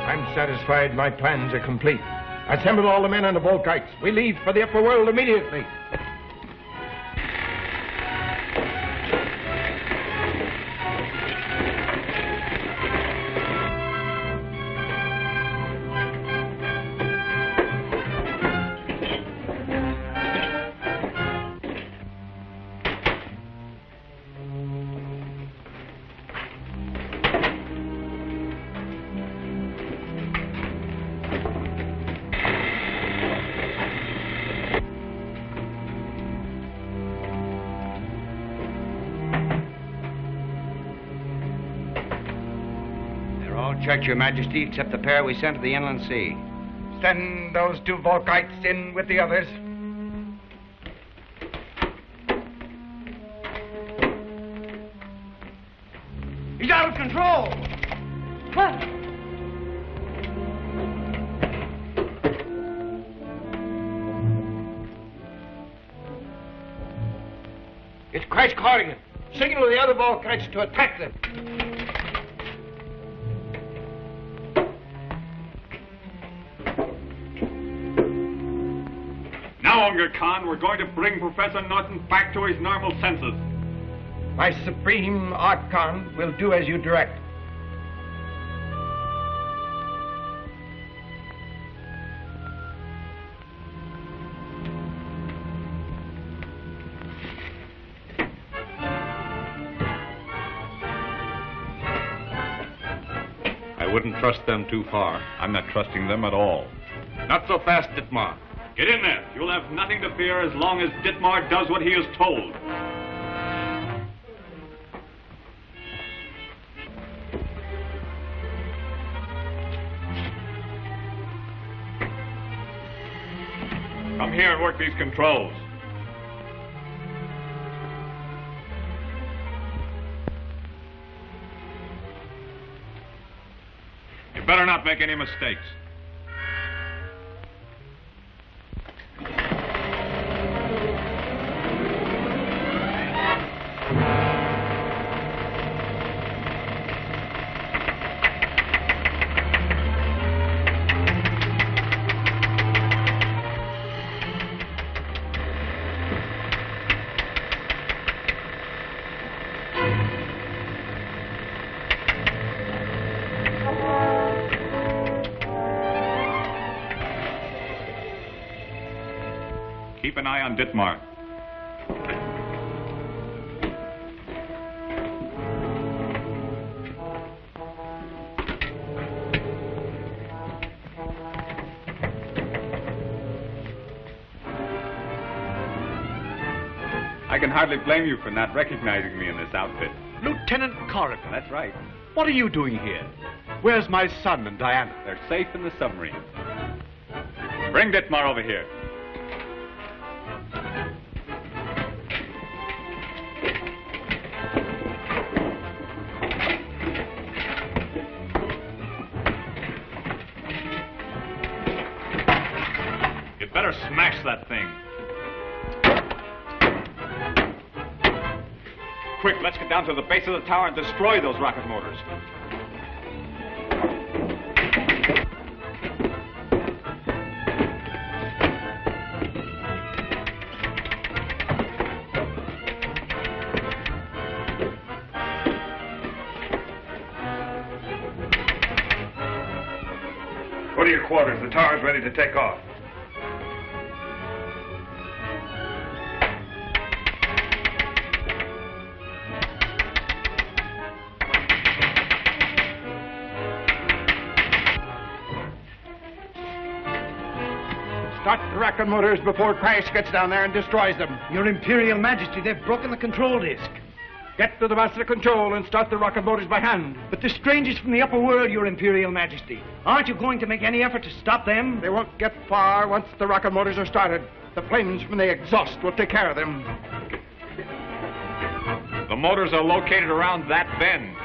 I'm satisfied my plans are complete. Assemble all the men on the Volkites. We leave for the upper world immediately. Checked, Your Majesty, except the pair we sent to the inland sea. Send those 2 Volkites in with the others. He's out of control! What? It's Crash Corrigan. Signal the other Volkites to attack them. Now, Unger Khan, we're going to bring Professor Norton back to his normal senses. My supreme Archon will do as you direct. I wouldn't trust them too far. I'm not trusting them at all. Not so fast, Dittmar. Get in there. You'll have nothing to fear as long as Dittmar does what he is told. Come here and work these controls. You better not make any mistakes. Keep an eye on Dittmar. I can hardly blame you for not recognizing me in this outfit. Lieutenant Corrigan. That's right. What are you doing here? Where's my son and Diana? They're safe in the submarine. Bring Dittmar over here. You'd better smash that thing. let's get down to the base of the tower and destroy those rocket motors. Go to your quarters. The tower's ready to take off. Start the rocket motors before Crash gets down there and destroys them. Your Imperial Majesty, they've broken the control disk. Get to the master control and start the rocket motors by hand. But the strangers from the upper world, Your Imperial Majesty. Aren't you going to make any effort to stop them? They won't get far once the rocket motors are started. The flames from the exhaust will take care of them. The motors are located around that bend.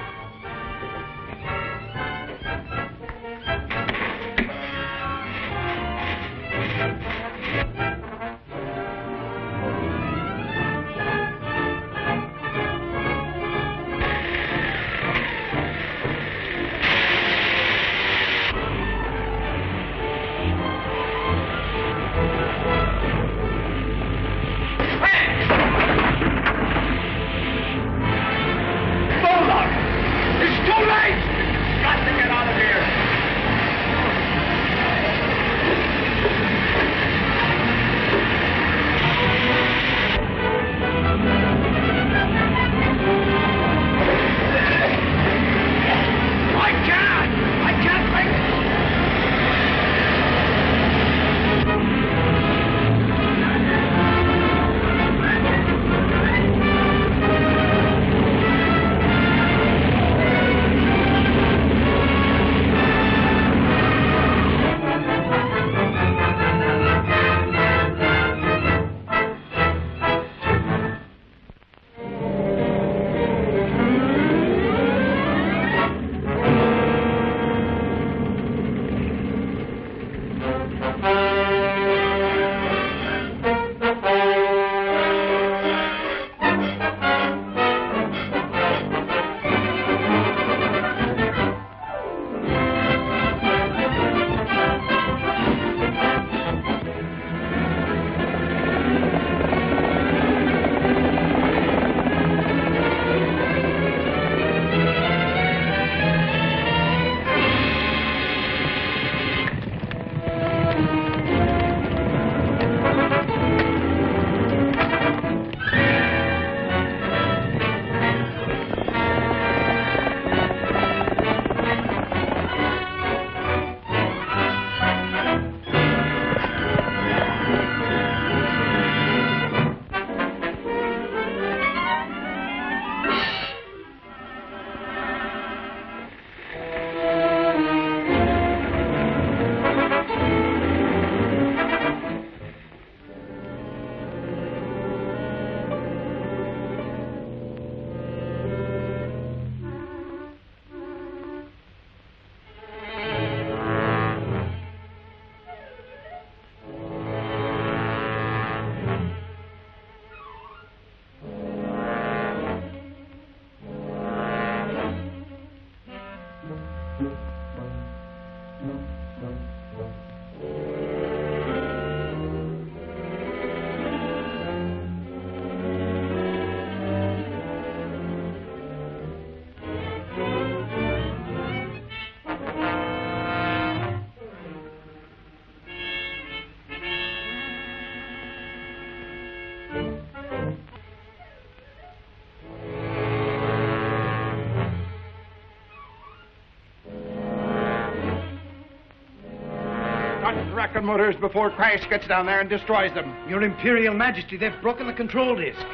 Rocket motors before Crash gets down there and destroys them. Your Imperial Majesty, they've broken the control disk.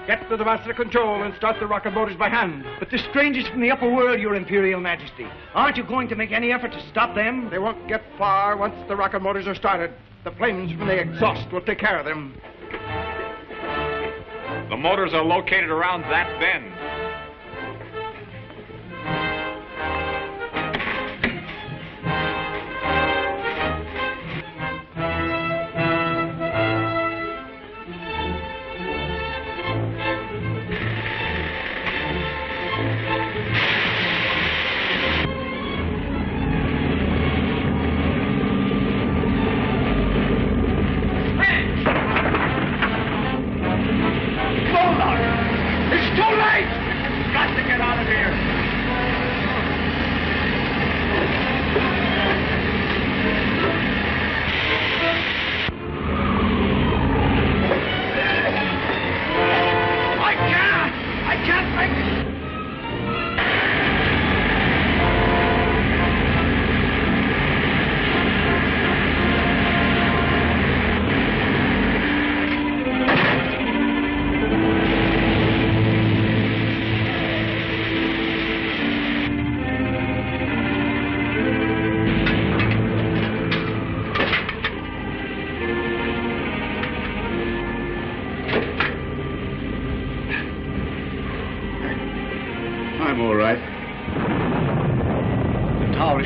Get to the master control and start the rocket motors by hand. But the strangers from the upper world, Your Imperial Majesty. Aren't you going to make any effort to stop them? They won't get far once the rocket motors are started. The flames from the exhaust will take care of them. The motors are located around that bend.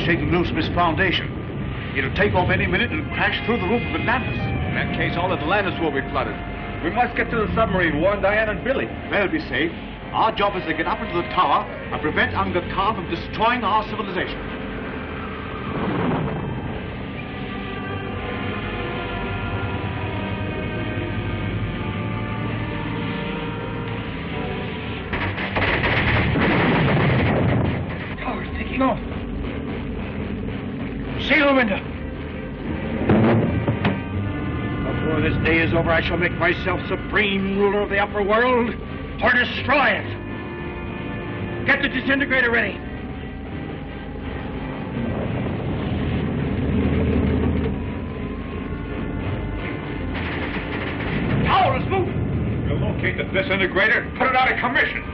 Shaking loose from its foundation. It'll take off any minute and crash through the roof of Atlantis. In that case, all Atlantis will be flooded. We must get to the submarine, warn Diane and Billy. They'll be safe. Our job is to get up into the tower and prevent Unga Khan from destroying our civilization. Tower's taking off. Sail the window. Before this day is over, I shall make myself supreme ruler of the upper world, or destroy it. Get the disintegrator ready. Tower is moving. We'll locate the disintegrator and put it out of commission.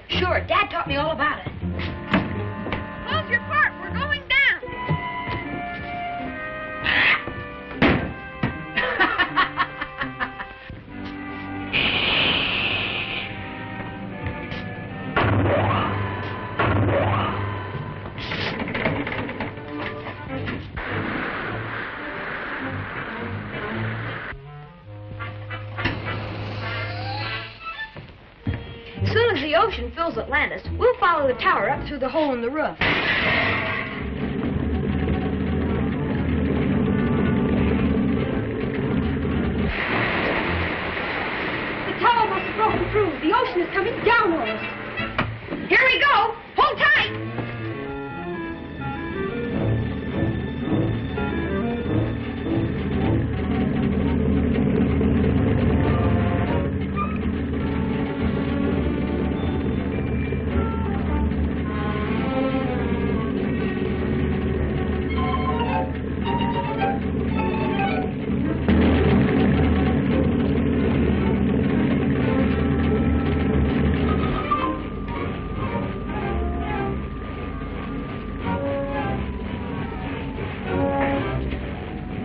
Sure, Dad taught me all about it. Close your port, we're going down. As soon as the ocean fills Atlantis, we'll follow the tower up through the hole in the roof. The tower must have broken through. The ocean is coming down on us. Here we go. Hold tight.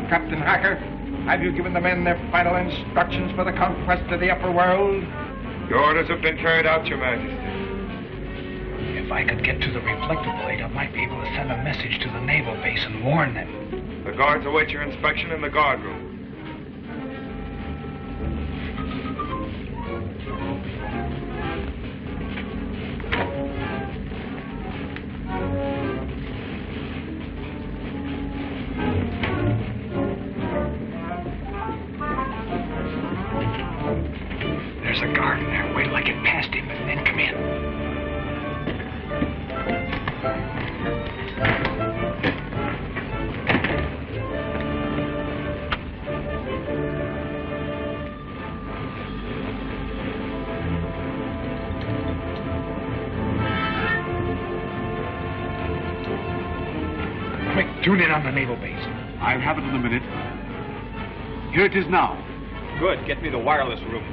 Captain Hacker, have you given the men their final instructions for the conquest of the upper world? Your orders have been carried out, Your Majesty. If I could get to the reflector plate, I might be able to send a message to the naval base and warn them. The guards await your inspection in the guard room. There's a guard in there. Wait till I get past him and then come in. Quick, tune in on the naval base. I'll have it in a minute. Here it is now. Good. Get me the wireless room.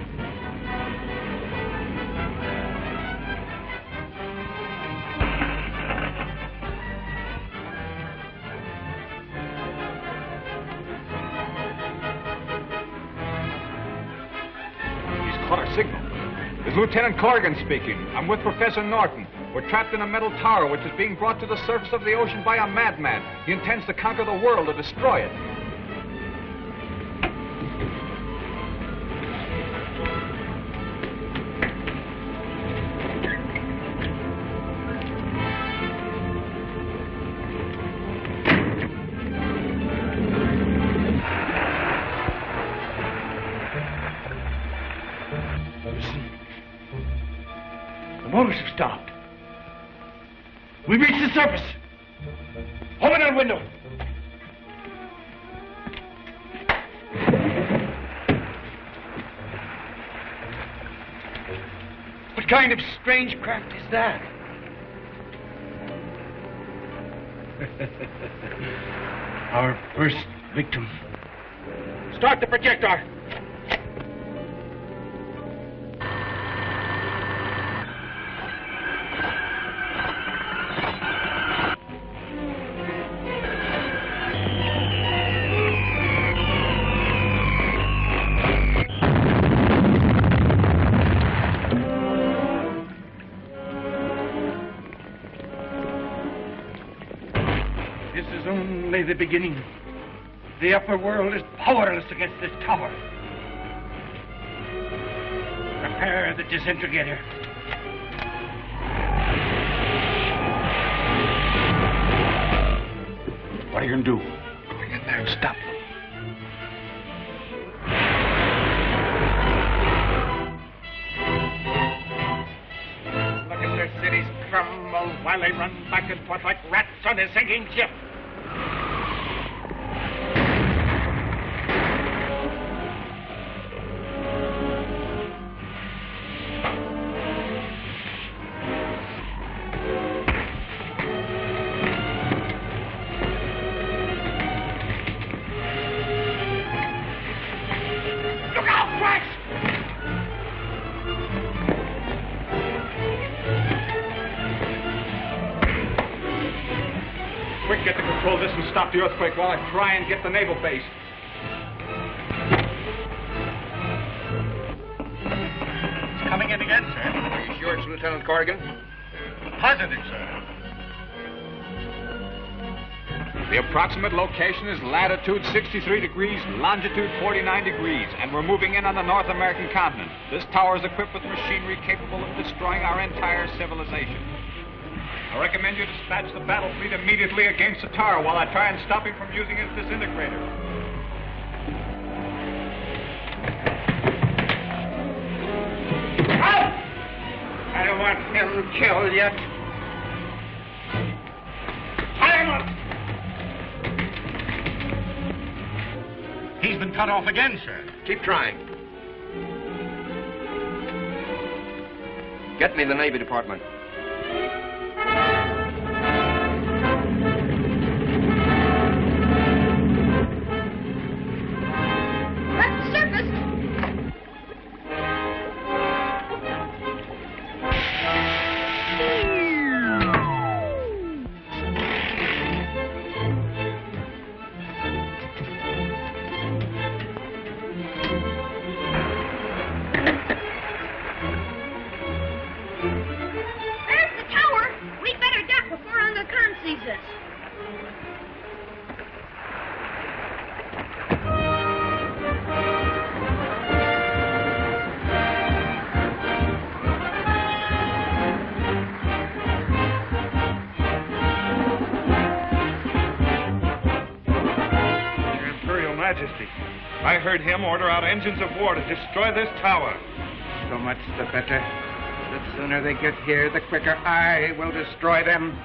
He's caught our signal. It's Lieutenant Corrigan speaking. I'm with Professor Norton. We're trapped in a metal tower which is being brought to the surface of the ocean by a madman. He intends to conquer the world or destroy it. We reached the surface. Open that window. What kind of strange craft is that? Our first victim. Start the projector. The beginning. The upper world is powerless against this tower. Prepare the disintegrator. What are you going to do? Go in there and stop them. Look at their cities crumble while they run back and forth like rats on a sinking ship. Stop the earthquake while I try and get the naval base. It's coming in again, sir. Are you sure it's Lieutenant Corrigan? Positive, sir. The approximate location is latitude 63 degrees, longitude 49 degrees, and we're moving in on the North American continent. This tower is equipped with machinery capable of destroying our entire civilization. I recommend you dispatch the battle fleet immediately against the tower while I try and stop him from using his disintegrator. I don't want him killed yet. Tie him up! He's been cut off again, sir. Keep trying. Get me the Navy Department. I heard him order out engines of war to destroy this tower. So much the better. The sooner they get here, the quicker I will destroy them.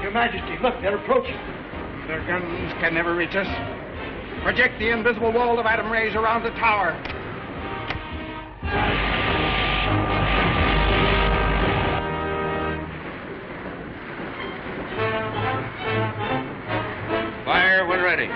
Your Majesty, look, they're approaching. Their guns can never reach us. Project the invisible wall of atom rays around the tower. Fire when ready.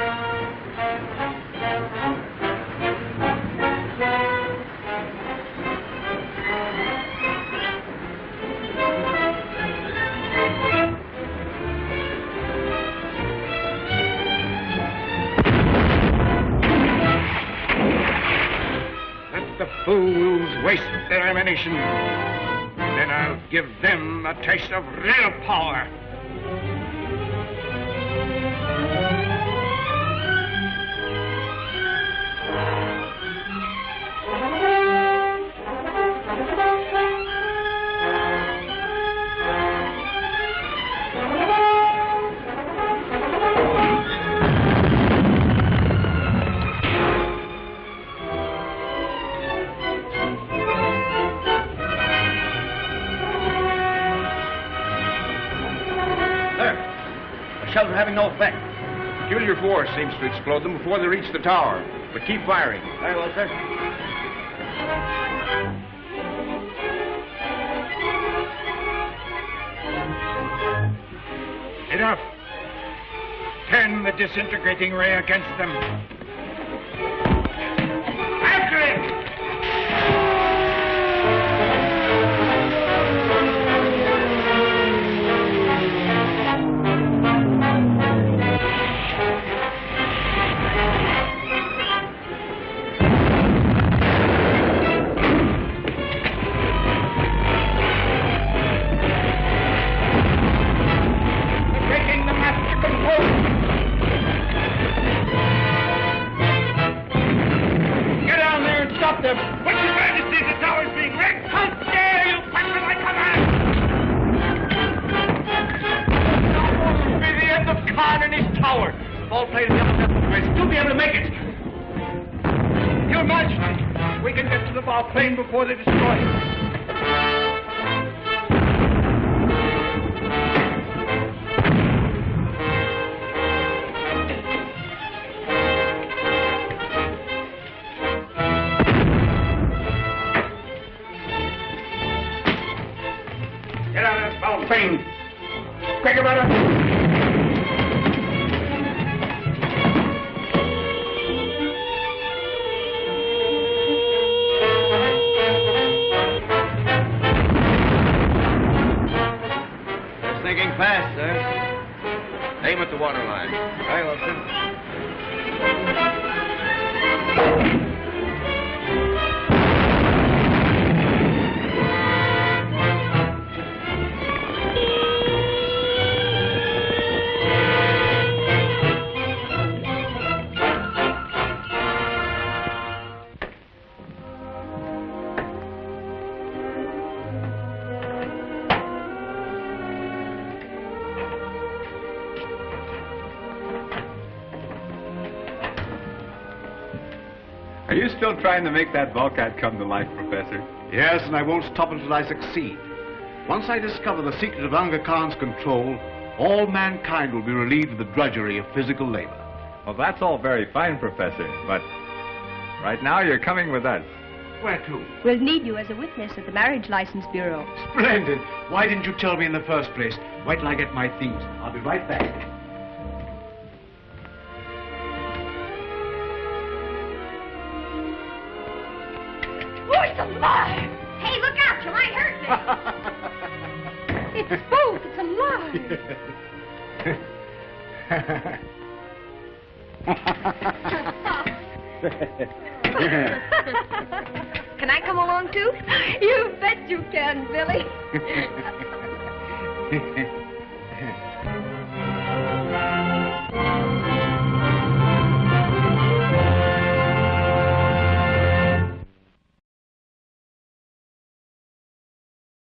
The fools waste their ammunition. Then I'll give them a taste of real power. shelter having no effect. Peculiar force seems to explode them before they reach the tower. But keep firing. Very well, sir. Enough. Turn the disintegrating ray against them. After it! Them. What's your Majesty? The tower's being wrecked. How dare you question my command? This will be the end of Khan and his tower. The ball played in the upper depth will still be able to make it. Your Majesty, we can get to the ball plane before they destroy it. Plane. Quick about it. Just thinking fast, sir. Aim at the waterline. Very well, sir. Are you still trying to make that Volkite come to life, Professor? Yes, and I won't stop until I succeed. Once I discover the secret of Unga Khan's control, all mankind will be relieved of the drudgery of physical labor. Well, that's all very fine, Professor, but right now you're coming with us. Where to? We'll need you as a witness at the Marriage License Bureau. Splendid. Why didn't you tell me in the first place? Wait till I get my things. I'll be right back. Oh, it's alive! Hey, look out. You might hurt me. It's both. It's alive. Can I come along, too? You bet you can, Billy.